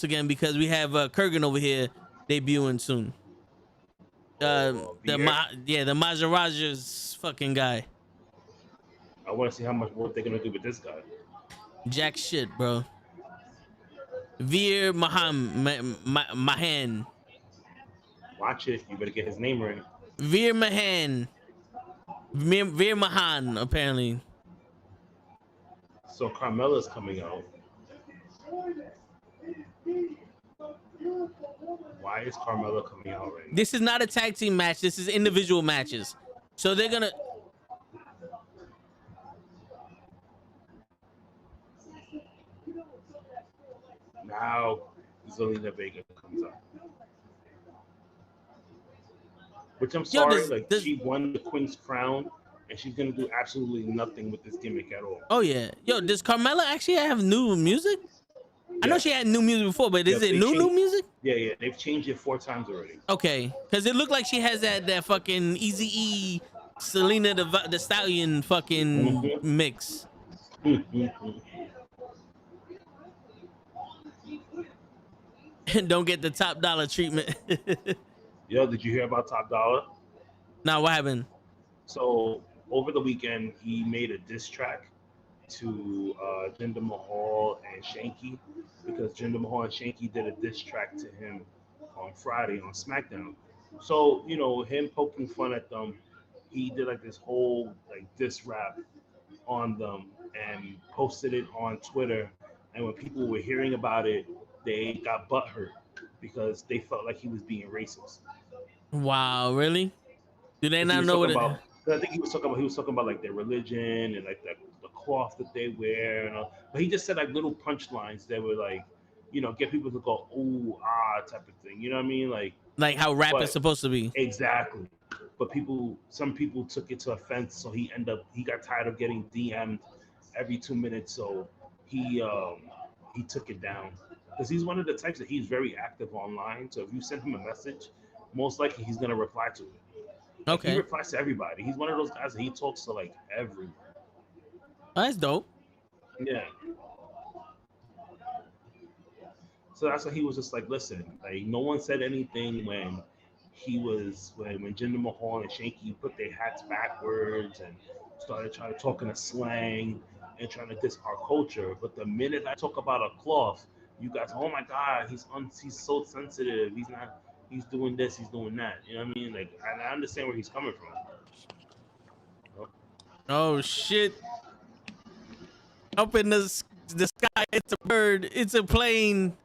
again because we have Kurgan over here debuting soon. The Maharaja's fucking guy. I want to see how much work they're gonna do with this guy. Jack shit, bro. Veer Mahan. Watch it. You better get his name right. Veer Mahan. Veer Mahan, apparently. So Carmella's coming out. Why is Carmella coming out right now? This is not a tag team match. This is individual matches. So they're gonna. Now Zelina Vega comes out. Which I'm sorry, she won the Queen's Crown, and she's gonna do absolutely nothing with this gimmick at all. Oh yeah, yo, does Carmella actually have new music? Yeah. I know she had new music before, but is it new music? Yeah, they've changed it 4 times already. Okay, because it looked like she has that fucking Eazy-E, Selena the Stallion fucking mix. Don't get the top dollar treatment. Yo, did you hear about Top Dollar? Nah, what happened? So over the weekend, he made a diss track to Jinder Mahal and Shanky, because Jinder Mahal and Shanky did a diss track to him on Friday on SmackDown. So, you know, him poking fun at them, he did like this whole like diss rap on them and posted it on Twitter. And when people were hearing about it, they got butthurt because they felt like he was being racist. Wow, really? Do they not know what I think he was talking about like their religion and like the cloth that they wear and all. But he just said like little punchlines that were like, you know, get people to go ooh ah type of thing. You know what I mean? Like how rap is supposed to be. Exactly. But some people took it to offense, so he got tired of getting DM'd every 2 minutes, so he took it down. Because he's one of the types that he's very active online. So if you send him a message, most likely he's gonna reply to it. Like, okay. He replies to everybody. He's one of those guys that he talks to like everyone. That's dope. Yeah. So that's why he was just like, listen, like no one said anything when Jinder Mahal and Shanky put their hats backwards and started trying to talk in a slang and trying to diss our culture. But the minute I talk about a cloth, you guys, oh my God, he's so sensitive. He's doing this, he's doing that. You know what I mean? Like, I understand where he's coming from. Oh shit! Up in the sky, it's a bird. It's a plane.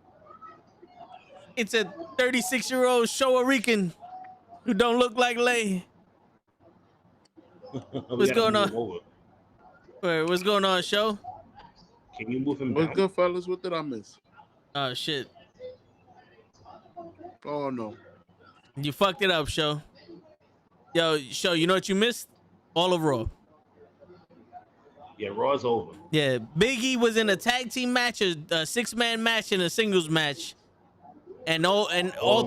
It's a 36-year-old Showa Rican who don't look like Lay. What's going on? Wait, what's going on, Show? Can you move him down? What's good, fellas? What did I miss? Oh shit! Oh no! You fucked it up, Show. Yo, Show, you know what you missed? All of Raw. Yeah, Raw's over. Yeah, Big E was in a tag team match, a 6-man match, and a singles match, and all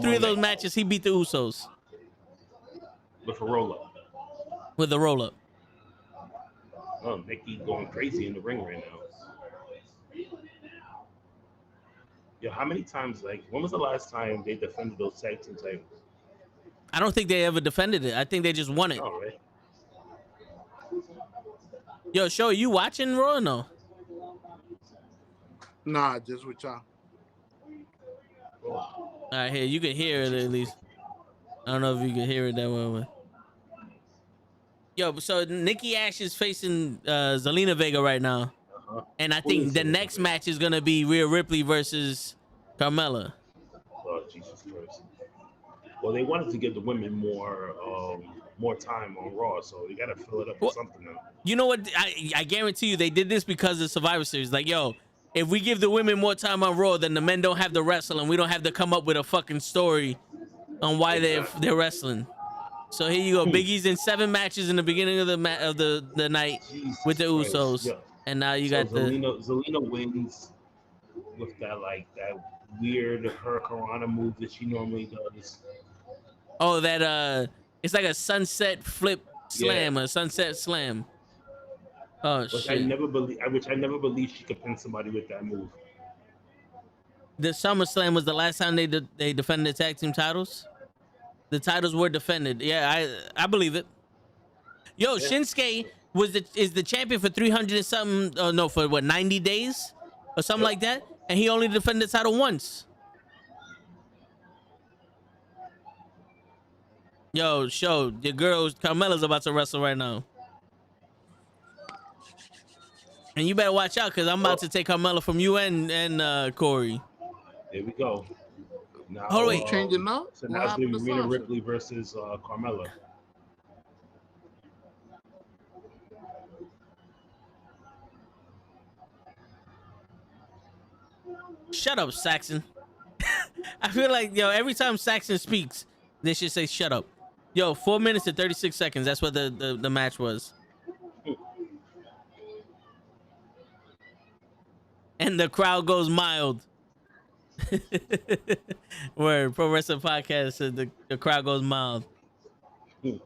3 of those matches he beat the Usos with a roll up. With a roll up. Oh, Nikki going crazy in the ring right now. Yo, how many times? Like, when was the last time they defended those tag team titles? I don't think they ever defended it. I think they just won it. Oh, right. Yo, Show, you watching Raw or no? Nah, just with y'all. All right, here, you can hear it at least. I don't know if you can hear it that well. Yo, so Nikki Ash is facing Zelina Vega right now. And I think the next match is going to be Rhea Ripley versus Carmella. Oh, Jesus Christ. Well, they wanted to give the women more time on Raw, so they gotta fill it up Well, with something now. You know what? I guarantee you they did this because of Survivor Series. Like, yo, if we give the women more time on Raw, then the men don't have to wrestle, and we don't have to come up with a fucking story on why they're wrestling. So here you go. Big E's in 7 matches in the beginning of the night with the Jesus Christ. Usos, Yeah. and now you So got the Zelina wins with that weird Hurricanrana move that she normally does. that it's like a sunset flip slam, a sunset slam. Oh Which shit! I never believed she could pin somebody with that move. The SummerSlam was the last time they defended the tag team titles. The titles were defended. Yeah, I believe it. Yo, Yeah. Shinsuke is the champion for 300 and something. Oh no, for what 90 days or something like that, and he only defended the title once. Yo, show your girl Carmella's about to wrestle right now, and you better watch out because I'm about to take Carmella from you and Corey. There we go. Now, Oh wait, changing now? So What now it's gonna happened be to Rhea Sasha? Ripley versus Carmella. shut up, Saxon. I feel like every time Saxon speaks, they should say shut up. Yo, 4 minutes and 36 seconds. That's what the match was. And the crowd goes mild. Word, Pro Wrestling Podcast said the crowd goes mild. So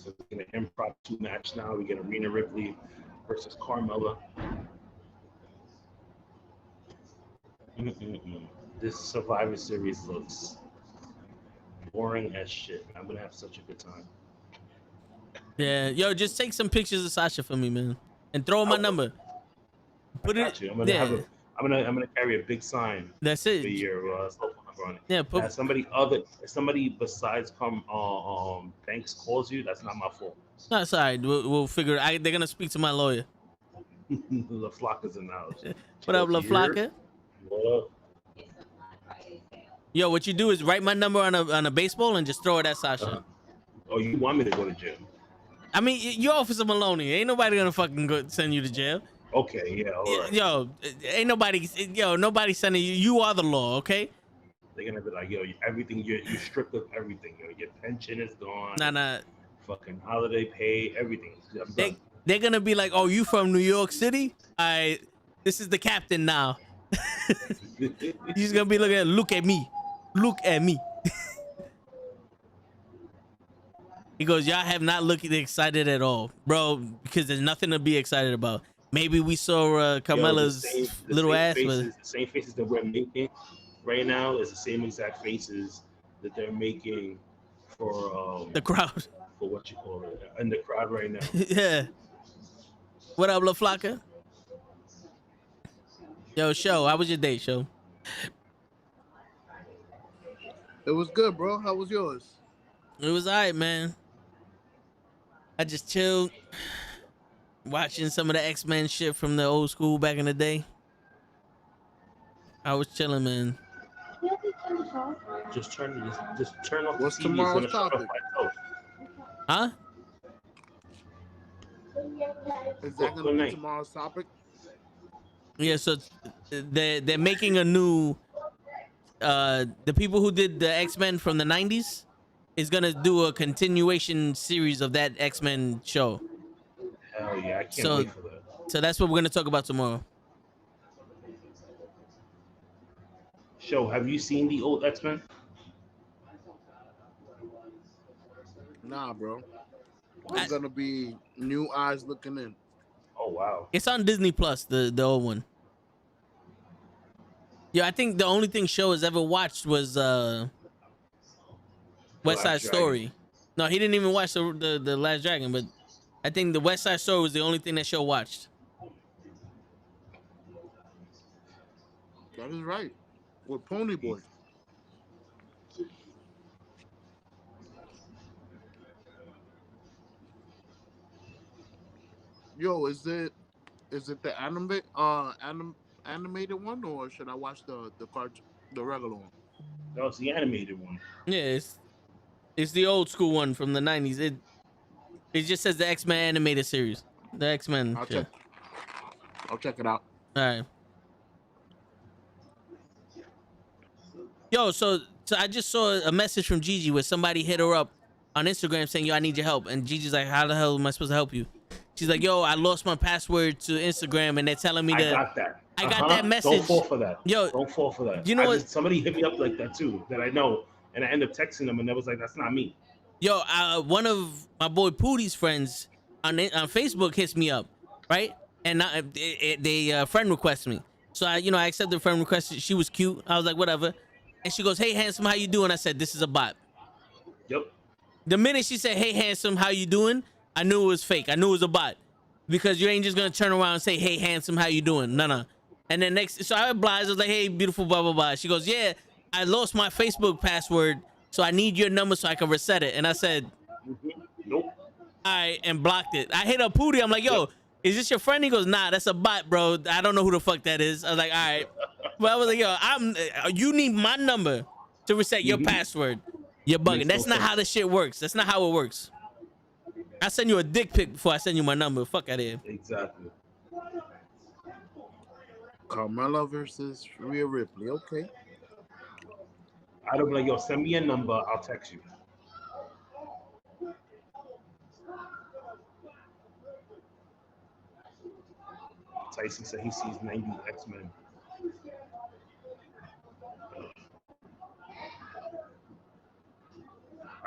we get an impromptu match now. We get Rhea Ripley versus Carmella. This Survivor Series looks boring as shit. I'm gonna have such a good time. Yeah, yo, just take some pictures of Sasha for me, man, and throw my number. I got you. I'm gonna carry a big sign. That's it. For your cell phone number on it. Yeah, if somebody besides Banks calls you, that's not my fault. No, sorry. We'll figure it. They're gonna speak to my lawyer. La Flocka's in the house. What up, La Flocka? What up? Yo, what you do is write my number on a baseball and just throw it at Sasha. Oh, you want me to go to jail? I mean, you're Officer Maloney. Ain't nobody gonna fucking send you to jail. Okay, yeah, all right. Yo, ain't nobody. Yo, nobody sending you. You are the law, okay? They're gonna be like, yo, everything you're stripped of everything. Yo, your pension is gone. Nah. Fucking holiday pay, everything. I'm done. They're gonna be like, oh, you from New York City? This is the captain now. He's gonna be look at me. He goes, y'all have not looked excited at all, bro, because there's nothing to be excited about. Maybe we saw Carmella's little ass. The same faces that we're making right now is the same exact faces that they're making for the crowd. For what you call it, in the crowd right now. Yeah. What up, La Flocka? Yo, Show, how was your day, Show? It was good, bro. How was yours? It was all right, man. I just chilled, watching some of the X-Men shit from the old school back in the day. I was chilling, man. Just turn off What's the TV. tomorrow's topic? Huh? Is that gonna be tomorrow's topic? Yeah, so they're making a new the people who did the X-Men from the 90s is gonna do a continuation series of that X-Men show. Hell yeah, I can't wait for that. So that's what we're gonna talk about tomorrow. Show, have you seen the old X-Men? Nah, bro. It's gonna be new eyes looking in. Oh wow. It's on Disney Plus, the old one. Yeah, I think the only thing Show has ever watched was West Side Story. No, he didn't even watch the Last Dragon, but I think the West Side Story was the only thing that Show watched. That is right. With Pony Boy. Yo, is it Is it the animated one, or should I watch the regular one? No, it's the animated one. Yeah, it's the old school one from the 90s. It just says the X-Men animated series. The X-Men I'll shit. check. I'll check it out. All right. Yo, so I just saw a message from Gigi where somebody hit her up on Instagram saying, "Yo, I need your help." And Gigi's like, "How the hell am I supposed to help you?" She's like, "Yo, I lost my password to Instagram and they're telling me I to." got that. I got that message. Don't fall for that. Yo, don't fall for that. You know what? Somebody hit me up like that too, that I know, and I end up texting them, and they was like, "That's not me." Yo, one of my boy Pootie's friends on Facebook hits me up, right? And they friend request me. So I accepted the friend request. She was cute. I was like, whatever. And she goes, "Hey, handsome, how you doing?" I said, "This is a bot." Yep. The minute she said, "Hey, handsome, how you doing?" I knew it was fake. I knew it was a bot, because you ain't just gonna turn around and say, "Hey, handsome, how you doing?" No. And then so I obliged. I was like, "Hey, beautiful, blah blah blah." She goes, "Yeah, I lost my Facebook password, so I need your number so I can reset it." And I said, "Nope." All right, and blocked it. I hit up Pootie. I'm like, "Yo, is this your friend?" He goes, "Nah, that's a bot, bro. I don't know who the fuck that is." I was like, "All right." But I was like, "Yo, you need my number to reset your password. You're bugging." That's not how this shit works. That's not how it works. I send you a dick pic before I send you my number. Fuck out of here. Exactly. Carmella versus Rhea Ripley. Okay. I'd be like, "Yo, send me a number. I'll text you." Tyson said he sees 90 X-Men.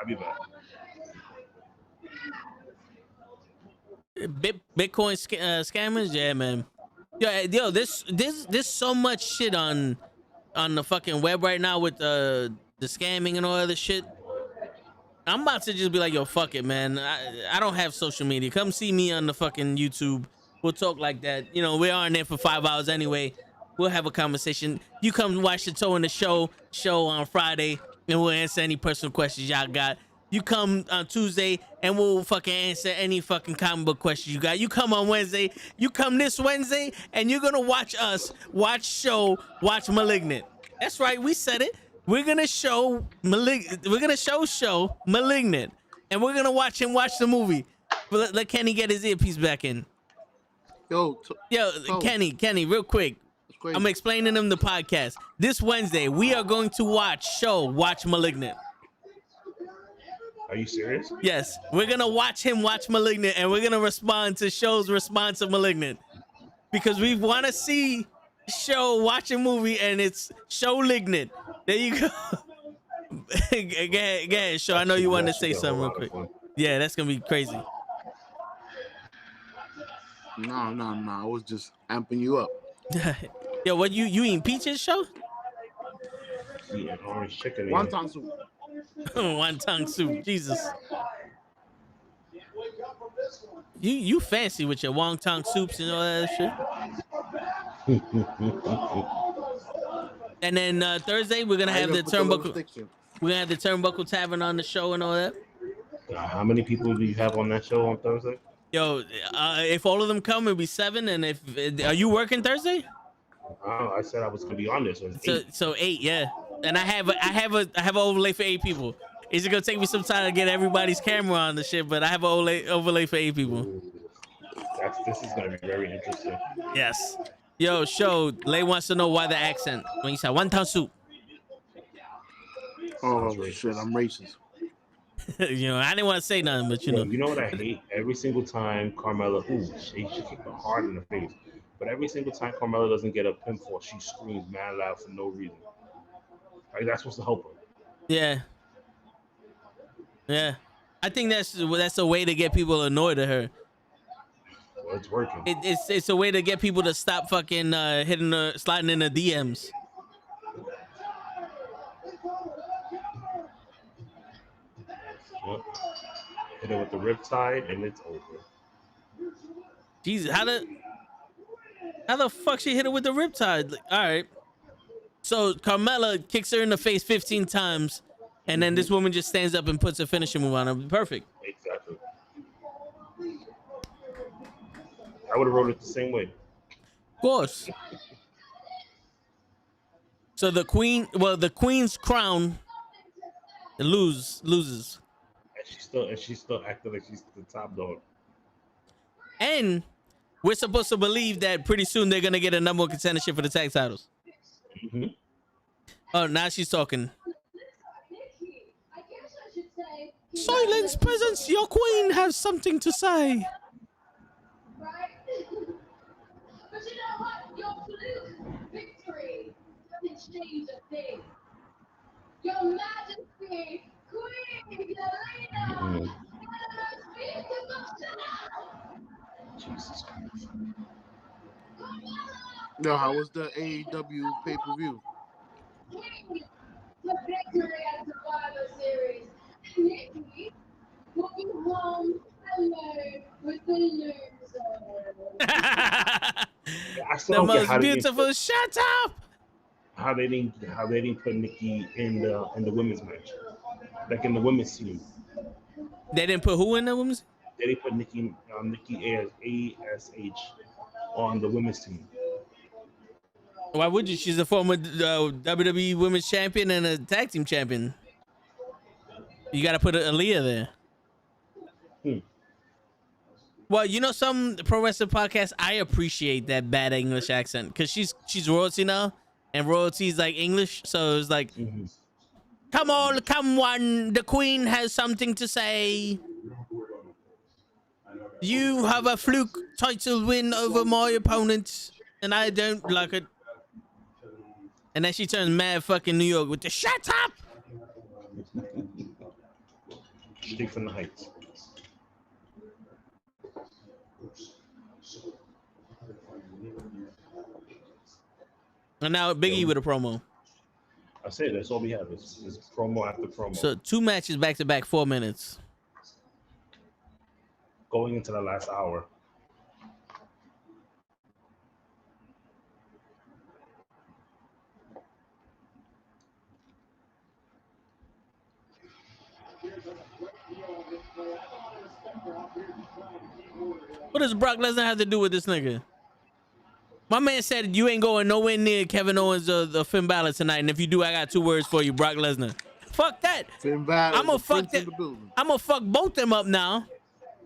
I'll be back. Bitcoin scammers, yeah, man. Yo, there's so much shit on the fucking web right now with the scamming and all other shit. I'm about to just be like, "Yo, fuck it, man. I don't have social media. Come see me on the fucking YouTube. We'll talk like that. You know, we are in there for 5 hours anyway. We'll have a conversation. You come watch the Toe in the show on Friday, and we'll answer any personal questions y'all got. You come on Tuesday, and we'll fucking answer any fucking comic book questions you got. You come on Wednesday. You come this Wednesday, and you're gonna watch us watch Malignant. That's right, we said it. We're gonna show Malignant, and we're gonna watch the movie. But let Kenny get his earpiece back in. Yo, Kenny, real quick. I'm explaining him the podcast. This Wednesday, we are going to watch Malignant. Are you serious? Yes, we're gonna watch Malignant, and we're gonna respond to Show's response of Malignant, because we want to see Show watch a movie, and it's Lignant. There you go. Go ahead, Show. I know you wanted to say something real quick. Yeah, that's gonna be crazy. No. I was just amping you up. Yo, what you eating peaches, Show? Yeah, orange chicken. Wonton soup. Wonton soup. Jesus. You fancy with your wonton soups and all that shit. And then Thursday we're gonna have the Turnbuckle. We're gonna have the Turnbuckle Tavern on the show and all that. How many people do you have on that show on Thursday? Yo, if all of them come, it'll be 7. And if are you working Thursday? I said I was gonna be on this. So 8, yeah. And I have an overlay for 8 people. It's gonna take me some time to get everybody's camera on the shit, but I have an overlay for 8 people. This is gonna be very interesting. Yes. Yo, Show. Lay wants to know why the accent when you say wonton soup. Oh shit, I'm racist. You know, I didn't want to say nothing, but you know. You know what I hate? Every single time Carmella, she kicked her hard in the face. But every single time Carmella doesn't get a pinfall, she screams mad loud for no reason. Like, that's supposed to help her. Yeah. I think that's a way to get people annoyed at her. Well, it's working. It's a way to get people to stop fucking sliding in the DMs. Yep. Hit her with the riptide, and it's over. Jesus, how the fuck she hit her with the riptide? Like, all right. So Carmella kicks her in the face 15 times, and then this woman just stands up and puts a finishing move on her. Perfect. Exactly. I would have wrote it the same way. Of course. So the queen's crown loses. And she's still acting like she's the top dog. And we're supposed to believe that pretty soon they're gonna get a number one contendership for the tag titles. Mm-hmm. Oh, now she's talking. Nikki, I guess I should say. Silence, peasants. Your queen has something to say. Right? But you know what? Your fluke victory doesn't change a thing. Your Majesty, Queen Yelena, Mm-hmm. one of the most beautiful. Jesus Christ. Yo, how was the AEW pay-per-view? Queen, the victory at Survivor Series. And Nikki will be home alone with the loser. I still The don't get most how beautiful. Shut up. how they didn't put Nikki in the women's match, like in the women's team. They didn't put who in the women's? They didn't put Nikki ASH on the women's team. Why would you? She's a former WWE Women's Champion and a tag team champion. You got to put Aaliyah there. Well, you know, some pro wrestling podcasts, I appreciate that bad English accent because she's royalty now, and royalty's like English, so it's like, come on, the queen has something to say. You have a fluke title win over my opponent, and I don't like it. And then she turns mad fucking New York with the shut up. Straight from the heights. And now Big E with a promo. I said that's all we have is promo after promo. So 2 matches back to back, 4 minutes. Going into the last hour. What does Brock Lesnar have to do with this nigga? My man said you ain't going nowhere near Kevin Owens or the Finn Balor tonight, and if you do, I got 2 words for you, Brock Lesnar. Fuck that. Finn Balor, I'm gonna fuck that. I'm gonna fuck both them up now,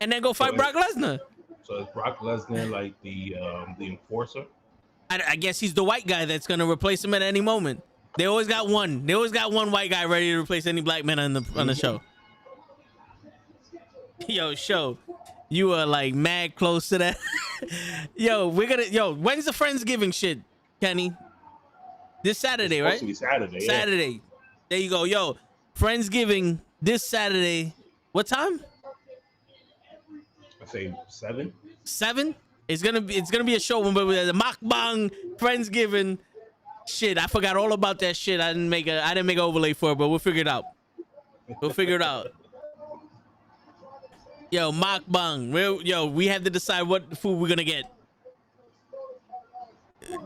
and then go fight Brock Lesnar. So is Brock Lesnar like the enforcer? I guess he's the white guy that's gonna replace him at any moment. They always got one. They always got one white guy ready to replace any black man on the show. Yo, you are like mad close to that. When's the Friendsgiving shit, Kenny? This Saturday, right? Saturday. Yeah. Saturday. There you go. Yo, Friendsgiving this Saturday. What time? I say 7. 7? It's gonna be a show with the mukbang Friendsgiving. Shit, I forgot all about that shit. I didn't make an overlay for it, but we'll figure it out. Yo, mukbang. We have to decide what food we're gonna get.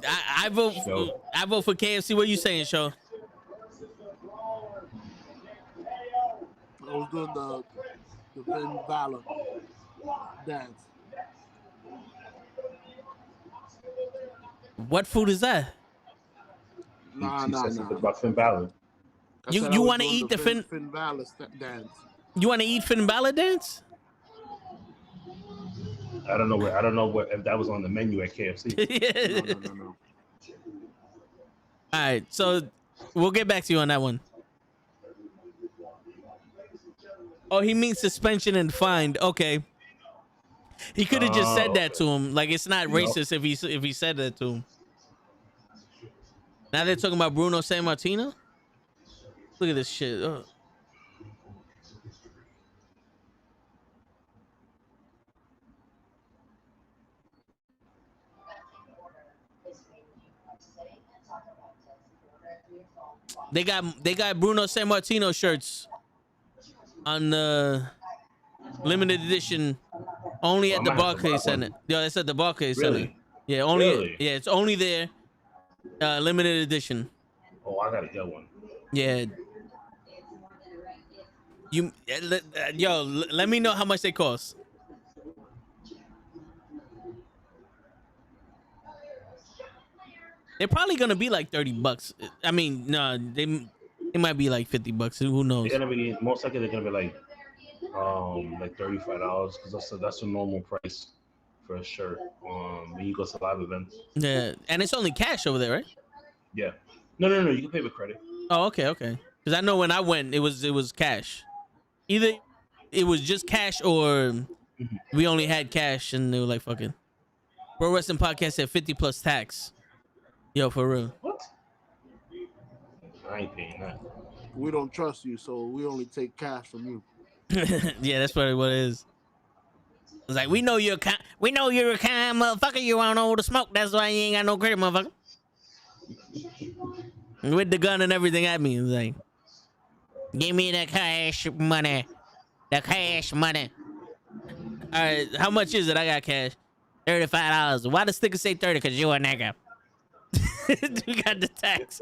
I vote for KFC. What are you saying, Show? I was doing the Finn Balor dance. What food is that? Nah. About Finn Balor. You want to eat the Finn Balor dance? You want to eat Finn Balor dance? I don't know if that was on the menu at KFC. No. All right, so we'll get back to you on that one. Oh, he means suspension and fined. Okay. He could have just said that to him. Like, it's not racist if he said that to him. Now they're talking about Bruno Sammartino. Look at this shit. Oh. They got Bruno Sammartino shirts on the limited edition only at the Barclays Center. Yeah, it's at the Barclays Center. Yeah, only. Really? Yeah, it's only there. Limited edition. Oh, I gotta get one. Yeah. Let me know how much they cost. They're probably gonna be like $30. I mean, no, they might be like $50. Who knows? They're gonna be most likely. They're gonna be like $35 because that's the normal price for a shirt. When you go to live events. Yeah, and it's only cash over there, right? Yeah. No. You can pay with credit. Oh, okay. Because I know when I went, it was cash. Either it was just cash or we only had cash, and they were like, "Fucking." Pro Wrestling Podcast said 50 plus tax. Yo, for real. What? I ain't paying that. We don't trust you, so we only take cash from you. Yeah, that's probably what it is. It's like we know you're a kind motherfucker. You want all the smoke. That's why you ain't got no credit, motherfucker. With the gun and everything at me, it's like, give me the cash money. The cash money. All right, how much is it? I got cash. $35. Why the sticker say 30? Because you a nigga. We got the tax.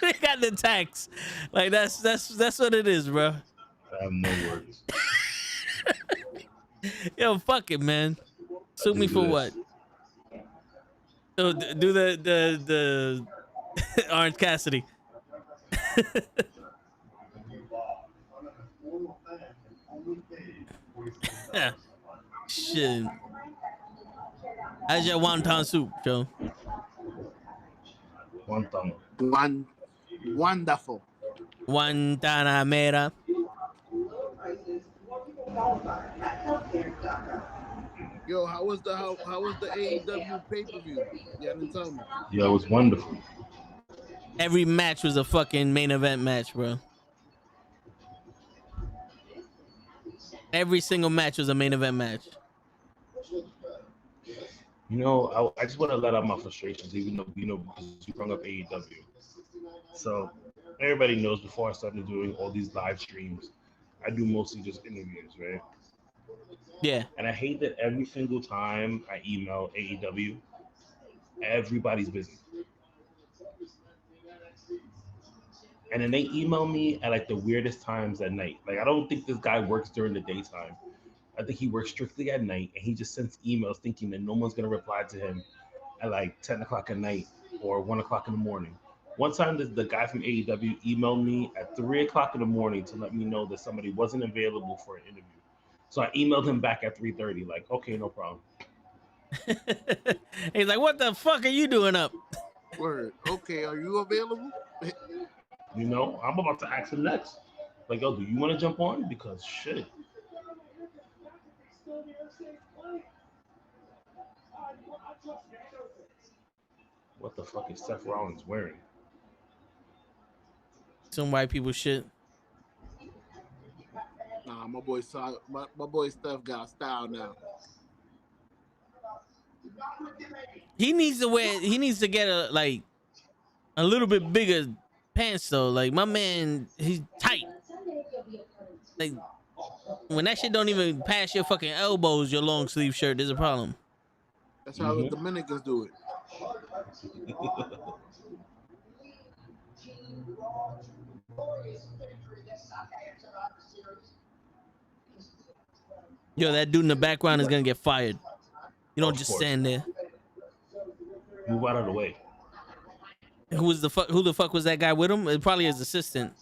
We got the tax. Like that's what it is, bro. I have no words. Yo, fuck it, man. Sue me for what? So do the Orange Cassidy. Shit. How's your wonton soup, Joe? Wonton. Wonderful. Guantanamera. Yo, how was the AEW pay-per-view? You didn't tell me. Yeah, it was wonderful. Every match was a fucking main event match, bro. Every single match was a main event match. You know, I just want to let out my frustrations, even though, because you brought up AEW. So everybody knows before I started doing all these live streams, I do mostly just interviews, right? Yeah. And I hate that every single time I email AEW, everybody's busy. And then they email me at like the weirdest times at night. Like, I don't think this guy works during the daytime. I think he works strictly at night, and he just sends emails thinking that no one's going to reply to him at like 10 o'clock at night or 1 o'clock in the morning. One time, the guy from AEW emailed me at 3 o'clock in the morning to let me know that somebody wasn't available for an interview. So I emailed him back at 3:30, like, okay, no problem. He's like, what the fuck are you doing up? Word. Okay, are you available? You know, I'm about to ask him next. Like, yo, do you want to jump on? Because shit. What the fuck is Seth Rollins wearing? Some white people shit. Nah, my boy Steph got style now. He needs to get a little bit bigger pants though. Like my man, he's tight. Like when that shit don't even pass your fucking elbows, your long sleeve shirt, there's a problem. That's how the Dominicans do it. Yo, that dude in the background is gonna get fired. You don't Of just course. stand there. Move out of the way. Who the fuck was that guy with him? It probably his assistant.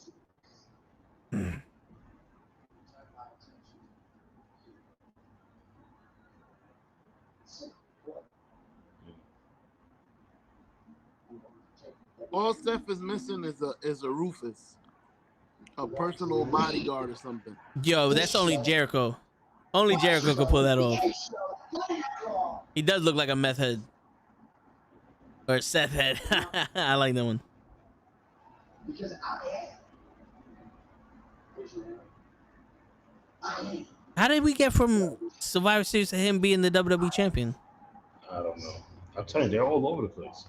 All Steph is missing is a Rufus, a personal bodyguard or something. Yo, that's only Jericho. Only Jericho could pull that off. He does look like a meth head. Or a Seth head. I like that one. How did we get from Survivor Series to him being the WWE champion? I don't know. I'm telling you, they're all over the place.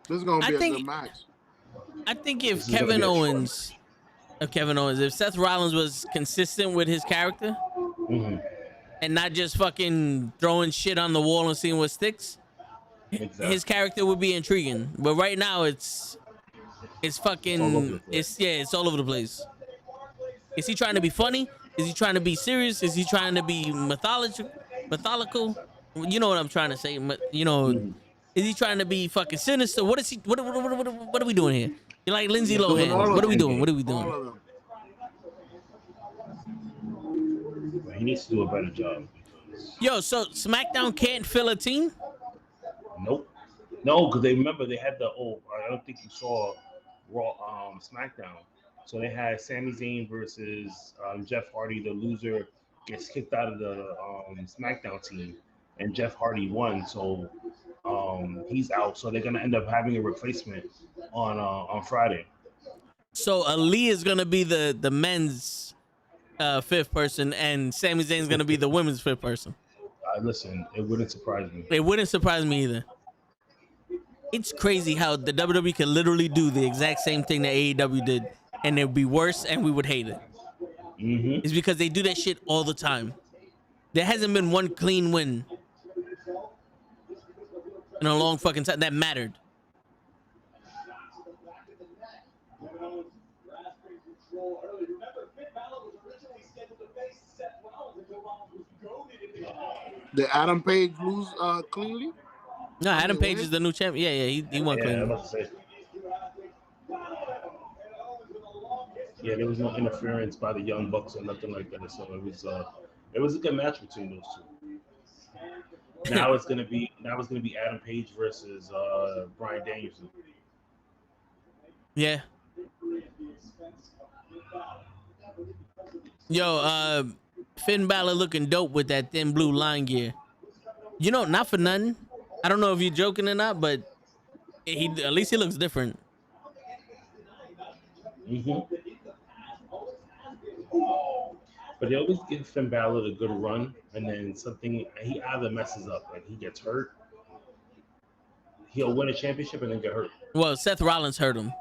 This is gonna I be a think- good match. I think This if is gonna Kevin be a short Owens, if Seth Rollins was consistent with his character Mhm. and not just fucking throwing shit on the wall and seeing what sticks, Exactly. his character would be intriguing. But right now, it's fucking, all over the place. it's all over the place. Is he trying to be funny? Is he trying to be serious? Is he trying to be methodical? You know what I'm trying to say. You know, Mhm. is he trying to be fucking sinister? What is he? What are we doing here? You're like Lindsay Doing all Lohan. of What are we them. doing? What are we All doing? of them. He needs to do a better job. Yo, so SmackDown can't fill a team? Nope. No, because they remember they had the I don't think you saw Raw SmackDown. So they had Sami Zayn versus Jeff Hardy. The loser gets kicked out of the SmackDown team, and Jeff Hardy won. So he's out. So they're gonna end up having a replacement on Friday. So Ali is gonna be the men's fifth person, and Sami Zayn's gonna be the women's fifth person. Listen, it wouldn't surprise me. It wouldn't surprise me either. It's crazy how the WWE can literally do the exact same thing that AEW did, and it would be worse, and we would hate it. Mm-hmm. It's because they do that shit all the time. There hasn't been one clean win in a long fucking time that mattered. Did Adam Page lose cleanly? No, Adam Wait, Page what? is the new champ. Yeah, he won Yeah, I clean. was about to say. Yeah, there was no interference by the Young Bucks or nothing like that. So it was a good match between those two. Now it's gonna be Adam Page versus Bryan Danielson. Yeah. Yo, Finn Balor looking dope with that thin blue line gear. You know, not for nothing. I don't know if you're joking or not, but at least he looks different. Mm-hmm. But they always give Finn Balor a good run, and then he either messes up, like he gets hurt. He'll win a championship and then get hurt. Well, Seth Rollins hurt him.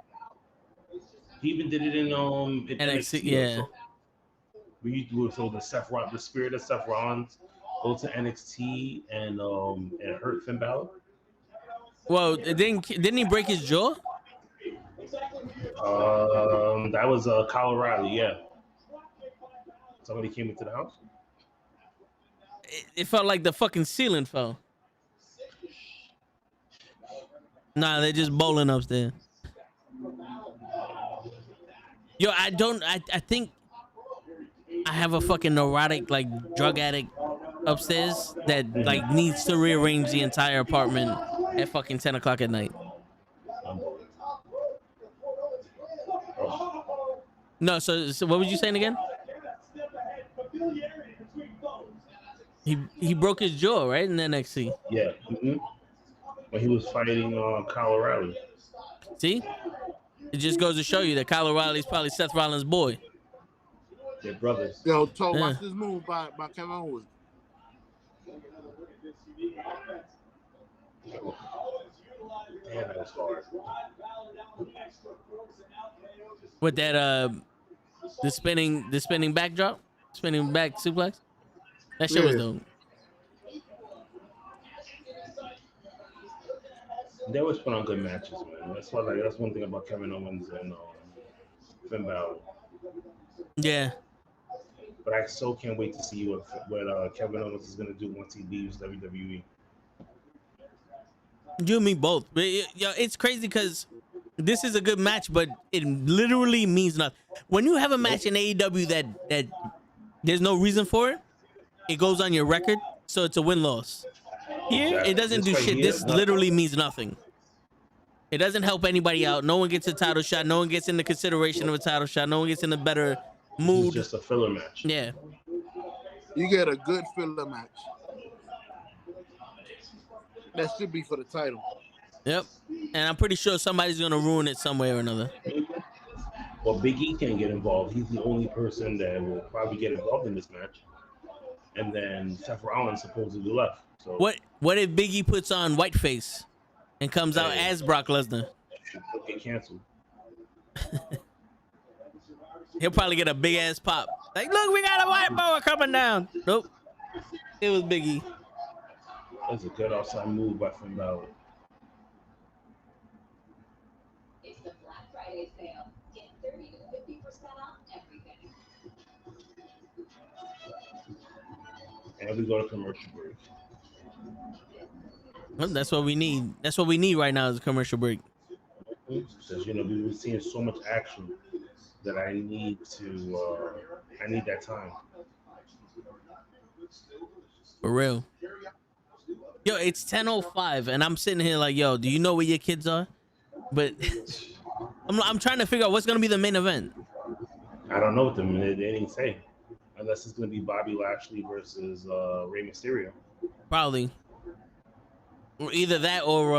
He even did it in NXT, yeah. also. We used to do it so the spirit of Seth Rollins go to NXT and hurt Finn Balor. Well, didn't he break his jaw? That was Kyle O'Reilly, yeah. Somebody came into the house. It felt like the fucking ceiling fell. Nah, they're just bowling upstairs. Yo, I think I have a fucking neurotic, like, drug addict upstairs that, like, needs to rearrange the entire apartment at fucking 10 o'clock at night. No, so what was you saying again? He broke his jaw, right, in NXT. Yeah. Mm-hmm. When he was fighting Kyle O'Reilly. See? It just goes to show you that Kyle O'Reilly's probably Seth Rollins' boy. They're brothers. Yo, Yeah. watch this move by Kevin Owens. Damn, that was hard. With that the spinning backdrop, spinning back suplex. That shit was Yeah. dope. They always put on good matches, man. That's one thing about Kevin Owens and Finn Balor. Yeah. But I so can't wait to see what Kevin Owens is gonna do once he leaves WWE. You and me both. But it's crazy because this is a good match, but it literally means nothing. When you have a match in AEW that there's no reason for it, it goes on your record, so it's a win-loss. Here, Exactly. it doesn't This do right shit. here, This nothing. literally means nothing. It doesn't help anybody out. No one gets a title shot. No one gets in the consideration of a title shot. No one gets in a better This is mood. just a filler match. Yeah. You get a good filler match. That should be for the title. Yep. And I'm pretty sure somebody's gonna ruin it some way or another. Well, Big E can't get involved. He's the only person that will probably get involved in this match. And then Seth Rollins supposedly left. So What if Big E puts on whiteface? and comes out as Brock Lesnar. Should get canceled. He'll probably get a big ass pop. Like, look, we got a white boy coming down. Nope. It was Biggie. That's a good outside move by Finn Balor. It's the Black Friday sale. Get 30 to 50% off everything. And we go to commercial break. Well, that's what we need. That's what we need right now is a commercial break. Because, we've been seeing so much action that I need that time. For real. Yo, it's 10:05 and I'm sitting here like, yo, do you know where your kids are? But I'm trying to figure out what's gonna be the main event. I don't know what they didn't say. Unless it's gonna be Bobby Lashley versus Rey Mysterio. Probably. Or either that or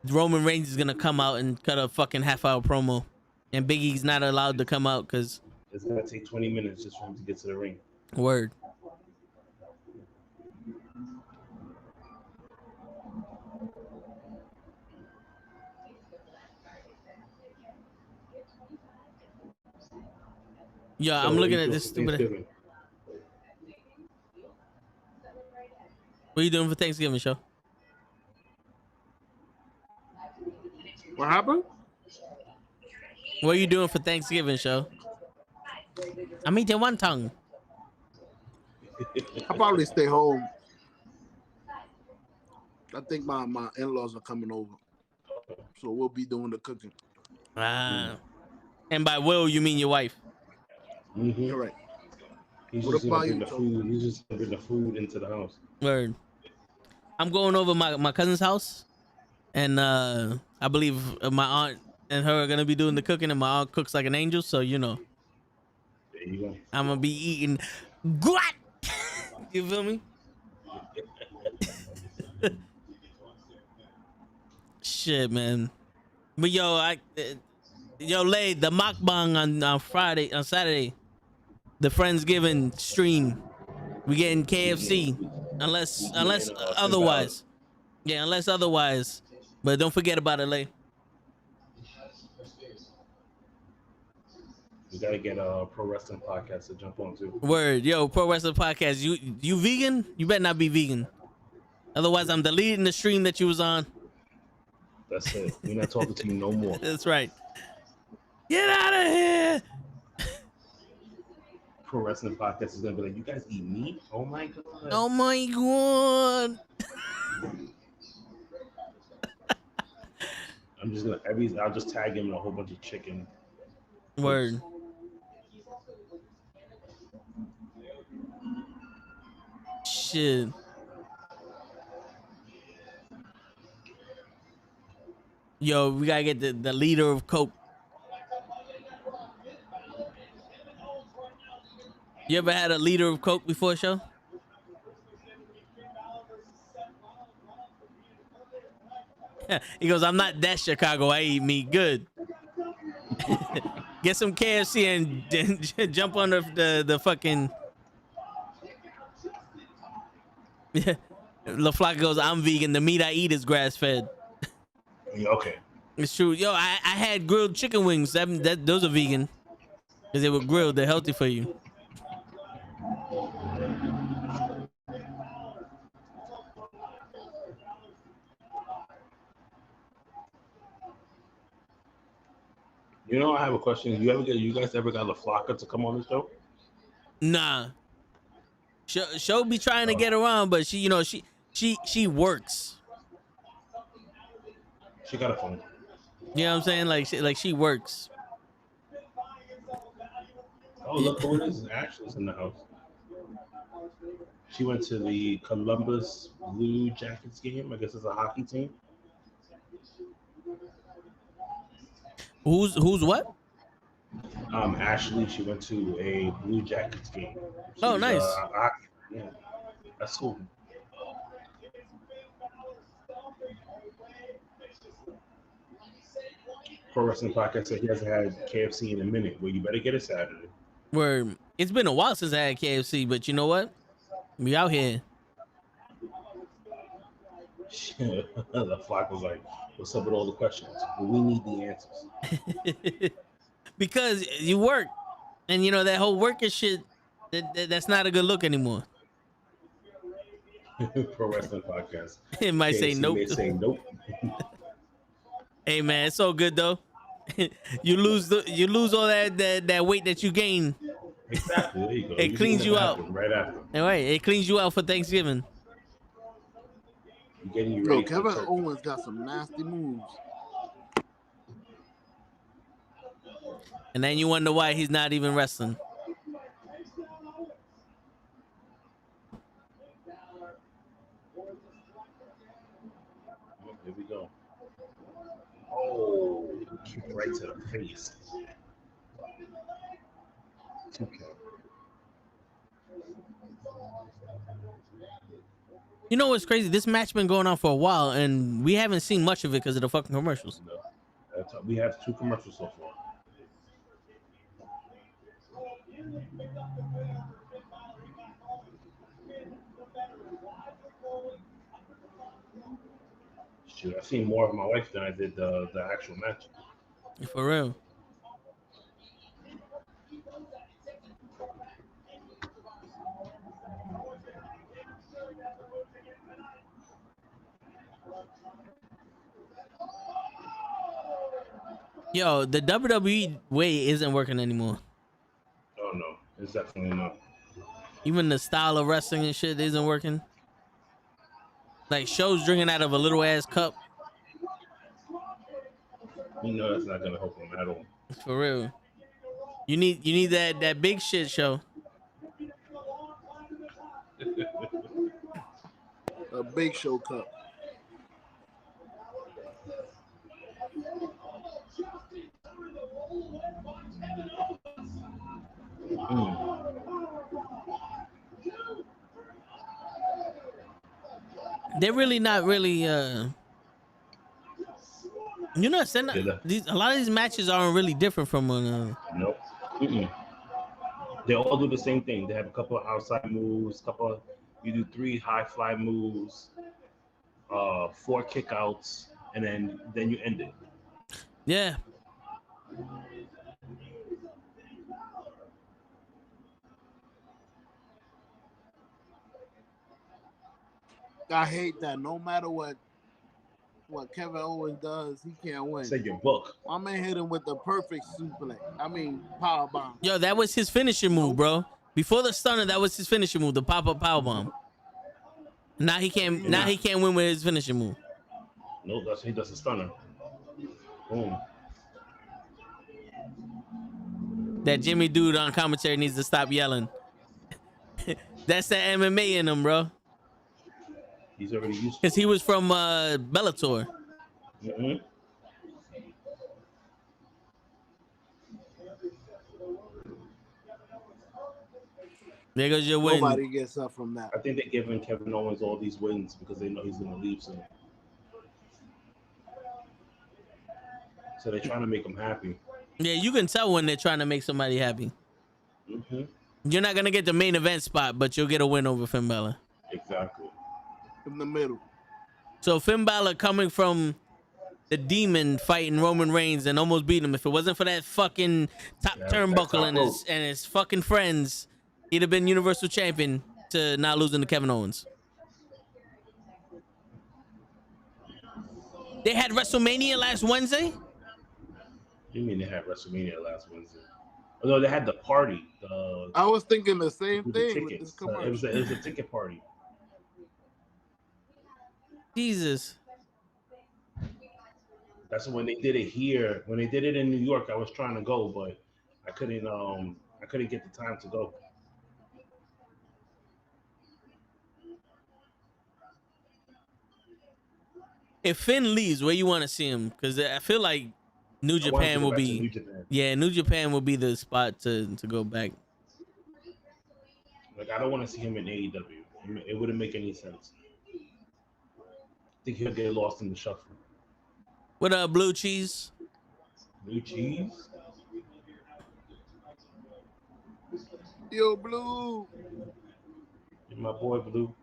Roman Reigns is gonna come out and cut a fucking half-hour promo. And Big E's not allowed to come out because it's gonna take 20 minutes just for him to get to the ring. Word. Yeah, So I'm looking what at you this doing for stupid. Thanksgiving? What are you doing for Thanksgiving, show? What happened? What are you doing for Thanksgiving, show? I'm eating one tongue. I'll probably stay home. I think my in-laws are coming over. So we'll be doing the cooking. And by will, you mean your wife? Mm-hmm. You're right. He's What just about gonna bring you, the food. He's just gonna bring the food into the house. Word. I'm going over my cousin's house, and I believe my aunt and her are gonna be doing the cooking, and my aunt cooks like an angel, so There you go. I'm gonna be eating gut. You feel me? Shit, man. But yo, Lay, the mukbang on Saturday, the Friendsgiving stream, we getting KFC, unless otherwise. Yeah, unless otherwise. But don't forget about it, Lay. We gotta get a pro wrestling podcast to jump on too. Word, yo, Pro Wrestling Podcast. You vegan? You better not be vegan. Otherwise, I'm deleting the stream that you was on. That's it. We're not talking to you no more. That's right. Get out of here. Pro wrestling podcast is gonna be like, you guys eat meat? Oh my god. Oh my god. I'll just tag him in a whole bunch of chicken. Word. Shit. Yo, we gotta get the leader of Coke. You ever had a liter of Coke before, show? He goes, I'm not that Chicago. I eat meat. Good. Get some KFC and jump on the fucking. LaFlaca goes, I'm vegan. The meat I eat is grass fed. Yeah, okay. It's true. Yo, I had grilled chicken wings. Those are vegan. Because they were grilled. They're healthy for you. I have a question. You guys ever got LaFlaca to come on the show? Nah. Show be trying to get around, but she works. She got a phone. You know what I'm saying? Like she works. Oh, look who it is. Ashley's in the house. She went to the Columbus Blue Jackets game. I guess it's a hockey team. Who's what? Ashley, she went to a Blue Jackets game. Oh, nice. Yeah, that's cool. Pro Wrestling Podcast said he hasn't had KFC in a minute. Well, you better get it Saturday. Where it's been a while since I had KFC, but you know what? We out here. The flock was like, "What's up with all the questions? But we need the answers." Because you work, and you know that whole working shit. That's not a good look anymore. Pro wrestling podcast. It might say KFC nope. may say nope. Hey man, it's so good though. You lose all that weight that you gain. Exactly. There you go. It You cleans get in you the out. bathroom right after. All right, it cleans you out for Thanksgiving. Getting you Yo, ready. for Kevin turkey. Owens got some nasty moves. And then you wonder why he's not even wrestling. Here we go. Oh, kick right to the face. Okay. You know what's crazy? This match been going on for a while, and we haven't seen much of it because of the fucking commercials. No. We have 2 commercials so far. Shoot, I've seen more of my wife than I did the actual match. For real. Yo, the WWE way isn't working anymore. Oh no, it's definitely not. Even the style of wrestling and shit isn't working. Like shows drinking out of a little ass cup. You know that's not gonna help him at all. For real. You need that big shit show. A Big Show cup. They're really not really you know, a lot of these matches aren't really different from one another. Nope. Mm-mm. They all do the same thing. They have a couple of outside moves, you do 3 high fly moves, 4 kickouts, and then you end it. Yeah. I hate that. No matter what Kevin Owens does, he can't win. Say your book. My man hit him with the perfect suplex. I mean, power bomb. Yo, that was his finishing move, bro. Before the stunner, that was his finishing move, the pop-up power bomb. Now he can't. Now he can't win with his finishing move. No, he does a stunner. Boom. That Jimmy dude on commentary needs to stop yelling. That's the MMA in him, bro. He's already used to Because he was from Bellator. it. There goes your win. Nobody gets up from that. I think they're giving Kevin Owens all these wins because they know he's going to leave soon. So they're trying to make him happy. Yeah, you can tell when they're trying to make somebody happy. Mm-hmm. You're not going to get the main event spot, but you'll get a win over Finn Balor. Exactly. In the middle. So Finn Balor coming from the Demon fighting Roman Reigns and almost beat him. If it wasn't for that fucking top turnbuckle and his fucking friends, he'd have been Universal Champion to not losing to Kevin Owens. They had WrestleMania last Wednesday? You mean they had WrestleMania last Wednesday? Oh, no, they had the party. I was thinking the same with thing the with tickets. this commercial. It was a ticket party. Jesus. That's when they did it here. When they did it in New York, I was trying to go, but I couldn't get the time to go. If Finn leaves, where you want to see him? Because I feel like New Japan will be. New Japan. Yeah, New Japan will be the spot to go back. Like I don't want to see him in AEW. It wouldn't make any sense. I think he'll get lost in the shuffle. What up, Blue Cheese? Blue Cheese? Yo, Blue. My boy Blue.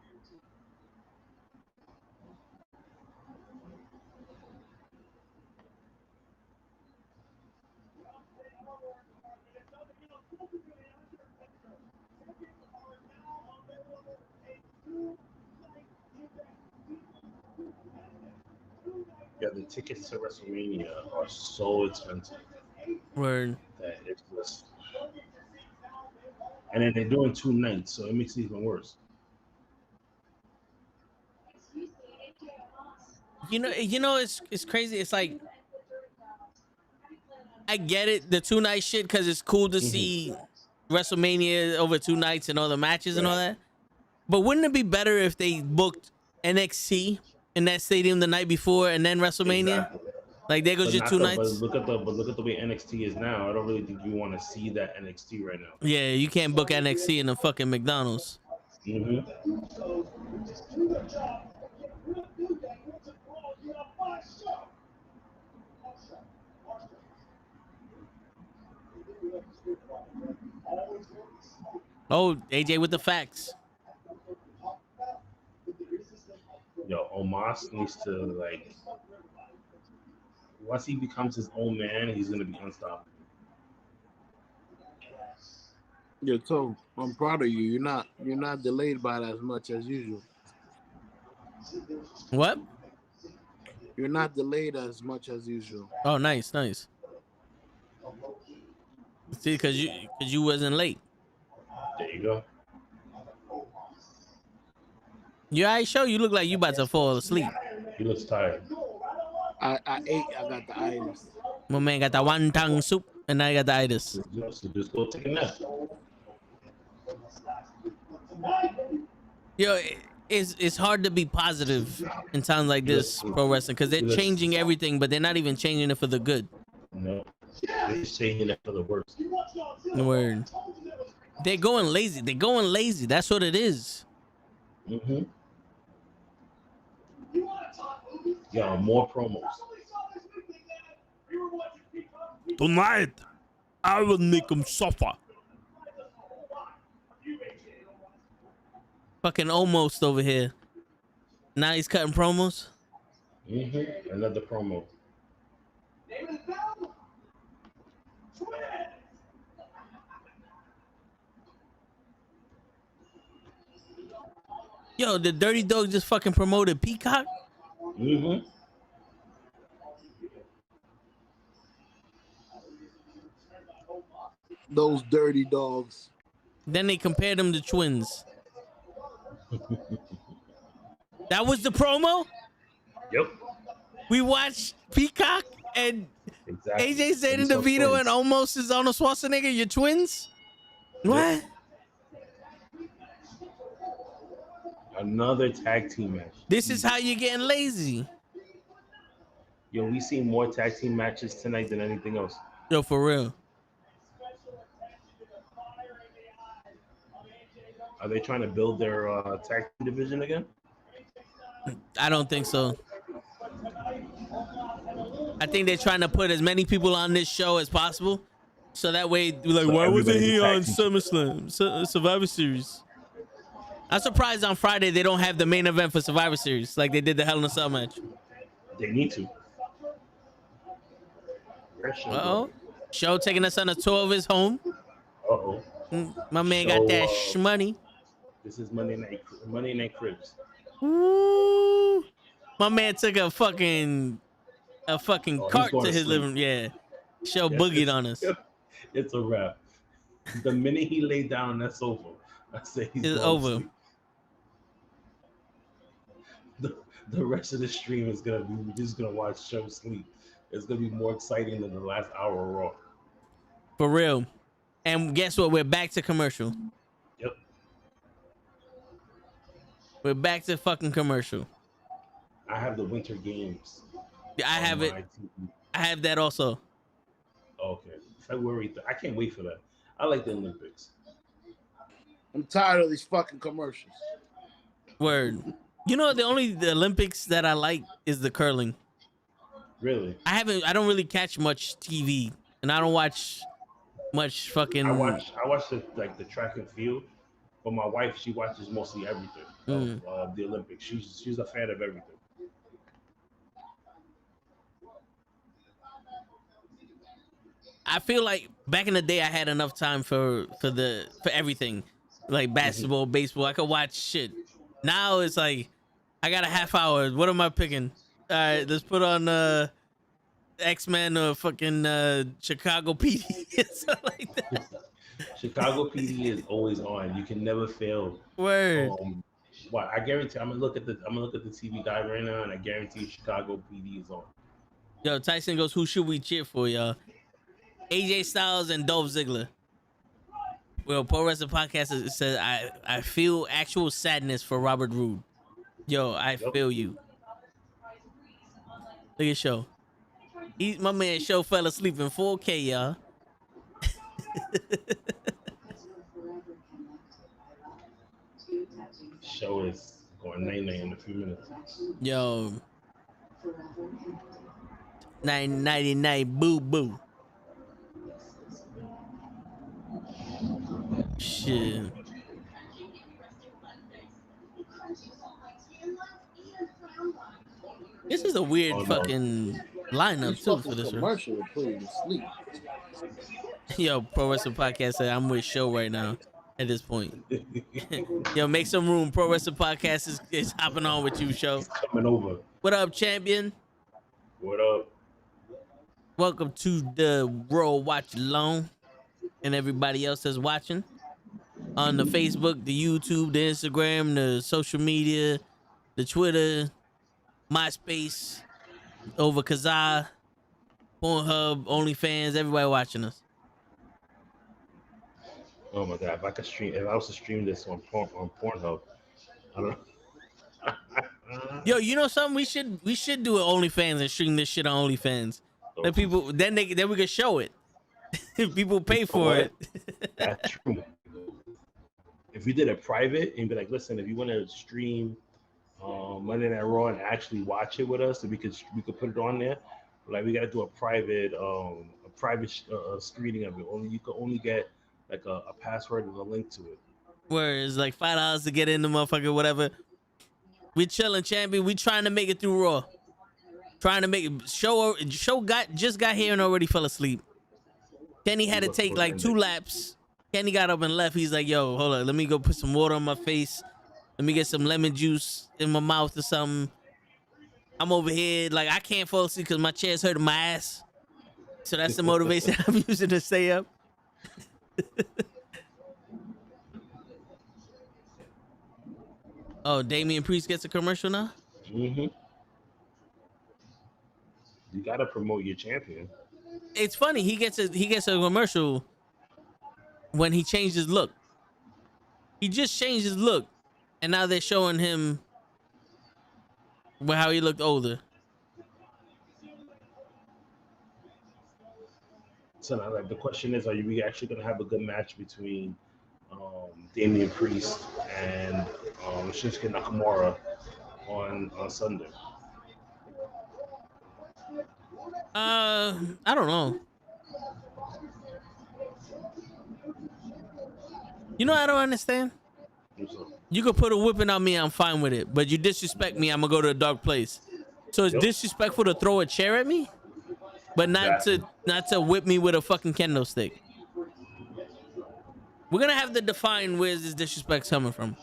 the tickets to WrestleMania are so expensive Word. that it's just, and then they're doing 2 nights, so it makes it even worse. It's crazy. It's like I get it, the 2 night shit, because it's cool to see WrestleMania over 2 nights and all the matches and all that. But wouldn't it be better if they booked NXT in that stadium the night before and then WrestleMania? Exactly. Like there goes But your not 2 the, nights. but look at the way NXT is now. I don't really think you want to see that NXT right now. Yeah, you can't book NXT in a fucking McDonald's. Mm-hmm. Oh, AJ with the facts. Yo, Omos needs to, like, once he becomes his own man, he's gonna be unstoppable. Yo, Toe, I'm proud of you. You're not delayed by it as much as usual. What? You're not delayed as much as usual. Oh, nice. See, cause you wasn't late. There you go. You alright, show you look like you about to fall asleep. He looks tired. I ate. I got the itis. My man got that wonton soup, and now I got the itis. So just go take a nap. Yo, it's hard to be positive in times like this, pro wrestling, because they're changing everything, but they're not even changing it for the good. No, they're changing it for the worst. Word. They're going lazy. That's what it is. Mm-hmm. Yo, more promos. Tonight, I will make them suffer. Fucking almost over here. Now he's cutting promos. Mm-hmm. Another promo. Yo, the Dirty Dog just fucking promoted Peacock. Mm-hmm. Those dirty dogs. Then they compared them to twins. That was the promo? Yep. We watched Peacock and Exactly. AJ said in And the some video twins. and almost is Arnold Schwarzenegger, you're twins? What? Another tag team match. This is how you're getting lazy. Yo, we seen more tag team matches tonight than anything else. Yo, for real. Are they trying to build their tag team division again? I don't think so. I think they're trying to put as many people on this show as possible. So that way, like, So why wasn't everybody's he a tag on team. SummerSlam, Survivor Series? I'm surprised on Friday they don't have the main event for Survivor Series like they did the Hell in a Cell match. They need to. Uh-oh. Show taking us on a tour of his home. Uh-oh. My man So, got that shmoney. This is Monday Night Cribs. Ooh. My man took a fucking Oh, he's cart going to to his sleep. living room. Yeah. Show Yeah, boogied on us. It's a wrap. The minute he laid down on that sofa, I say he's It's going over. to sleep. The rest of the stream is gonna be we're just gonna watch show sleep. It's gonna be more exciting than the last hour of Raw. For real. And guess what? We're back to commercial. Yep. We're back to fucking commercial. I have the Winter Games. I on have it. my TV. I have that also. Okay. February. I can't wait for that. I like the Olympics. I'm tired of these fucking commercials. Word. You know, the Olympics that I like is the curling. Really? I don't really catch much TV, and I don't watch much fucking. I watch the track and field, but my wife, she watches mostly everything of the Olympics. She's a fan of everything. I feel like back in the day I had enough time for everything, like basketball, baseball. I could watch shit. Now it's like I got a half hour. What am I picking? right, let's put on X-Men or fucking Chicago PD or something like that. Chicago PD is always on. You can never fail. Word. Well, I guarantee. I'm gonna look at the TV guide right now, and I guarantee Chicago PD is on. Yo, Tyson goes, who should we cheer for, y'all? AJ Styles and Dolph Ziggler. Well, Pro Wrestling Podcast says, I feel actual sadness for Robert Roode. Yo, I feel you. Look at Show. My man Show fell asleep in 4K, y'all. Show is going 99 in a few minutes. Yo. 999 boo boo. Shit. This is a weird fucking lineup too for this commercial. Put you to sleep. Yo, Pro Wrestling Podcast said I'm with Show right now at this point. Yo, make some room. Pro Wrestling Podcast is hopping on with you, Show. Coming over. What up, champion? What up? Welcome to the World Watch Alone and everybody else that's watching on the Facebook, the YouTube, the Instagram, the social media, the Twitter, MySpace, over Kazaa, Pornhub, OnlyFans, everybody watching us. Oh my god! If I was to stream this on Pornhub, I don't know. Yo, you know something? We should do it OnlyFans and stream this shit on OnlyFans. Then people, then we can show it. People pay for it. That's true. If we did a private and be like, listen, if you want to stream Monday Night Raw and actually watch it with us, we could put it on there. Like we got to do a private screening of it. You could only get like a password and a link to it. Where it's like $5 to get in the motherfucker, whatever. We chilling, champion. We trying to make it through Raw. Trying to make it. Show just got here and already fell asleep. Kenny had to take like 2 laps. Kenny got up and left. He's like, yo, hold on. Let me go put some water on my face. Let me get some lemon juice in my mouth or something. I'm over here. Like, I can't fall asleep because my chair's hurting my ass. So that's the motivation I'm using to stay up. Oh, Damian Priest gets a commercial now? Mm-hmm. You got to promote your champion. It's funny. He gets a commercial when he changed his look. He just changed his look, and now they're showing him how he looked older. So now, like, the question is, are we actually going to have a good match between Damian Priest and Shinsuke Nakamura on Sunday? I don't know. You know, I don't understand. You could put a whipping on me, I'm fine with it. But you disrespect me, I'm gonna go to a dark place. So it's disrespectful to throw a chair at me, but not to whip me with a fucking kendo stick. We're gonna have to define where this disrespect's coming from.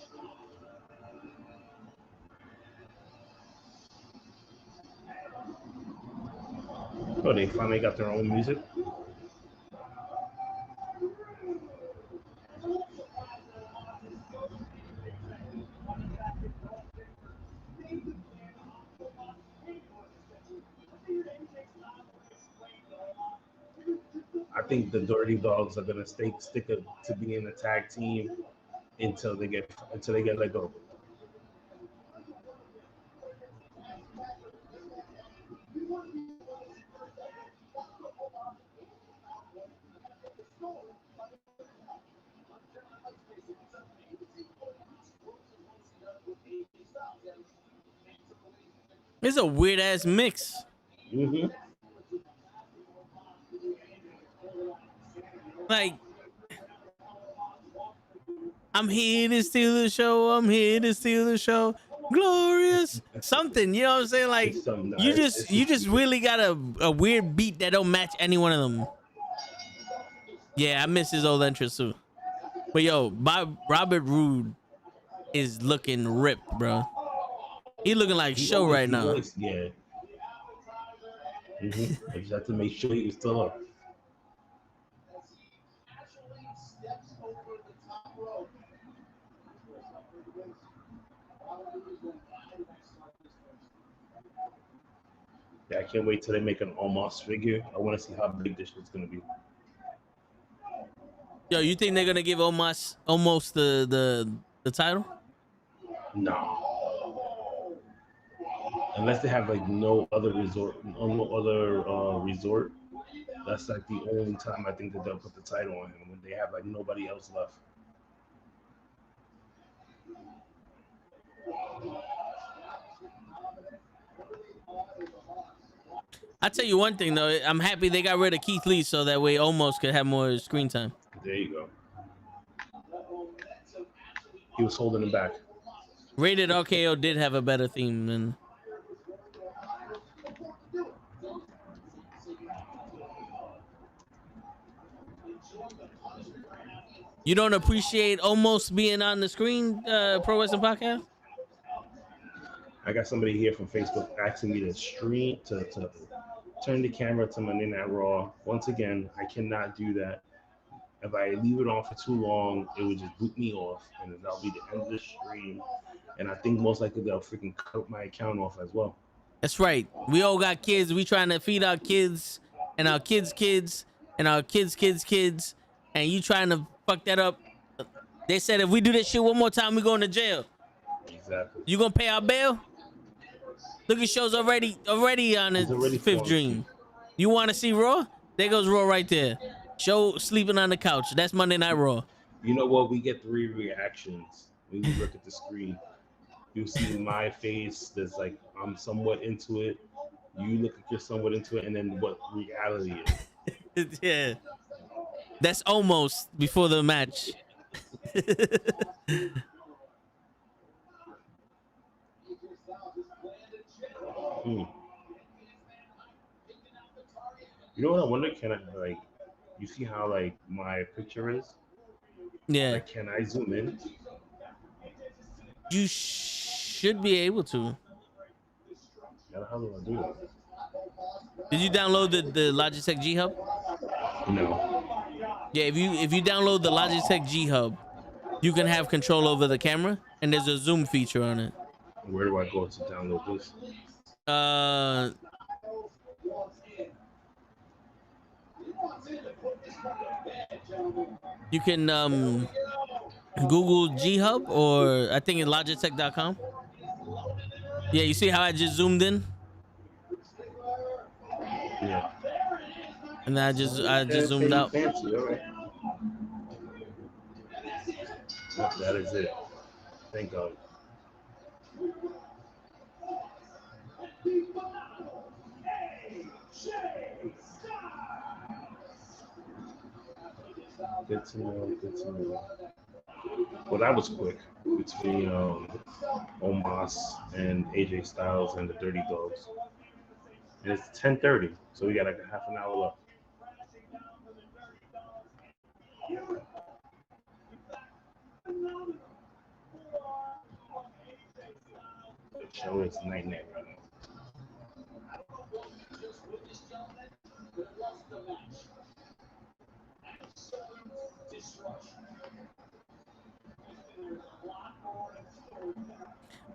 Oh, they finally got their own music. I think the Dirty Dogs are gonna stick to being a tag team until they get let go. It's a weird ass mix. Mm-hmm. Like, I'm here to steal the show. I'm here to steal the show. Glorious. Something, you know what I'm saying? Like, you just really got a weird beat that don't match any one of them. Yeah, I miss his old entrance too. But yo, Robert Roode is looking ripped, bro. He looking like Show right now. I just have to make sure he was still up. Yeah, I can't wait till they make an Omos figure. I want to see how big this shit's gonna be. Yo, you think they're gonna give almost the title? No, unless they have like no other resort, no other resort. That's like the only time I think that they'll put the title on him when they have like nobody else left. I tell you one thing though, I'm happy they got rid of Keith Lee so that way almost could have more screen time. There you go. He was holding him back. Rated RKO did have a better theme than. You don't appreciate almost being on the screen, Pro Wrestling Podcast? I got somebody here from Facebook asking me to stream to turn the camera to Monday Night Raw. Once again, I cannot do that. If I leave it on for too long, it would just boot me off, and that'll be the end of the stream. And I think most likely they'll freaking cut my account off as well. That's right. We all got kids. We trying to feed our kids and our kids' kids and our kids' kids' kids, and you trying to fuck that up. They said if we do this shit one more time, we going to jail. Exactly. You gonna pay our bail? Look at shows already on its fifth dream. You want to see Raw? There goes Raw right there. Show sleeping on the couch. That's Monday Night Raw. You know what? We get 3 reactions when we look at the screen. You see my face that's like I'm somewhat into it. You look like you're somewhat into it, and then what reality is. Yeah. That's almost before the match. You know what I wonder? Can I like? You see how like my picture is? Yeah. Like, can I zoom in? You should be able to. How do I do it? Did you download the Logitech G Hub? No. Yeah, if you download the Logitech G Hub, you can have control over the camera, and there's a zoom feature on it. Where do I go to download this? You can Google G Hub, or I think it's Logitech.com. Yeah, you see how I just zoomed in? Yeah. And then I just zoomed out. Fancy, all right. That is it. Thank God. Good to know. Good to know. Well, that was quick between Omos and AJ Styles and the Dirty Dogs. And it's 10:30, so we got like a half an hour left. The show is night-night right now.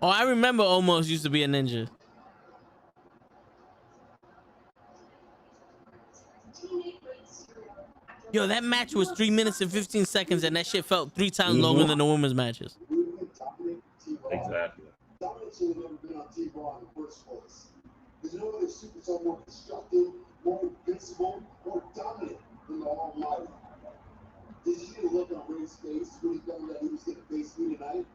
Oh, I remember Almost used to be a ninja. Yo, that match was 3 minutes and 15 seconds, and that shit felt 3 times longer than the women's matches. Exactly. Dominance should have never been on T-Raw in the first place. There's no other superstar more constructive, more invincible, more dominant than the Almighty. Did you see the look on Ray's face when he found that he was going to face me tonight?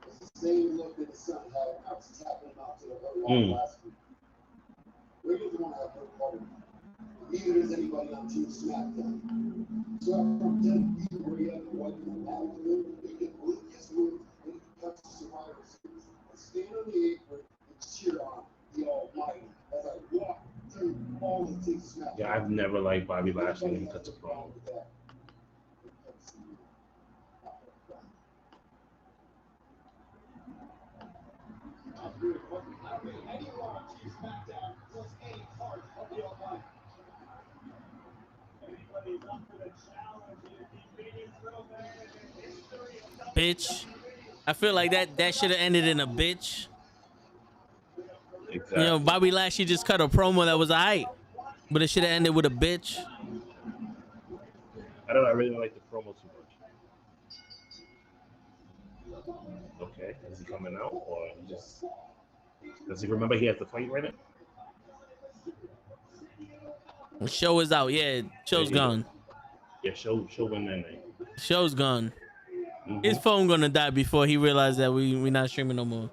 It's the same look that his son had when I was tapping him out to the Hurt Lock last week. Ray doesn't want to have no part of it. Neither does anybody on Team SmackDown. So after I'm done beating Ray up and wiping the mouth of him, he can lick his wounds and he can cut to Survivor Series and stand on the apron and cheer on the Almighty as I walk through all the Team SmackDown. Yeah, I've never liked Bobby Lashley when he cuts a promo. Bitch. I feel like that should have ended in a bitch. Exactly. You know, Bobby Lashley just cut a promo that was alright, but it should have ended with a bitch. I don't know. I really don't like the promo too much. Okay, is he coming out or he just does he remember he has to fight right now? The show is out. Yeah, show's gone. Yeah, show win that night. Show's gone. His phone gonna die before he realized that we not streaming no more.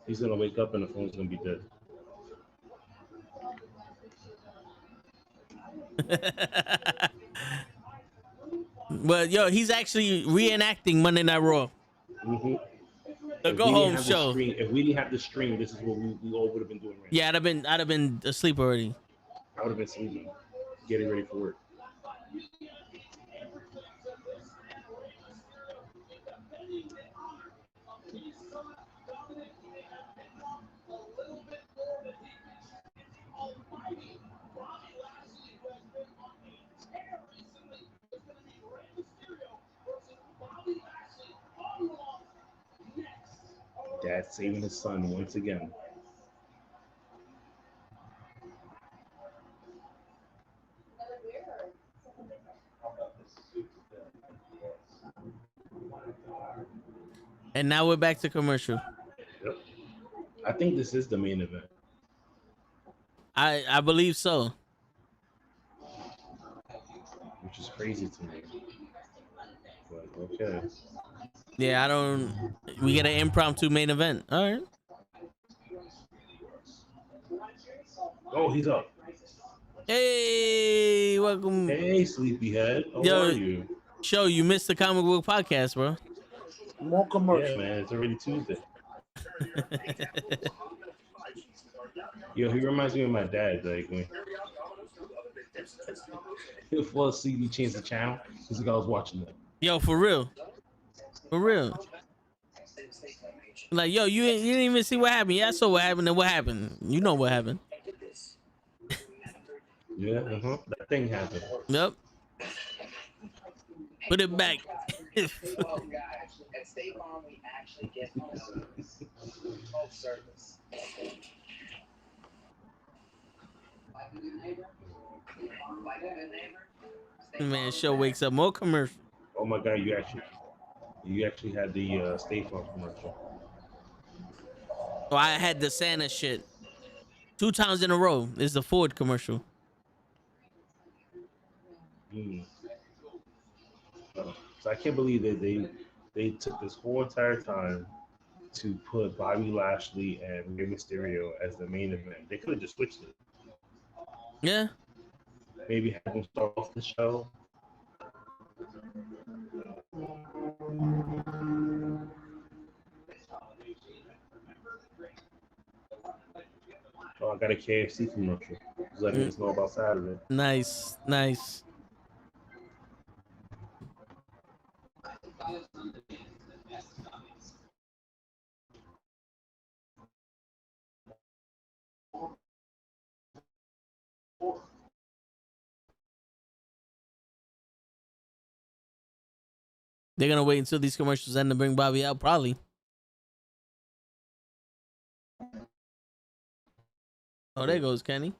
He's gonna wake up and the phone's gonna be dead. But yo, he's actually reenacting Monday Night Raw. The go home show. If we didn't have the stream, this is what we all would have been doing right Yeah, I'd have been asleep already. I would have been sleeping, getting ready for work. Dad saving his son once again. And now we're back to commercial. Yep. I think this is the main event. I believe so. Which is crazy to me. But okay. Yeah, I don't. We get an impromptu main event. All right. Oh, he's up. Hey, welcome. Hey, sleepyhead. How Yo, are you? Show, you missed the comic book podcast, bro. More commercial. Yeah, man. It's already Tuesday. Yo, he reminds me of my dad. Like when he'll fall asleep, he changed the channel. He's like, I was watching that. Yo, for real. For real. Like, yo, you didn't even see what happened. Yeah, I saw what happened. And what happened? You know what happened. Yeah, that thing happened. Yep. Put it back. Well, guys, at State Farm, we actually get home service. Like a good neighbor. Like a good neighbor. Man, show wakes up more commercial. Oh my God, you actually had the State Farm commercial. Oh, I had the Santa shit 2 times in a row. It's the Ford commercial. So I can't believe that they took this whole entire time to put Bobby Lashley and Rey Mysterio as the main event. They could have just switched it. Yeah. Maybe have them start off the show. Oh, I got a KFC commercial. Just letting us know about Saturday. Nice, nice. They're gonna wait until these commercials end to bring Bobby out, probably. Oh, there goes Kenny.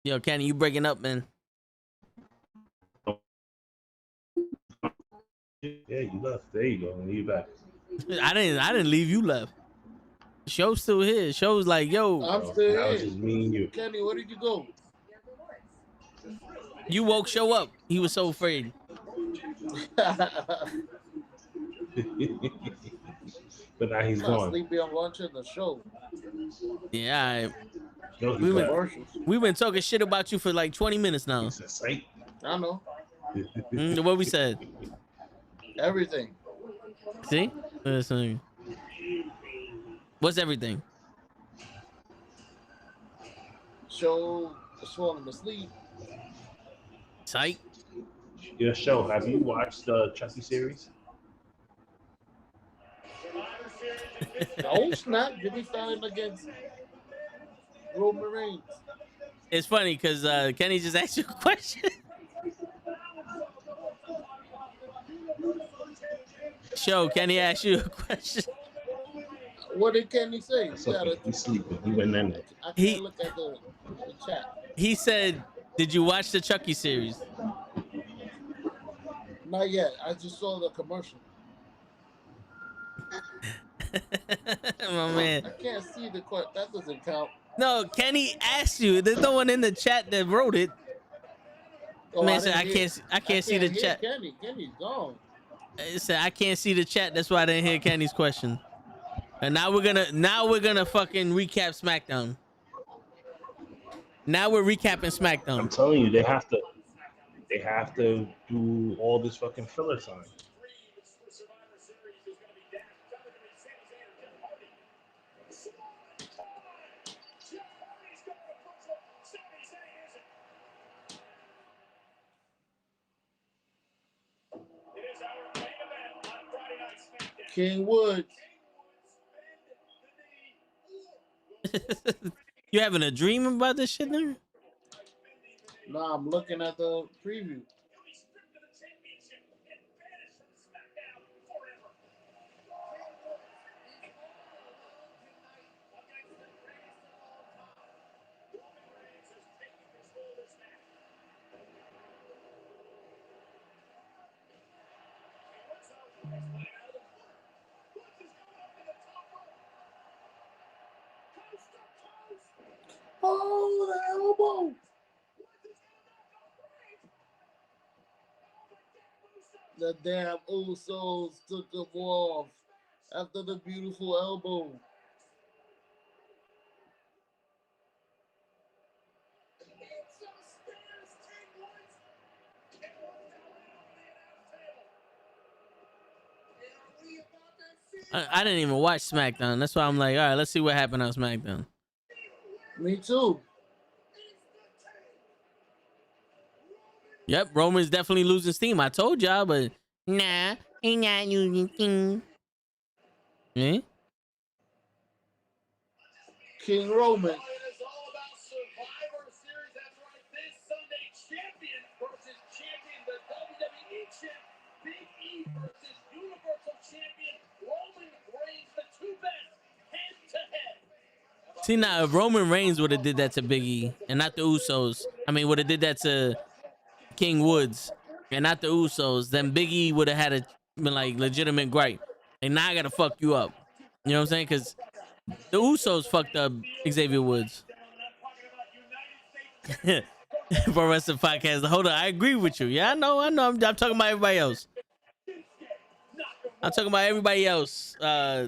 Yo, Kenny, you breaking up, man? Yeah, you left. There you go. You back. I didn't leave. You left. Show's still here. Show's like, yo. I'm still Now here. it's just me and you. Kenny, where did you go? You woke Show up. He was so afraid. But now he's gone. Sleepy on lunch in the show. Yeah, No, we've been talking shit about you for like 20 minutes now. It's a sight. I know. What we said. Everything. See? Listen. What's everything? Show was falling asleep. Sight. Yeah, Show, have you watched the Chucky series? Oh snap! Did we fight against? Roman Reigns. It's funny because Kenny just asked you a question. Show Kenny asked you a question. What did Kenny say? That's You okay. gotta. He's sleeping. He went in there. I He can't look at the chat. he said, "Did you watch the Chucky series?" Not yet. I just saw the commercial. My man. I can't see the question. That doesn't count. No, Kenny asked you. There's no one in the chat that wrote it. Oh, Man I said, didn't "I hear. can't. I can't see the hear chat." Kenny. Kenny's gone. It said, "I can't see the chat. That's why I didn't hear Kenny's question." And now we're gonna fucking recap SmackDown. Now we're recapping SmackDown. I'm telling you, they have to do all this fucking filler time. King Woods. You having a dream about this shit now? Nah, I'm looking at the preview. Oh, the elbow. The damn Usos took him off after the beautiful elbow. I didn't even watch SmackDown. That's why I'm like, all right, let's see what happened on SmackDown. Me too. Yep, Roman's definitely losing steam. I told y'all, but nah, he not losing steam. Eh? King Roman. It's all about Survivor Series. That's right. This Sunday, champion versus champion, the WWE champ, Big E versus Universal Champion Roman Reigns, the two best head to head. See now, if Roman Reigns would have did that to Big E and not the Usos, I mean, would have did that to King Woods and not the Usos, then Big E would have had a been like legitimate gripe. And now I gotta fuck you up. You know what I'm saying? Because the Usos fucked up Xavier Woods. For rest of the podcast. Hold on, I agree with you. Yeah, I know. I'm talking about everybody else. I'm talking about everybody else, bro.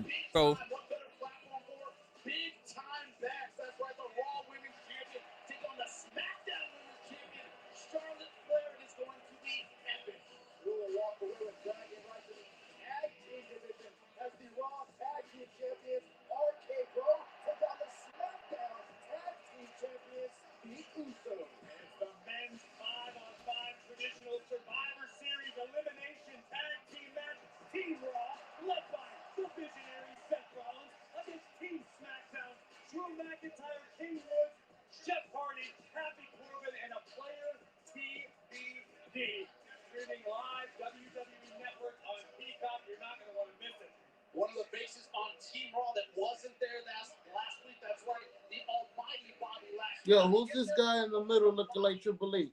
Big time backs. That's right. The Raw Women's Champion take on the SmackDown Women's Champion. Charlotte Flair is going to be epic. We will walk away with dragging right to the tag team division as the Raw Tag Team Champions RK Bro take on the SmackDown Tag Team Champions, the Usos. It's the men's 5-on-5 traditional Survivor Series elimination tag team match. Team Raw, led by the visionary Seth Rollins, against Team SmackDown, Drew McIntyre, King Woods, Jeff Hardy, Happy Corbin, and a player TBD. Streaming live WWE Network on Peacock. You're not going to want to miss it. One of the faces on Team Raw that wasn't there last week, that's right, the almighty Bobby Lashley. Yo, who's this guy in the middle looking like Triple H?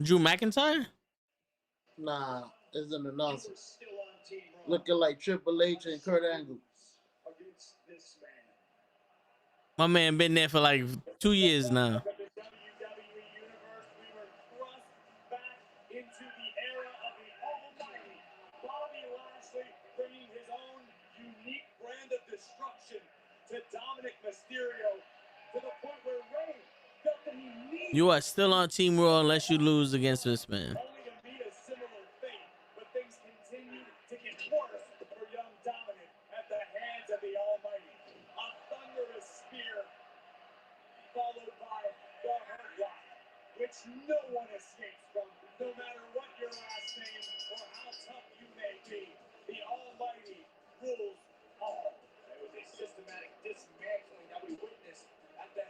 Drew McIntyre? Nah, it's an announcer. Looking like Triple H and Kurt Angle. My man been there for like 2 years now. Into the era of the almighty Bobby Lashley, bringing his own unique brand of destruction to Dominic Mysterio, to the point where Ray felt that he needed You are still on Team Raw unless you lose against this man. only to meet a similar fate, but things continued to get worse for young Dominic at the hands of the almighty. A thunderous spear, followed by the Hurt Lock, which no one escapes from, no matter what your last name or how tough you may be. The almighty rules all. It was a systematic dismantling that we witnessed at the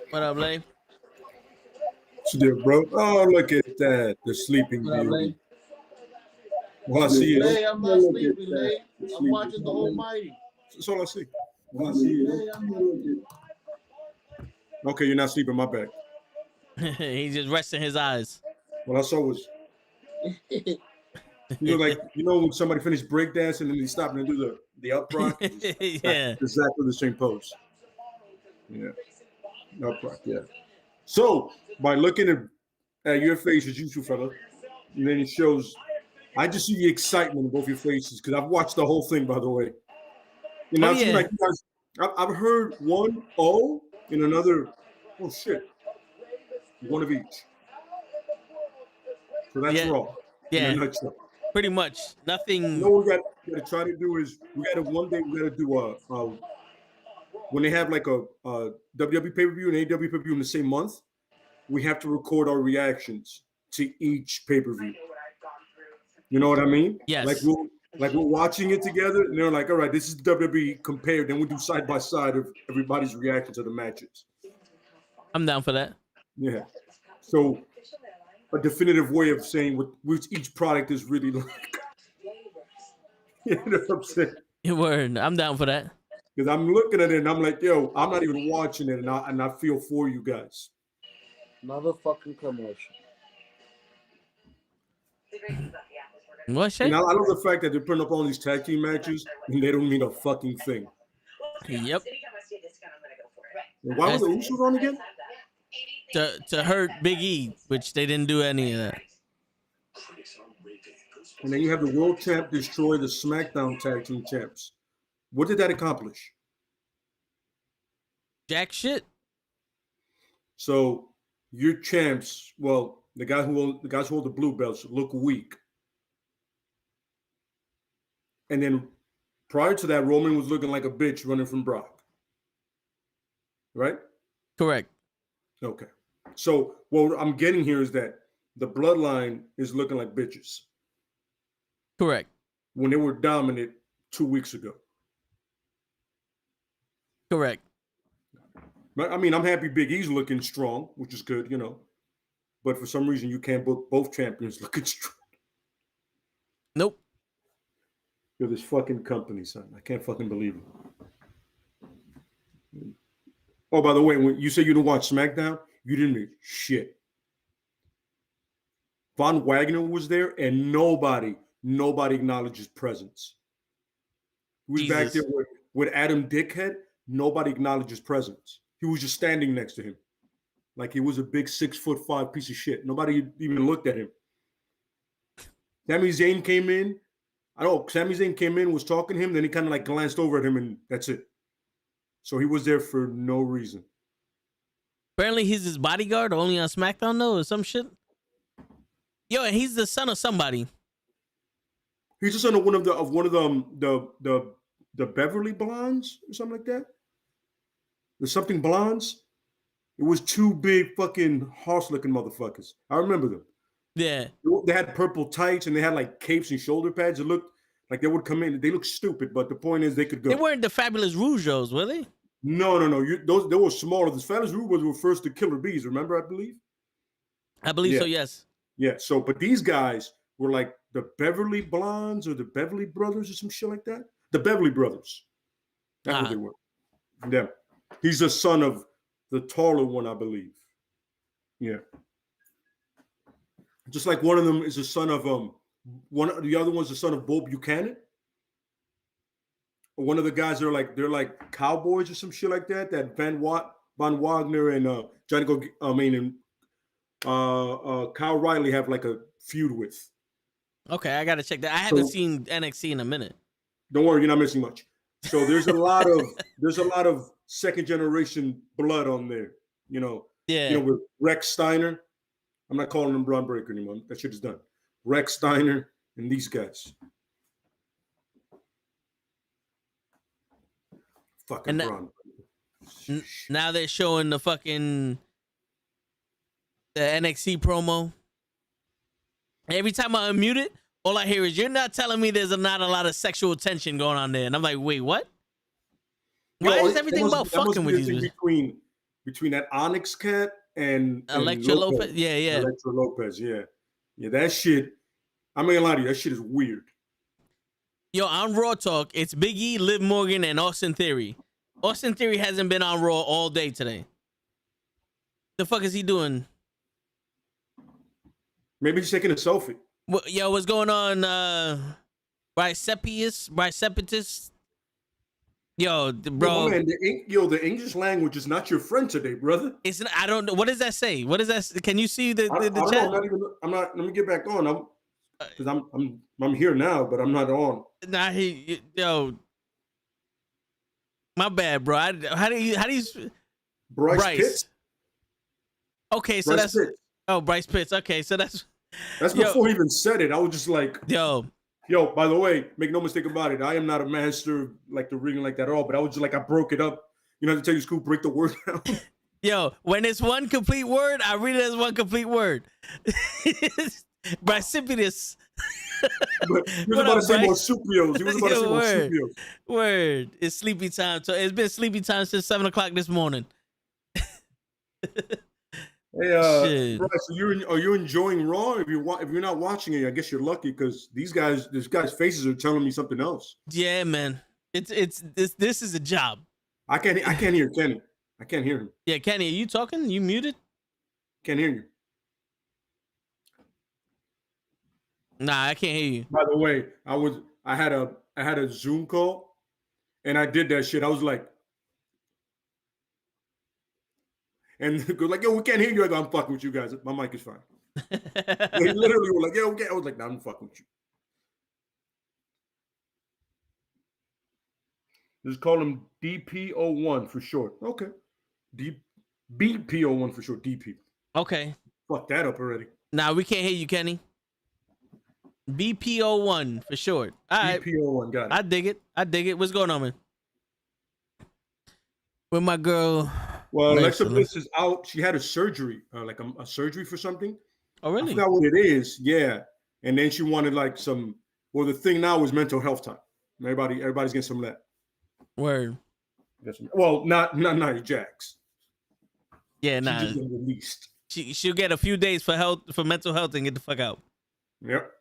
What up, Lay? What's the deal, bro? Oh, look at that. The Sleeping Beauty. Well, I see it. Lay, I'm not sleeping, Lay. I'm watching the Almighty. That's all I see. Well, I see it. Okay, you're not sleeping. My bad. He's just resting his eyes. What I saw was, like when somebody finished breakdancing and then they stop and do the upright. Yeah, exactly the same pose. Yeah, upright. Yeah. So by looking at your faces, you two fella, and then it shows. I just see the excitement in both your faces because I've watched the whole thing, by the way. And now it seems like you guys, I've heard one O and another. Oh shit! One of each. So that's Raw. Yeah. In a nutshell. Pretty much. Nothing. You know what we got to try to do is we got to do when they have like a WWE pay-per-view and AEW pay-per-view in the same month, we have to record our reactions to each pay-per-view. You know what I mean? Yes. Like we're watching it together and they're like, all right, this is WWE compared. Then we do side by side of everybody's reaction to the matches. I'm down for that. Yeah. So a definitive way of saying what each product is really like. You know what I'm saying? Your word. I'm down for that. Because I'm looking at it and I'm like, yo, I'm not even watching it, and I feel for you guys. Another fucking commercial. What shit? And I love the fact that they're putting up all these tag team matches and they don't mean a fucking thing. Yep. And why was the Usos on again? To hurt Big E, which they didn't do any of that. And then you have the world champ destroy the SmackDown tag team champs. What did that accomplish? Jack shit. So your champs, well, the guys who hold the blue belts look weak. And then prior to that, Roman was looking like a bitch running from Brock. Right? Correct. Okay. So what I'm getting here is that the bloodline is looking like bitches. Correct. When they were dominant 2 weeks ago. Correct. I mean, I'm happy Big E's looking strong, which is good, But for some reason, you can't put both champions looking strong. Nope. You're this fucking company, son. I can't fucking believe it. Oh, by the way, when you say you didn't watch SmackDown, you didn't make shit. Von Wagner was there, and nobody acknowledged his presence. He was back there with Adam Dickhead. Nobody acknowledged his presence. He was just standing next to him. Like he was a big 6'5" piece of shit. Nobody even looked at him. Sami Zayn came in. Sami Zayn came in, was talking to him, then he kind of like glanced over at him, and that's it. So he was there for no reason. Apparently he's his bodyguard only on SmackDown though, or some shit. Yo, and he's the son of somebody. He's the son of one of the Beverly Blondes or something like that. There's something blondes. It was two big fucking horse-looking motherfuckers. I remember them. Yeah. They had purple tights and they had like capes and shoulder pads. It looked like they would come in. They looked stupid, but the point is they could go. They weren't the Fabulous Rougeos, were they? No. They were smaller. The Fabulous Rougeos were first the Killer Bees. Remember, I believe. I believe so. Yes. Yeah. So, but these guys were like the Beverly Blondes or the Beverly Brothers or some shit like that. The Beverly Brothers. That's what they were. Yeah. He's the son of the taller one, I believe. Yeah. Just like one of them is the son of the other one's the son of Bo Buchanan. One of the guys they're like cowboys or some shit like that. That Von Wagner and Kyle Riley have like a feud with. Okay, I gotta check that. I haven't seen NXT in a minute. Don't worry, you're not missing much. So there's a lot of second generation blood on there. Yeah. With Rex Steiner. I'm not calling him Braun Breaker anymore. That shit is done. Rex Steiner and these guys. Fucking Braun. Now they're showing the NXT promo. Every time I unmute it, all I hear is, "You're not telling me there's not a lot of sexual tension going on there." And I'm like, wait, what? Why is everything about fucking with these? between that Onyx cat and Electra Lopez. Yeah, yeah. Electra Lopez, yeah. Yeah, that shit, I'm not gonna lie to you, that shit is weird. Yo, on Raw Talk, it's Big E, Liv Morgan, and Austin Theory. Austin Theory hasn't been on Raw all day today. The fuck is he doing? Maybe he's taking a selfie. Yo, what's going on? Bicepitus? Yo, bro. Oh, man, the English language is not your friend today, brother. It's not, I don't know. What does that say? What does that? Can you see the chat? I'm not. Let me get back on. Because I'm here now, but I'm not on. Nah, yo, my bad, bro. How do you? Bryce Pitts? Okay, so Bryce Pitts. Bryce Pitts. Okay, so that's before he even said it. I was just like, yo, by the way, make no mistake about it. I am not a master like the reading like that at all. But I was just like, I broke it up. You know, to tell you, Scoop, break the word down. Yo, when it's one complete word, I read it as one complete word. Brycipitus. He was about to say marsupials. He was about to say marsupials. Word. It's sleepy time. So it's been sleepy time since 7 o'clock this morning. Hey, Bryce, are you enjoying Raw? If you're not watching it, I guess you're lucky because these guys' faces are telling me something else. Yeah, man. This is a job. I can't hear Kenny. I can't hear him. Yeah, Kenny, are you talking? You muted? Can't hear you. Nah, I can't hear you. By the way, I had a Zoom call, and I did that shit. I was like, and they go like, yo, we can't hear you. I go, I'm fucking with you guys. My mic is fine. They literally were like, yeah, okay. I was like, nah, I'm fucking with you. Just call him DP01 for short. Okay. BP01 for short. DP. Okay. Fuck that up already. Nah, we can't hear you, Kenny. BP01 for short. All right. BP01, got it. I dig it. What's going on, man? With my girl. Well, Alexa Bliss is out. She had a surgery, like a surgery for something. Oh, really? I forgot what it is. Yeah. And then she wanted like some. Well, the thing now is mental health time. Everybody's getting some of that. Word. Well, not Jax. Yeah, nah. She just been released. She'll get a few days for mental health and get the fuck out. Yep.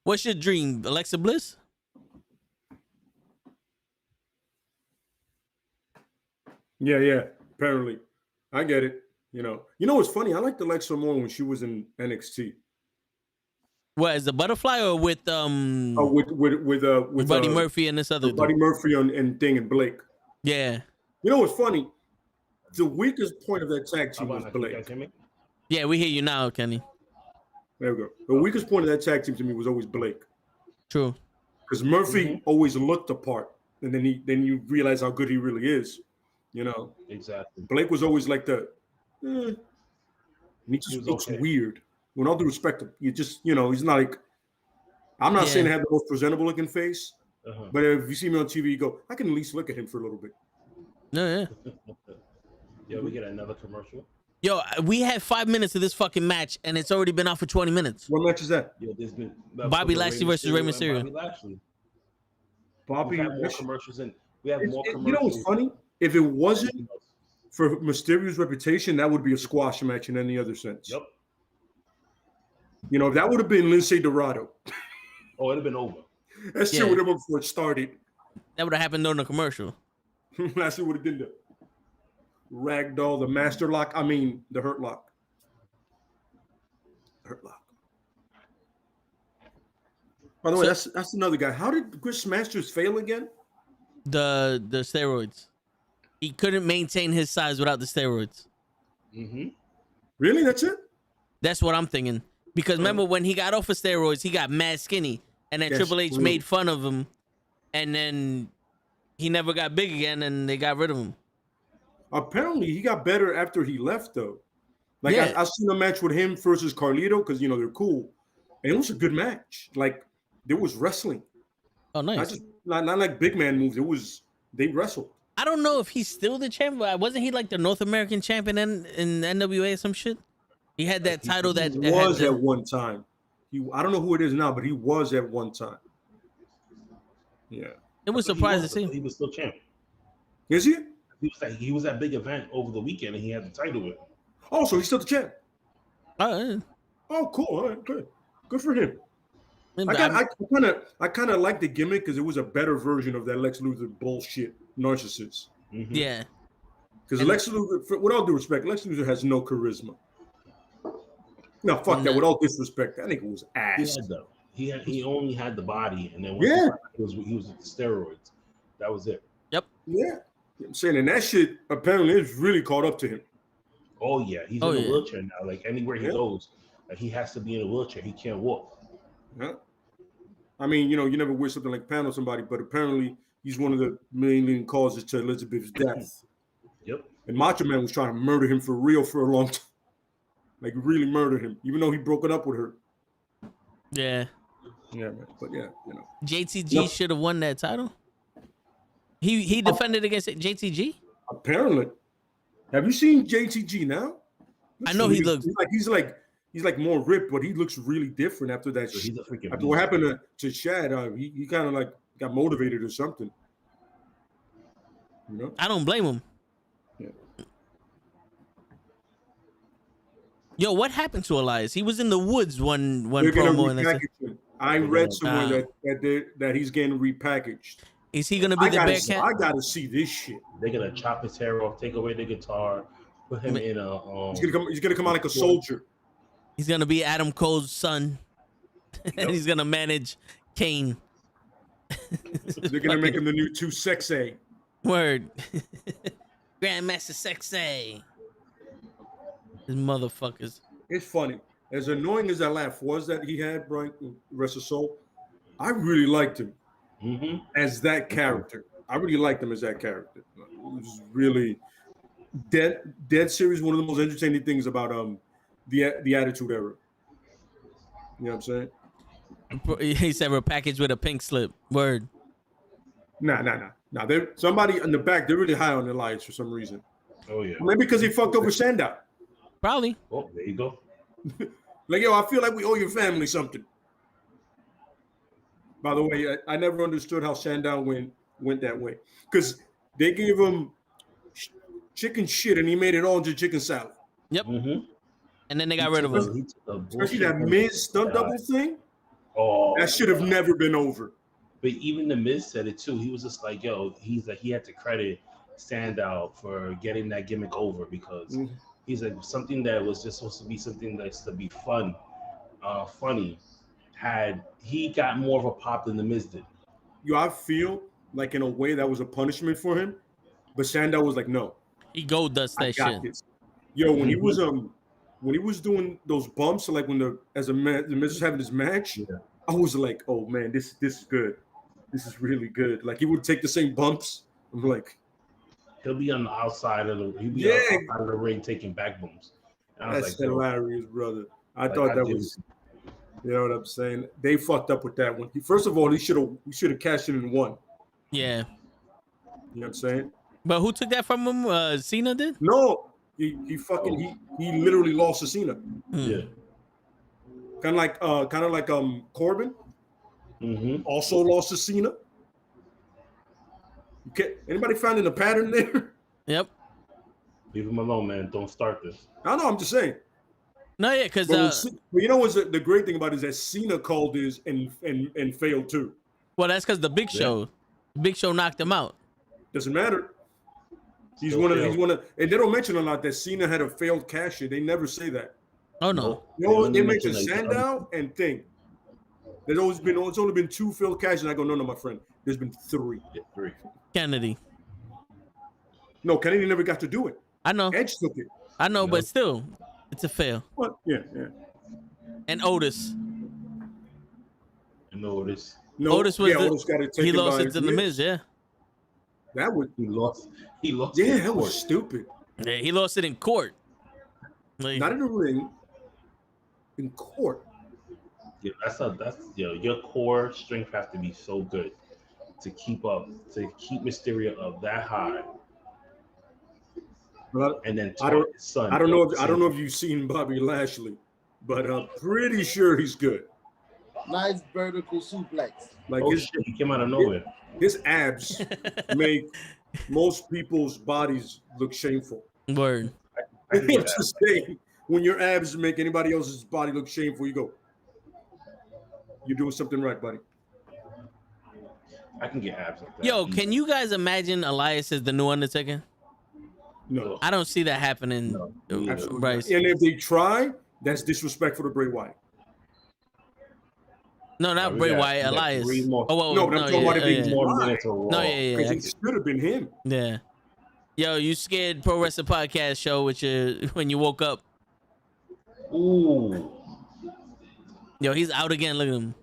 What's your dream, Alexa Bliss? Yeah. Apparently, I get it. You know what's funny? I liked Alexa more when she was in NXT. What, is the butterfly or with with Buddy Murphy and this other Buddy Murphy and Ding and Blake? Yeah. You know what's funny? The weakest point of that tag team was Blake. Yeah, we hear you now, Kenny. There we go. The weakest point of that tag team to me was always Blake. True. Because Murphy always looked the part, and then you realize how good he really is. You know. Exactly. Blake was always like and he just looks weird. With all due respect, you just, he's not like, I'm not saying I have the most presentable looking face, but if you see me on TV, you go, I can at least look at him for a little bit. Yeah. Yo, we get another commercial. Yo, we had 5 minutes of this fucking match, and it's already been out for 20 minutes. What match is that? Yo, there's been Bobby Lashley versus Rey Mysterio. Bobby we have more commercials and we have more commercials. You know what's funny? If it wasn't for Mysterio's reputation, that would be a squash match in any other sense. Yep. If that would have been Lindsay Dorado. Oh, it'd have been over. That shit would have been before it started. That would have happened during the commercial. Lashley would have done the ragdoll, the master lock. I mean, the hurt lock. Hurt lock. By the way, that's another guy. How did Chris Masters fail again? The steroids. He couldn't maintain his size without the steroids. Mm-hmm. Really? That's it? That's what I'm thinking. Because remember when he got off of steroids, he got mad skinny, and then Triple H made fun of him, and then he never got big again, and they got rid of him. Apparently, he got better after he left, though. Like I seen a match with him versus Carlito because they're cool, and it was a good match. Like there was wrestling. Oh, nice. Not like big man moves. They wrestled. I don't know if he's still the champion. Wasn't he like the North American champion in NWA or some shit? He had that title that was at one time. I don't know who it is now, but he was at one time. Yeah. It was I thought surprising to see him. He was still champ. Is he? He was at big event over the weekend and he had the title with him. Oh, so he's still the champ. Yeah. Oh, cool. All right, good for him. Man, I kind of like the gimmick because it was a better version of that Lex Luthor bullshit narcissist. Mm-hmm. Yeah. Because Lex Luthor, with all due respect, Lex Luthor has no charisma. No, fuck that. With all disrespect, that nigga was ass. He only had the body, and then he was with the steroids. That was it. Yep. Yeah. I'm saying, and that shit apparently is really caught up to him. Oh yeah, he's in a wheelchair now. Like anywhere he goes, like he has to be in a wheelchair. He can't walk. Yeah. I mean, you never wish something like pan on somebody, but apparently he's one of the main leading causes to Elizabeth's death. Yep. And Macho Man was trying to murder him for real for a long time. Like really murder him, even though he broke it up with her. Yeah. Yeah, man. But yeah, JTG should have won that title. He defended against JTG. Apparently. Have you seen JTG now? I know he looks he's like more ripped, but he looks really different after that. So he's a freaking after what happened to Shad, he kind of like got motivated or something. I don't blame him. Yeah. Yo, what happened to Elias? He was in the woods one promo. I read somewhere that he's getting repackaged. Is he gonna be the Bearcat? I gotta see this shit. They're gonna chop his hair off, take away the guitar, put him in a. He's gonna come out like a soldier. He's gonna be Adam Cole's son, and he's gonna manage Kane. They're gonna make him the new Too Sexy. Word. Grandmaster Sexy. These motherfuckers. It's funny. As annoying as that laugh was that he had, Brian, rest of soul, I really liked him as that character. I really liked him as that character. It was really Dead Series. One of the most entertaining things about the Attitude Era. You know what I'm saying? He said we're packaged with a pink slip. Word. Nah. Somebody in the back, they're really high on Elias for some reason. Oh yeah. Maybe because he fucked over Sandow. Probably. Oh, there you go. Like, yo, I feel like we owe your family something. By the way, I never understood how Sandow went that way. Because they gave him chicken shit and he made it all into chicken salad. Yep. And then they got rid of him. Especially that Miz stunt double thing. Oh, that should have never been over. But even the Miz said it too. He was just like, yo, he's like, he had to credit Sandow for getting that gimmick over because he's like something that was just supposed to be something that's to be funny. He got more of a pop than the Miz did. Yo, I feel like in a way that was a punishment for him, but Sandow was like, no. He gold dust that shit. This. Yo, when he was doing those bumps, like when the Miz was having his match, I was like, oh man, this is good. This is really good. Like he would take the same bumps. I'm like, he'll be on the outside of the ring taking back booms. That's like, hilarious, brother. I thought that was, you know what I'm saying? They fucked up with that one. First of all, he should have cashed in and won. Yeah. You know what I'm saying? But who took that from him? Cena did? No, he literally lost to Cena. Yeah. Kind of like Corbin. Also lost to Cena. Okay, anybody finding a pattern there? Yep. Leave him alone, man. Don't start this. I know. I'm just saying. No, yeah, because but you know what's the great thing about it is that Cena called this and failed too. Well, that's because the Big Show knocked him out. Doesn't matter. He's one of, and they don't mention a lot that Cena had a failed cash in. They never say that. Oh no. They mention Sandow and Thing. It's only been 2 failed cash, and I go, no, my friend. There's been 3. Yeah, 3. Kennedy. No, Kennedy never got to do it. I know. Edge took it. I know, but still, it's a fail. What? Yeah. And Otis. Otis was Otis got it taken. He lost it to the Miz, yeah. That would he lost. Yeah, that was stupid. Yeah, he lost it in court. Like, not in the ring. In court. Yeah, that's your core strength has to be so good to keep Mysterio up that high. But and then I don't know if you've seen Bobby Lashley, but I'm pretty sure he's good. Nice vertical suplex. Like Oh shit, he came out of nowhere. his abs make most people's bodies look shameful. Word. I can I'm get that. just saying, when your abs make anybody else's body look shameful, you go, you're doing something right, buddy. I can get abs like that. Yo, can you guys imagine Elias as the new Undertaker? No. I don't see that happening. No, Absolutely. Bryce. And if they try, that's disrespectful to Bray Wyatt. No, not we Bray got- Wyatt, we got Elias. three more- Oh, No, but I'm talking about if they More try. minutes of Raw. No, yeah. Because it should have been him. Yeah. Yo, you scared Pro Wrestling Podcast show with your when you woke up. Ooh. Yo, he's out again. Look at him.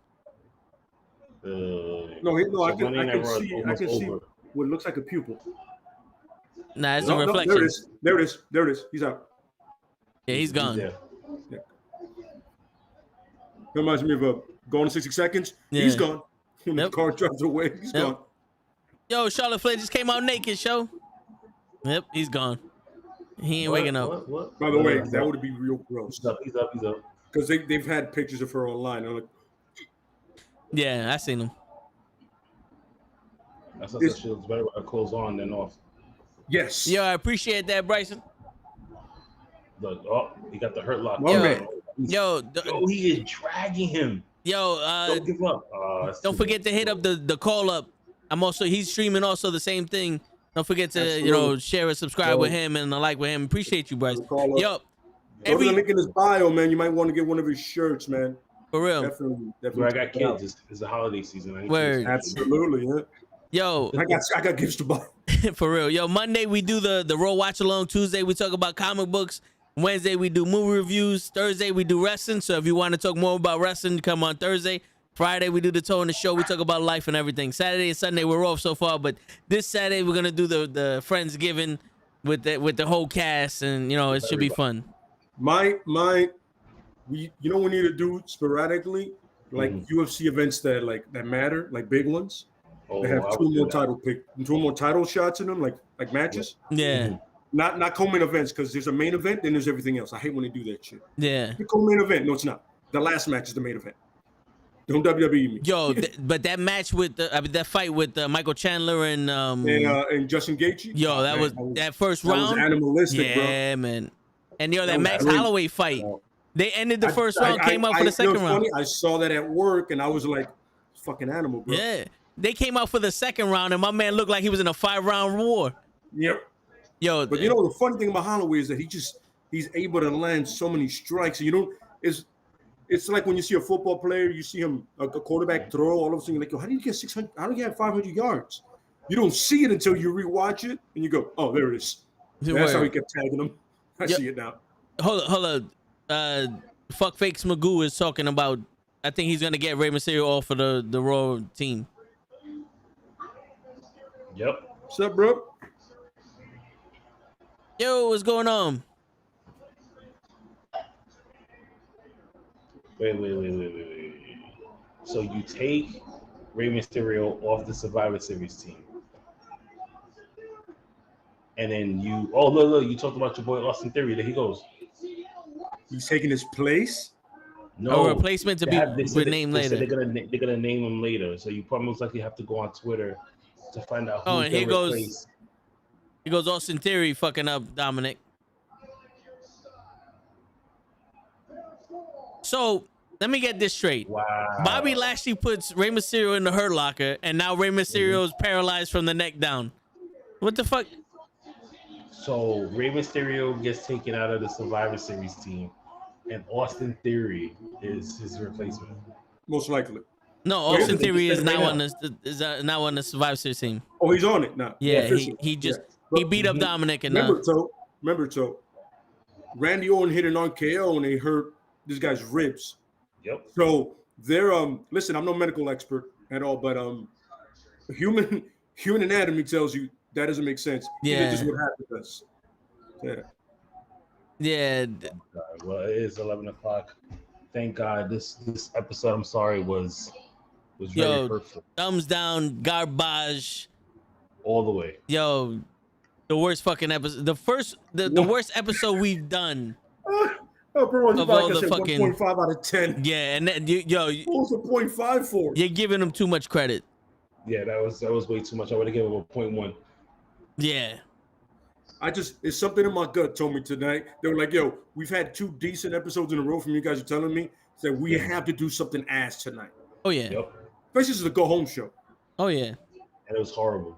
No, I so can Monday Night Raw is see almost see over. what looks like a pupil. Nah, it's No, a no, reflection. there it is. He's out. Yeah, he's gone. Yeah. Reminds me of Gone in 60 Seconds. Yeah. He's gone. When Yep. the car drives away, he's Yep. gone. Yo, Charlotte Flair just came out naked, show. Yep, he's gone. He ain't waking up. What? By the way, that would be real gross. He's up. Because they've had pictures of her online. I'm like, Yeah, I seen him. That's not she looks better with her clothes on than off. yes. Yo, I appreciate that, Bryson. Look, oh, he got the hurt lock. One Yo, man. Yo, Oh, he is dragging him. yo, Don't give up. don't forget to hit up the call up. He's streaming also the same thing. Don't forget to Absolutely. share and subscribe with him and like with him. Appreciate you, Bryce. Call up. Yo, Go to the link in his bio, man. You might want to get one of his shirts, man. for real. Definitely. Where I got kids. It's the holiday season. I need Word. kids. Absolutely, yeah. Yo, I got gifts to buy. for real. Yo, Monday we do the Raw Watch Along. Tuesday we talk about comic books. Wednesday we do movie reviews. Thursday we do wrestling. So if you want to talk more about wrestling, come on Thursday. Friday we do the Toe in the Show. We talk about life and everything. Saturday and Sunday we're off so far, but this Saturday we're gonna do the Friendsgiving with the whole cast, and it should be fun. We need to do sporadically, like UFC events that matter, like big ones. Oh, They have I two would do more that. title shots in them, like matches. Yeah, Not co-main events, because there's a main event, then there's everything else. I hate when they do that shit. yeah. The co-main event, no, it's not. The last match is the main event. Don't WWE me. Yo, but that match with that fight with Michael Chandler and Justin Gaethje. yo, that was that first round. Was animalistic, bro. Yeah, man. And that was Max great. Holloway fight. They ended the first round, came out for the second round. Funny, I saw that at work, and I was like, "Fucking animal, bro." Yeah, they came out for the second round, and my man looked like he was in a 5-round war. Yep. Yo, But the funny thing about Holloway is that he's able to land so many strikes. It's like when you see a football player, you see him a quarterback throw, all of a sudden you're like, yo, how do you get 600? How do you have 500 yards? You don't see it until you rewatch it, and you go, oh, there it is. That's how he kept tagging him. I see it now. Hold on. Fuck Fakes Magoo is talking about. I think he's gonna get Rey Mysterio off of the Raw team. Yep. What's up, bro? Yo, what's going on? Wait. So you take Rey Mysterio off the Survivor Series team. And then look, you talked about your boy Austin Theory. There he goes. He's taking his place? No, a replacement to be renamed later. They're gonna name him later. So you probably most likely have to go on Twitter to find out who. Oh, and here goes Austin Theory fucking up Dominic. So let me get this straight. Wow. Bobby Lashley puts Rey Mysterio in the Hurt Locker, and now Rey Mysterio is paralyzed from the neck down. What the fuck? So Rey Mysterio gets taken out of the Survivor Series team, and Austin Theory is his replacement. Most likely. No, Austin Theory is now on the Survivor Series team. Oh, he's on it now. Yeah, he beat up Dominic and remember, Randy Orton hit an RKO and they hurt this guy's ribs. Yep. So they're listen, I'm no medical expert at all, but human anatomy tells you that doesn't make sense. Yeah. This is what happened to us. Yeah. Yeah. Well, it is 11 o'clock. Thank God this episode, I'm sorry, was very hurtful. Thumbs down, garbage. All the way. Yo, the worst fucking episode. The worst episode we've done. Oh, bro, Of like all I the said, fucking- 1.5 out of 10. Yeah, and then What was the 0.5 for? you're giving him too much credit. Yeah, that was way too much. I would have given him a 0.1. Yeah. It's something in my gut told me tonight. They were like, yo, we've had 2 decent episodes in a row from you guys are telling me that we have to do something ass tonight. Oh yeah. Yep. Especially this is a go home show. Oh yeah. And it was horrible.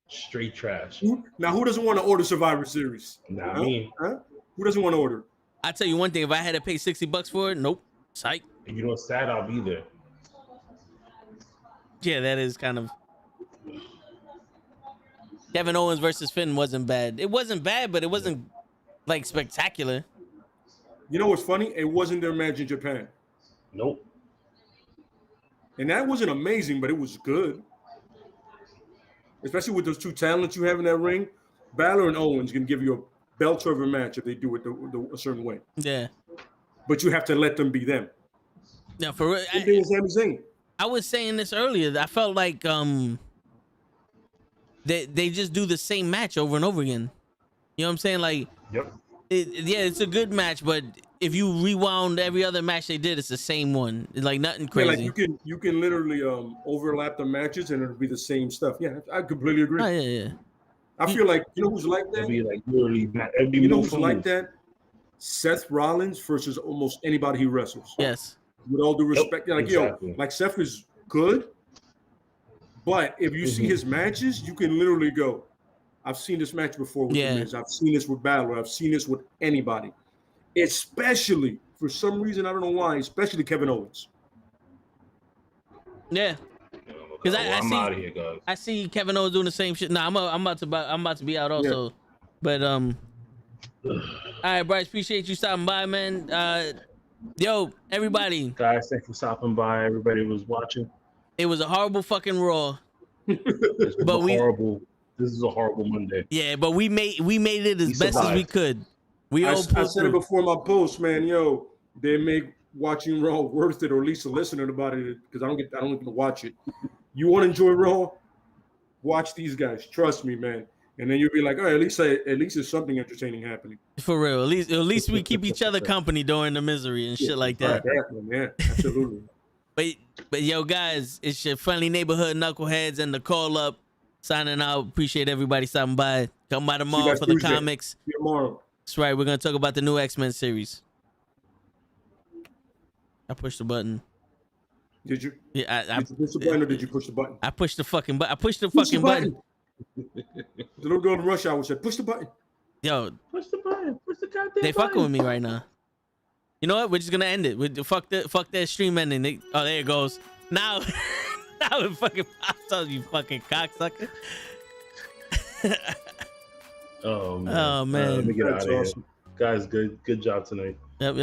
Straight trash. Now, who doesn't want to order Survivor Series? Not Huh? me. Huh? Who doesn't want to order? I tell you one thing, if I had to pay $60 for it, nope. Psych. And you know what's sad? I'll be there. Yeah, that is kind of. Kevin Owens versus Finn wasn't bad. It wasn't bad, but it wasn't like spectacular. You know what's funny? It wasn't their match in Japan. Nope. And that wasn't amazing, but it was good. Especially with those 2 talents you have in that ring. Balor and Owens can give you a belt of a match if they do it a certain way. Yeah. But you have to let them be them. Yeah, for real. Same thing with Sami Zayn. I was saying this earlier. I felt like they just do the same match over and over again. You know what I'm saying? Like, Yep. it's a good match, but if you rewound every other match they did, it's the same one. It's like nothing crazy. Yeah, like you can literally overlap the matches and it'll be the same stuff. Yeah, I completely agree. Oh, yeah. I feel like, you know who's like that? It'd be like literally. You know who's like that? Seth Rollins versus almost anybody he wrestles. Yes. With all due respect, like exactly. like Seth is good, but if you see his matches, you can literally go, I've seen this match before with The Miz. I've seen this with Balor. I've seen this with anybody. Especially, for some reason, I don't know why, especially Kevin Owens. Yeah. Because I'm out of here, guys. I see Kevin Owens doing the same shit. Nah, I'm about to be out also. Yeah. But all right, Bryce, appreciate you stopping by, man. Yo, everybody. Guys, thanks for stopping by. Everybody was watching. It was a horrible fucking Raw. This is a horrible Monday. Yeah, but we made it as best as we could. I said it before my post, man. Yo, they make watching Raw worth it, or at least listening about it, because I don't get to watch it. You want to enjoy Raw? Watch these guys. Trust me, man. And then you'll be like, oh, at least there's something entertaining happening. For real. At least we keep each other company during the misery and shit like that. Yeah, absolutely. but yo, guys, it's your friendly neighborhood knuckleheads and the call up signing out. Appreciate everybody stopping by. Come by tomorrow for the comics. See you tomorrow. That's right. We're gonna talk about the new X-Men series. I pushed the button. Did you? Yeah, did you push the button or did you push the button? I pushed the fucking button. I pushed the fucking button. The little girl in Rush Hour said, push the button. Yo. Push the button. Push the goddamn They fucking with me right now. You know what? We're just gonna end it. Fuck that stream ending. Oh, there it goes. Now it fucking pops up, you fucking cocksucker. Oh man. Oh man. Let me get out of here. Guys, good job tonight. Yep.